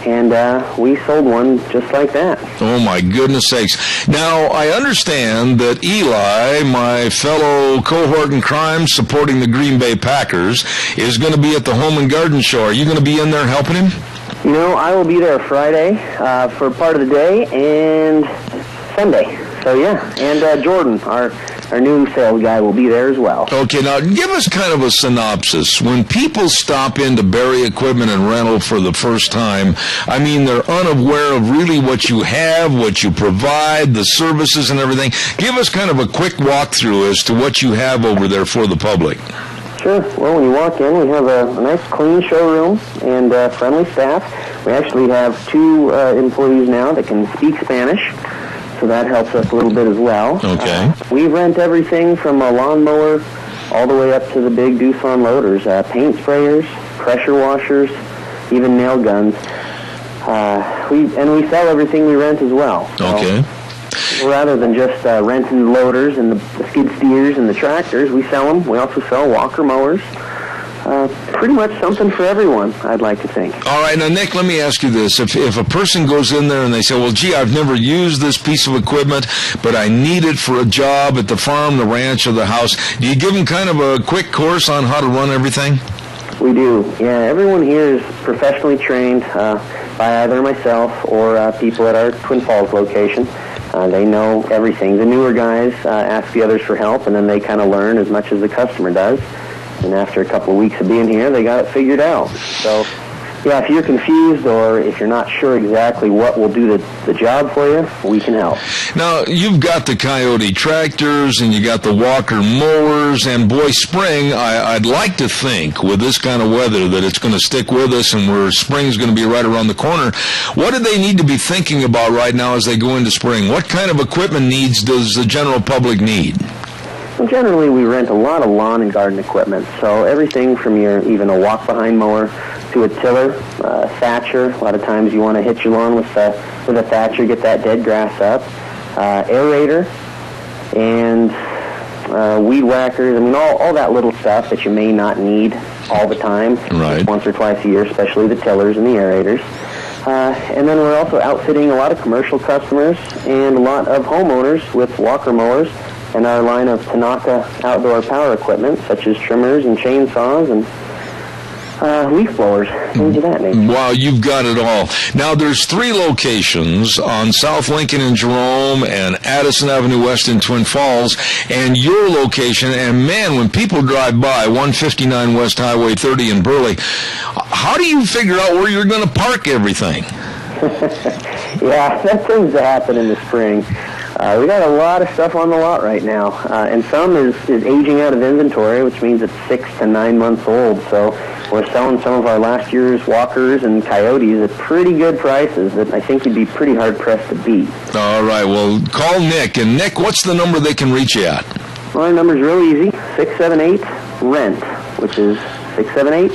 And we sold one just like that. Oh, my goodness sakes. Now, I understand that Eli, my fellow cohort in crime supporting the Green Bay Packers, is going to be at the Home and Garden Show. Are you going to be in there helping him? You know, I will be there Friday for part of the day and Sunday. So, yeah. And Jordan, our new sales guy, will be there as well. Okay, now give us kind of a synopsis. When people stop into Berry Equipment and Rental for the first time, I mean, they're unaware of really what you have, what you provide, the services and everything. Give us kind of a quick walkthrough as to what you have over there for the public. Sure. Well, when you walk in, we have a nice clean showroom and friendly staff. We actually have 2 employees now that can speak Spanish. So that helps us a little bit as well. Okay. We rent everything from a lawnmower all the way up to the big Doosan loaders, paint sprayers, pressure washers, even nail guns. We sell everything we rent as well. Okay. So rather than just renting loaders and the skid steers and the tractors, we sell them. We also sell walker mowers. Pretty much something for everyone, I'd like to think. All right, now, Nick, let me ask you this. If a person goes in there and they say, well, gee, I've never used this piece of equipment, but I need it for a job at the farm, the ranch, or the house, do you give them kind of a quick course on how to run everything? We do. Yeah, everyone here is professionally trained by either myself or people at our Twin Falls location. They know everything. The newer guys ask the others for help, and then they kind of learn as much as the customer does. And after a couple of weeks of being here, they got it figured out. So, yeah, if you're confused or if you're not sure exactly what will do the job for you, we can help. Now, you've got the Coyote tractors and you got the Walker mowers, and boy, spring, I'd like to think with this kind of weather that it's going to stick with us and where spring's going to be right around the corner. What do they need to be thinking about right now as they go into spring? What kind of equipment needs does the general public need? Well, generally, we rent a lot of lawn and garden equipment, so everything from even a walk-behind mower to a tiller, thatcher. A lot of times you want to hit your lawn with a thatcher, get that dead grass up, aerator, and weed whackers. I mean, all that little stuff that you may not need all the time, right. Once or twice a year, especially the tillers and the aerators. And then we're also outfitting a lot of commercial customers and a lot of homeowners with walker mowers and our line of Tanaka outdoor power equipment, such as trimmers and chainsaws and leaf blowers, things of that nature. Wow, you've got it all. Now, there's 3 locations on South Lincoln in Jerome and Addison Avenue West in Twin Falls, and your location, and man, when people drive by 159 West Highway 30 in Burley, how do you figure out where you're going to park everything? Yeah, that tends to happen in the spring. We got a lot of stuff on the lot right now, and some is aging out of inventory, which means it's 6 to 9 months old. So we're selling some of our last year's walkers and coyotes at pretty good prices that I think you'd be pretty hard-pressed to beat. All right, well, call Nick. And, Nick, what's the number they can reach you at? Well, our number's real easy, 678-RENT, which is 678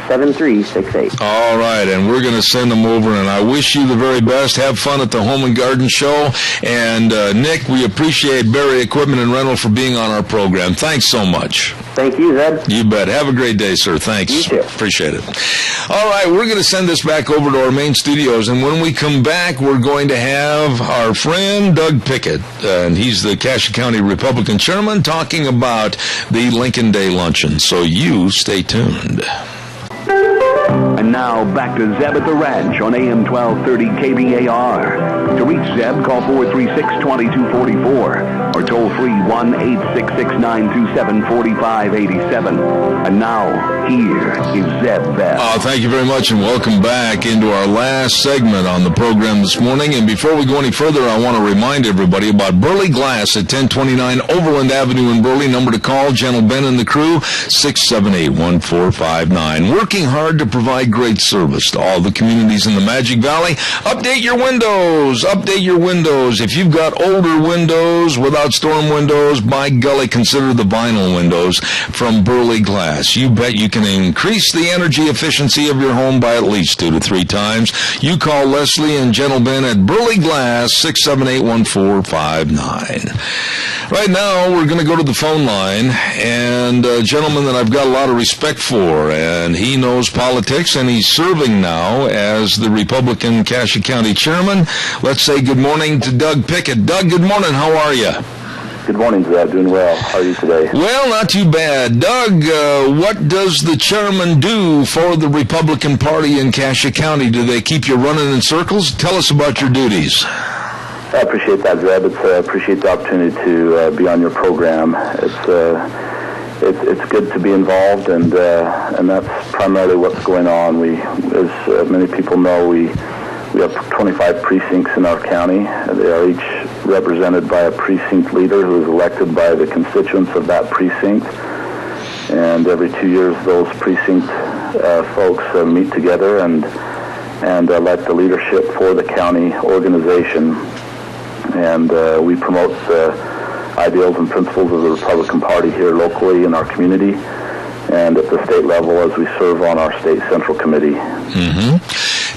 888-475-7368. All right, and we're going to send them over, and I wish you the very best. Have fun at the Home and Garden Show. And, Nick, we appreciate Barry Equipment and Rental for being on our program. Thanks so much. Thank you, Zeb. You bet. Have a great day, sir. Thanks. You too. Appreciate it. All right, we're going to send this back over to our main studios, and when we come back, we're going to have our friend Doug Pickett, and he's the Cassia County Republican chairman, talking about the Lincoln Day Luncheon. So you stay tuned. And now, back to Zeb at the Ranch on AM 1230 KBAR. To reach Zeb, call 436-2244 or toll free 1-866-927-4587. And now, here is Zeb Bell. Thank you very much, and welcome back into our last segment on the program this morning. And before we go any further, I want to remind everybody about Burley Glass at 1029 Overland Avenue in Burley. Number to call, General Ben and the crew, 678-1459. Working hard to provide great service to all the communities in the Magic Valley. Update your windows. Update your windows. If you've got older windows without storm windows, by golly, consider the vinyl windows from Burley Glass. You bet you can increase the energy efficiency of your home by at least 2 to 3 times. You call Leslie and Gentle Ben at Burley Glass, 678-1459. Right now, we're going to go to the phone line, and a gentleman that I've got a lot of respect for, and he knows politics, and he's serving now as the Republican Cassia County chairman. Let's say good morning to Doug Pickett. Doug, good morning. How are you? Good morning, Zeb. Doing well. How are you today? Well, not too bad. Doug, what does the chairman do for the Republican Party in Cassia County? Do they keep you running in circles? Tell us about your duties. I appreciate that, Zeb. I appreciate the opportunity to be on your program. It's good to be involved, and that's primarily what's going on. We, as many people know, we have 25 precincts in our county. They are each represented by a precinct leader who is elected by the constituents of that precinct. And every 2 years, those precinct folks meet together and elect the leadership for the county organization. And we promote the ideals and principles of the Republican Party here locally in our community and at the state level as we serve on our state central committee. Mm-hmm.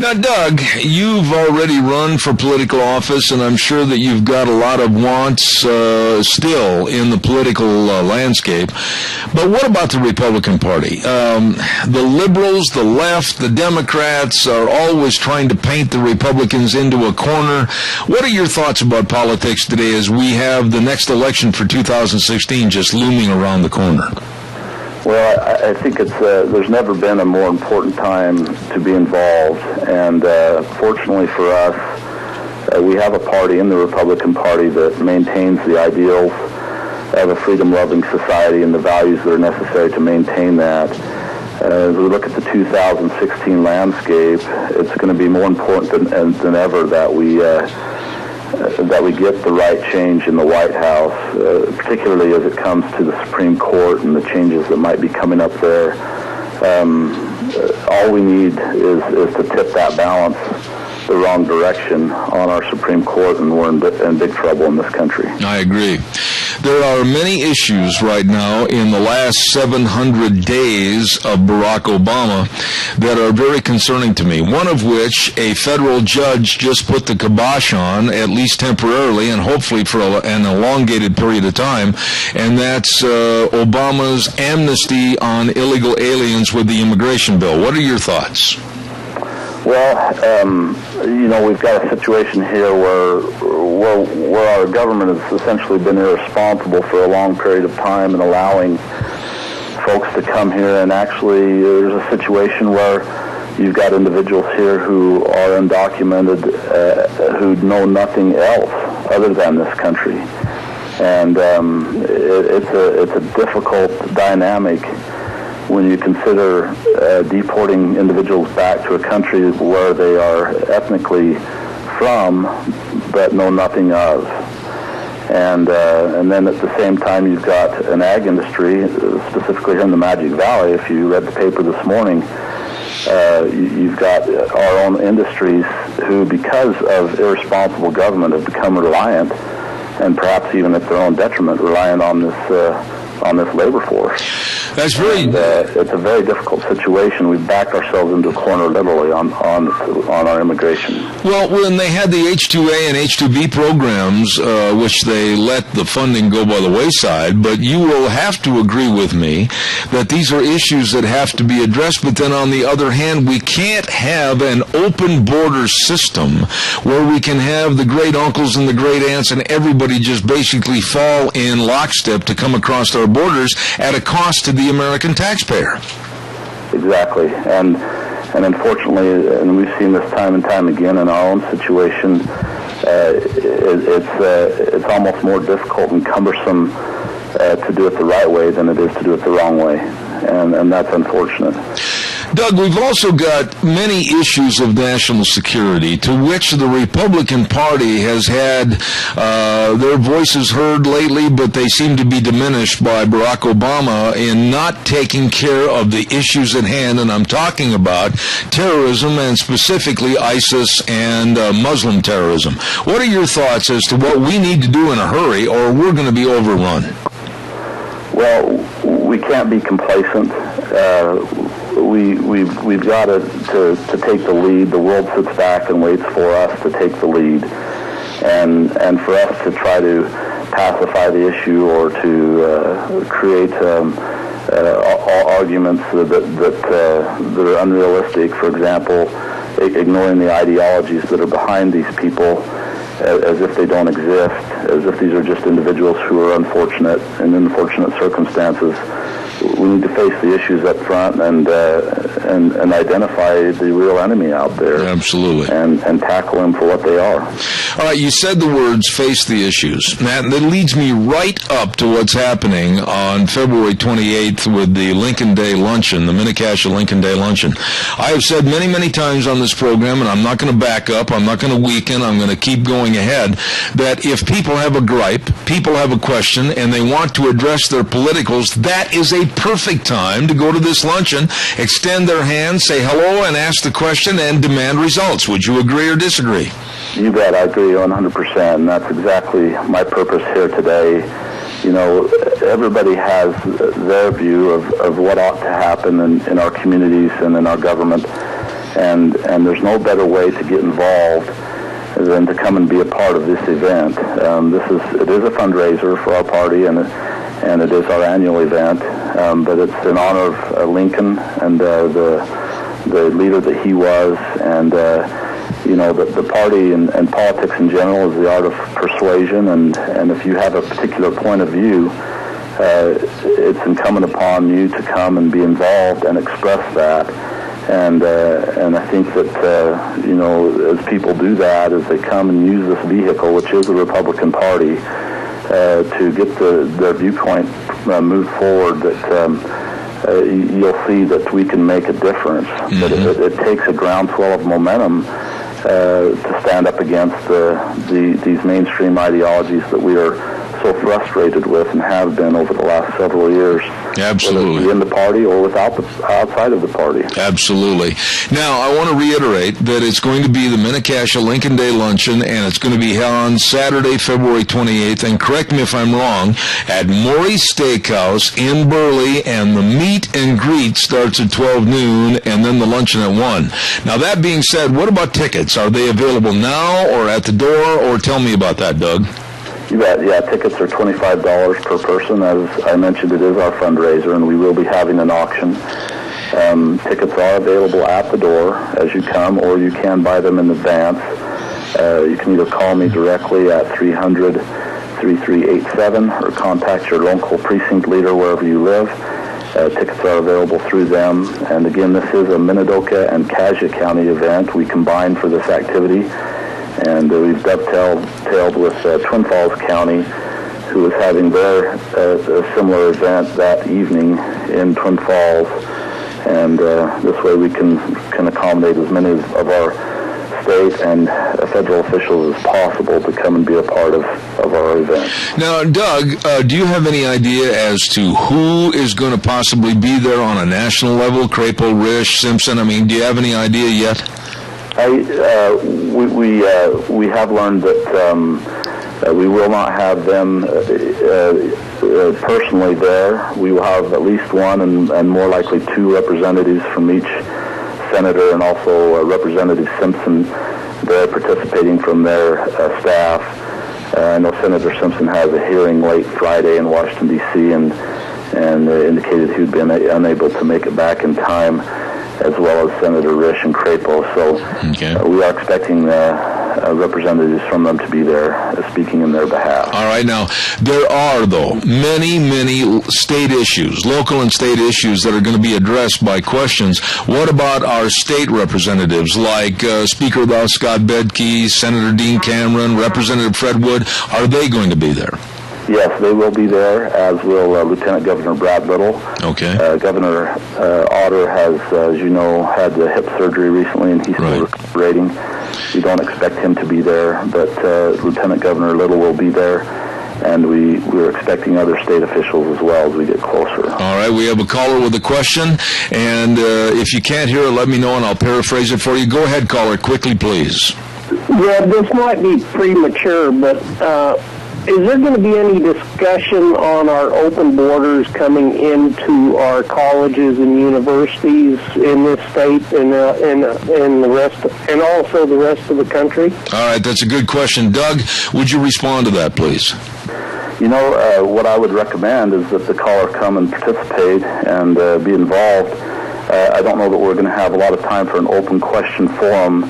Now, Doug, you've already run for political office, and I'm sure that you've got a lot of wants still in the political landscape. But what about the Republican Party? The liberals, the left, the Democrats are always trying to paint the Republicans into a corner. What are your thoughts about politics today as we have the next election for 2016 just looming around the corner? Well, I think there's never been a more important time to be involved, and fortunately for us, we have a party in the Republican Party that maintains the ideals of a freedom-loving society and the values that are necessary to maintain that. As we look at the 2016 landscape, it's going to be more important than ever that we get the right change in the White House, particularly as it comes to the Supreme Court and the changes that might be coming up there. All we need is to tip that balance the wrong direction on our Supreme Court, and we're in big trouble in this country. I agree. There are many issues right now in the last 700 days of Barack Obama that are very concerning to me, one of which a federal judge just put the kibosh on, at least temporarily and hopefully for an elongated period of time, and that's Obama's amnesty on illegal aliens with the immigration bill. What are your thoughts? Well, we've got a situation here where our government has essentially been irresponsible for a long period of time in allowing folks to come here, and actually there's a situation where you've got individuals here who are undocumented, who know nothing else other than this country. And it's a difficult dynamic when you consider deporting individuals back to a country where they are ethnically from but know nothing of. And then at the same time, you've got an ag industry, specifically here in the Magic Valley. If you read the paper this morning, you've got our own industries who, because of irresponsible government, have become reliant, and perhaps even at their own detriment, reliant on this labor force. That's very. And, it's a very difficult situation. We've backed ourselves into a corner literally on our immigration. Well, when they had the H-2A and H-2B programs, which they let the funding go by the wayside, but you will have to agree with me that these are issues that have to be addressed. But then on the other hand, we can't have an open border system where we can have the great uncles and the great aunts and everybody just basically fall in lockstep to come across our borders at a cost to the American taxpayer. Exactly. And unfortunately, and we've seen this time and time again in our own situation, it's almost more difficult and cumbersome to do it the right way than it is to do it the wrong way. And that's unfortunate. Doug, we've also got many issues of national security to which the Republican Party has had their voices heard lately, but they seem to be diminished by Barack Obama in not taking care of the issues at hand, and I'm talking about terrorism and specifically ISIS and Muslim terrorism. What are your thoughts as to what we need to do in a hurry or we're going to be overrun? Well, we can't be complacent. We've got to take the lead. The world sits back and waits for us to take the lead, and for us to try to pacify the issue or to create arguments that are unrealistic. For example, ignoring the ideologies that are behind these people, as if they don't exist, as if these are just individuals who are unfortunate in unfortunate circumstances. We need to face the issues up front and identify the real enemy out there. Absolutely. And tackle them for what they are. All right, you said the words, face the issues. That leads me right up to what's happening on February 28th with the Lincoln Day Luncheon, the Mini-Cash Lincoln Day Luncheon. I have said many, many times on this program, and I'm not going to back up, I'm not going to weaken, I'm going to keep going ahead, that if people have a gripe, people have a question, and they want to address their politicals, that is a perfect time to go to this luncheon, extend their hand, say hello, and ask the question, and demand results. Would you agree or disagree? You bet. I agree 100%, and that's exactly my purpose here today. You know, everybody has their view of what ought to happen in our communities and in our government, and there's no better way to get involved than to come and be a part of this event. It is a fundraiser for our party, and it is our annual event, but it's in honor of Lincoln and the leader that he was, and you know, the party and politics in general is the art of persuasion, and if you have a particular point of view, it's incumbent upon you to come and be involved and express that. And I think that, you know, as people do that, as they come and use this vehicle, which is the Republican Party, to get their viewpoint moved forward, that you'll see that we can make a difference. Mm-hmm. But it takes a groundswell of momentum to stand up against these mainstream ideologies that we are so frustrated with and have been over the last several years. Absolutely. In the party or outside of the party. Absolutely. Now, I want to reiterate that it's going to be the Mini-Cash Lincoln Day Luncheon, and it's going to be held on Saturday, February 28th, and correct me if I'm wrong, at Maury's Steakhouse in Burley, and the meet and greet starts at 12 noon, and then the luncheon at 1. Now, that being said, what about tickets? Are they available now or at the door, or tell me about that, Doug? You bet. Yeah, tickets are $25 per person. As I mentioned, it is our fundraiser, and we will be having an auction. Tickets are available at the door as you come, or you can buy them in advance. You can either call me directly at 300-3387 or contact your local precinct leader wherever you live. Tickets are available through them. And again, this is a Minidoka and Cassia County event. We combine for this activity. And we've dovetailed with Twin Falls County, who is having their similar event that evening in Twin Falls. And this way we can accommodate as many of our state and federal officials as possible to come and be a part of our event. Now, Doug, do you have any idea as to who is going to possibly be there on a national level? Crapo, Risch, Simpson? I mean, do you have any idea yet? We have learned that we will not have them personally there. We will have at least one and more likely two representatives from each senator, and also Representative Simpson there participating from their staff. I know Senator Simpson has a hearing late Friday in Washington, D.C., and indicated he would be unable to make it back in time, as well as Senator Risch and Crapo. So we are expecting representatives from them to be there speaking in their behalf. All right. Now, there are, though, many state issues, local and state issues that are going to be addressed by questions. What about our state representatives, like Speaker Scott Bedke, Senator Dean Cameron, Representative Fred Wood? Are they going to be there? Yes, they will be there, as will Lieutenant Governor Brad Little. Okay. Governor Otter has, as you know, had the hip surgery recently, and he's still recuperating. We don't expect him to be there, but Lieutenant Governor Little will be there, and we're expecting other state officials as well as we get closer. All right, we have a caller with a question, and if you can't hear it, let me know, and I'll paraphrase it for you. Go ahead, caller, quickly, please. Yeah, this might be premature, but is there going to be any discussion on our open borders coming into our colleges and universities in this state and the rest, and also the rest of the country? All right, that's a good question. Doug, would you respond to that, please? You know, what I would recommend is that the caller come and participate and be involved. I don't know that we're going to have a lot of time for an open question forum.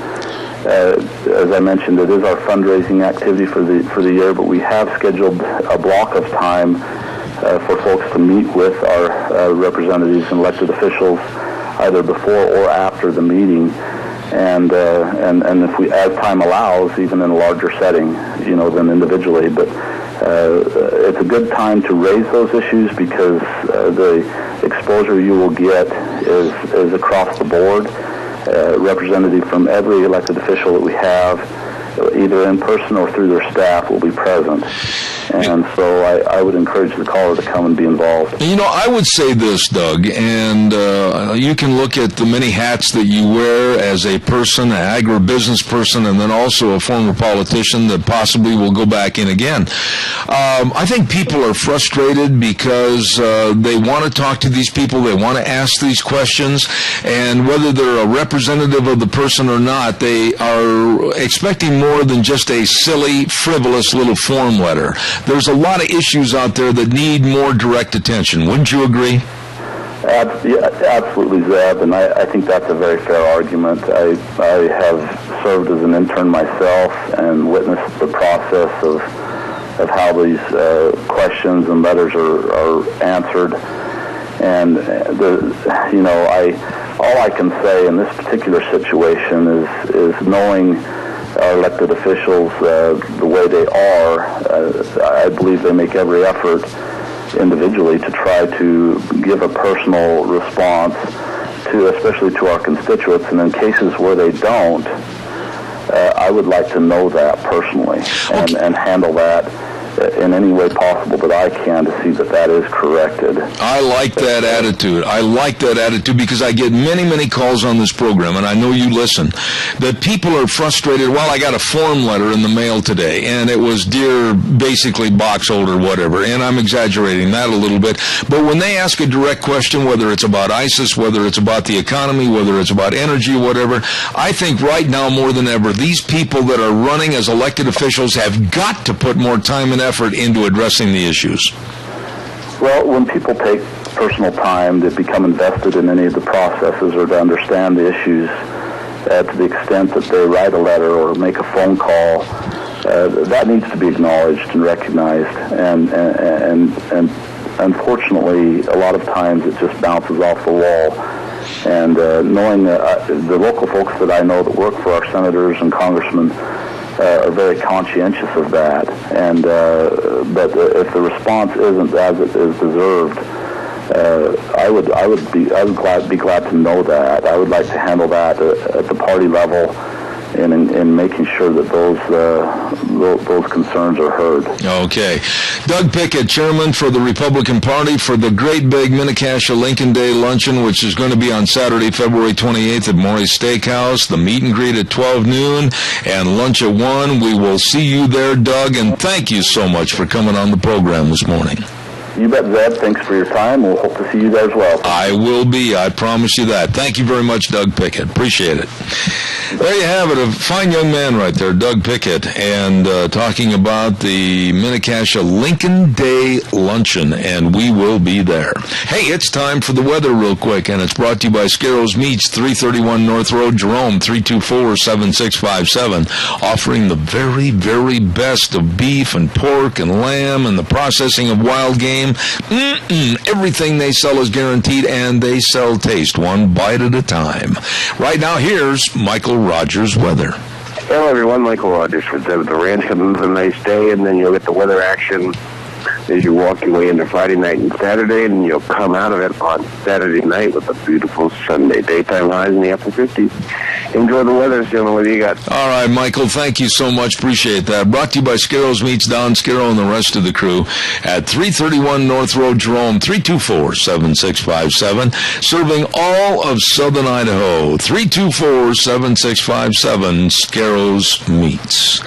As I mentioned, it is our fundraising activity for the year, but we have scheduled a block of time for folks to meet with our representatives and elected officials, either before or after the meeting, and if we, as time allows, even in a larger setting, than individually. But it's a good time to raise those issues because the exposure you will get is across the board. Representative from every elected official that we have, either in person or through their staff, will be present. And so I would encourage the caller to come and be involved. I would say this, Doug, and you can look at the many hats that you wear as a person, an agribusiness person, and then also a former politician that possibly will go back in again. I think people are frustrated because they want to talk to these people, they want to ask these questions, and whether they're a representative of the person or not, they are expecting more than just a silly, frivolous little form letter. There's a lot of issues out there that need more direct attention. Wouldn't you agree? Absolutely, Zeb, and I think that's a very fair argument. I have served as an intern myself and witnessed the process of how these questions and letters are answered. And all I can say in this particular situation is knowing our elected officials the way they are. I believe they make every effort individually to try to give a personal response especially to our constituents, and in cases where they don't, I would like to know that personally and handle that in any way possible that I can to see that is corrected. I like that attitude. I like that attitude because I get many calls on this program, and I know you listen, that people are frustrated. Well, I got a form letter in the mail today, and it was dear, basically, box holder, whatever, and I'm exaggerating that a little bit. But when they ask a direct question, whether it's about ISIS, whether it's about the economy, whether it's about energy, whatever, I think right now more than ever, these people that are running as elected officials have got to put more time and effort into addressing the issues. Well, when people take personal time to become invested in any of the processes or to understand the issues to the extent that they write a letter or make a phone call, that needs to be acknowledged and recognized. And unfortunately, a lot of times it just bounces off the wall. And knowing the local folks that I know that work for our senators and congressmen are very conscientious of that, and but if the response isn't as it is deserved, I would be glad to know that. I would like to handle that at the party level, in making sure that those concerns are heard. Okay. Doug Pickett, chairman for the Republican Party, for the great big Minnecasia Lincoln Day luncheon, which is going to be on Saturday, February 28th at Maury's Steakhouse, the meet and greet at 12 noon, and lunch at 1. We will see you there, Doug, and thank you so much for coming on the program this morning. You bet, Zeb. Thanks for your time. We'll hope to see you guys well. I will be. I promise you that. Thank you very much, Doug Pickett. Appreciate it. There you have it. A fine young man right there, Doug Pickett, and talking about the Mini-Cassia Lincoln Day Luncheon, and we will be there. Hey, it's time for the weather real quick, and it's brought to you by Scarrows Meats, 331 North Road, Jerome, 324-7657, offering the very, very best of beef and pork and lamb and the processing of wild game. Everything they sell is guaranteed, and they sell taste, one bite at a time. Right now, here's Michael Rogers' weather. Hello, everyone. Michael Rogers with the ranch. Coming with a nice day, and then you'll get the weather action as you walk your way into Friday night and Saturday, and you'll come out of it on Saturday night with a beautiful Sunday. Daytime highs in the upper 50s. Enjoy the weather, gentlemen. What do you got? All right, Michael, thank you so much. Appreciate that. Brought to you by Scarrows Meats, Don Scarrow and the rest of the crew at 331 North Road, Jerome, 324-7657, serving all of southern Idaho. 324-7657, Scarrows Meats.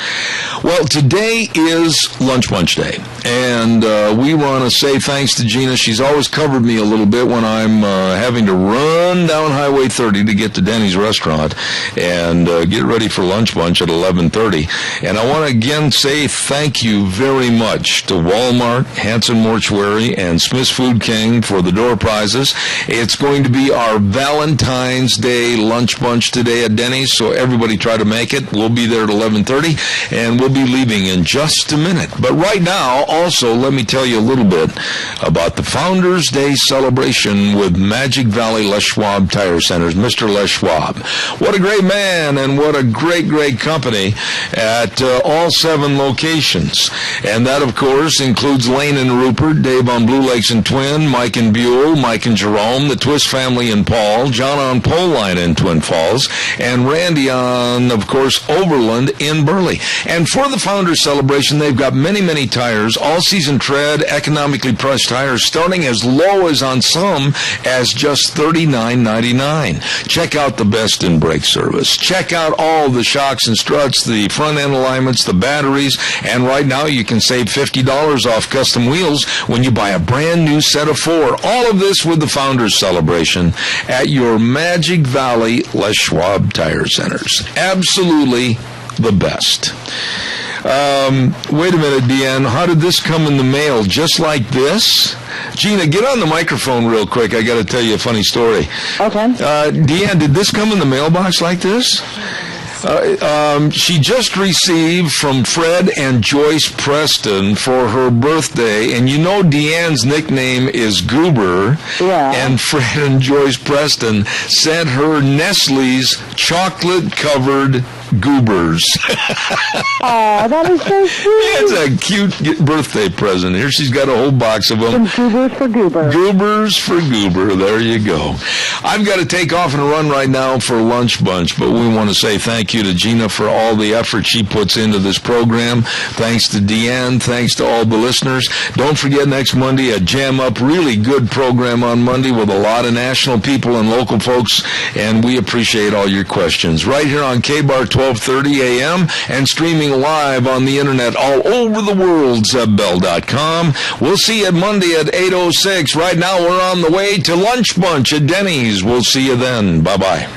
Well, today is Lunch Bunch Day, and we want to say thanks to Gina. She's always covered me a little bit when I'm having to run down Highway 30 to get to Denny's restaurant and get ready for Lunch Bunch at 11:30. And I want to again say thank you very much to Walmart, Hanson Mortuary, and Smith's Food King for the door prizes. It's going to be our Valentine's Day Lunch Bunch today at Denny's, so everybody try to make it. We'll be there at 11:30, and we'll be leaving in just a minute. But right now, also, let me tell you a little bit about the Founders Day celebration with Magic Valley Les Schwab Tire Centers, Mr. Les Schwab. What a great man, and what a great, great company at all 7 locations. And that, of course, includes Lane and Rupert, Dave on Blue Lakes and Twin, Mike and Buell, Mike and Jerome, the Twist family in Paul, John on Pole Line in Twin Falls, and Randy on, of course, Overland in Burley. And for the Founders Celebration, they've got many, many tires, all-season tread, economically priced tires, starting as low as on some as just $39.99. Check out the best in brake service. Check out all the shocks and struts, the front end alignments, the batteries, and right now you can save $50 off custom wheels when you buy a brand new set of 4. All of this with the Founders Celebration at your Magic Valley Les Schwab Tire Centers. Absolutely the best. Wait a minute, Deanne. How did this come in the mail? Just like this? Gina, get on the microphone real quick. I got to tell you a funny story. Okay. Deanne, did this come in the mailbox like this? She just received from Fred and Joyce Preston for her birthday, and you know Deanne's nickname is Goober. Yeah. And Fred and Joyce Preston sent her Nestle's chocolate-covered Goobers. Oh, that is so sweet. It's a cute birthday present. Here she's got a whole box of them. Some Goobers for Goober. Goobers for Goober. There you go. I've got to take off and run right now for Lunch Bunch, but we want to say thank you to Gina for all the effort she puts into this program. Thanks to Deanne. Thanks to all the listeners. Don't forget next Monday, a Jam Up, really good program on Monday with a lot of national people and local folks, and we appreciate all your questions. Right here on K-Bar 1230 a.m. and streaming live on the internet all over the world, ZebBell.com. We'll see you Monday at 8:06. Right now we're on the way to Lunch Bunch at Denny's. We'll see you then. Bye-bye.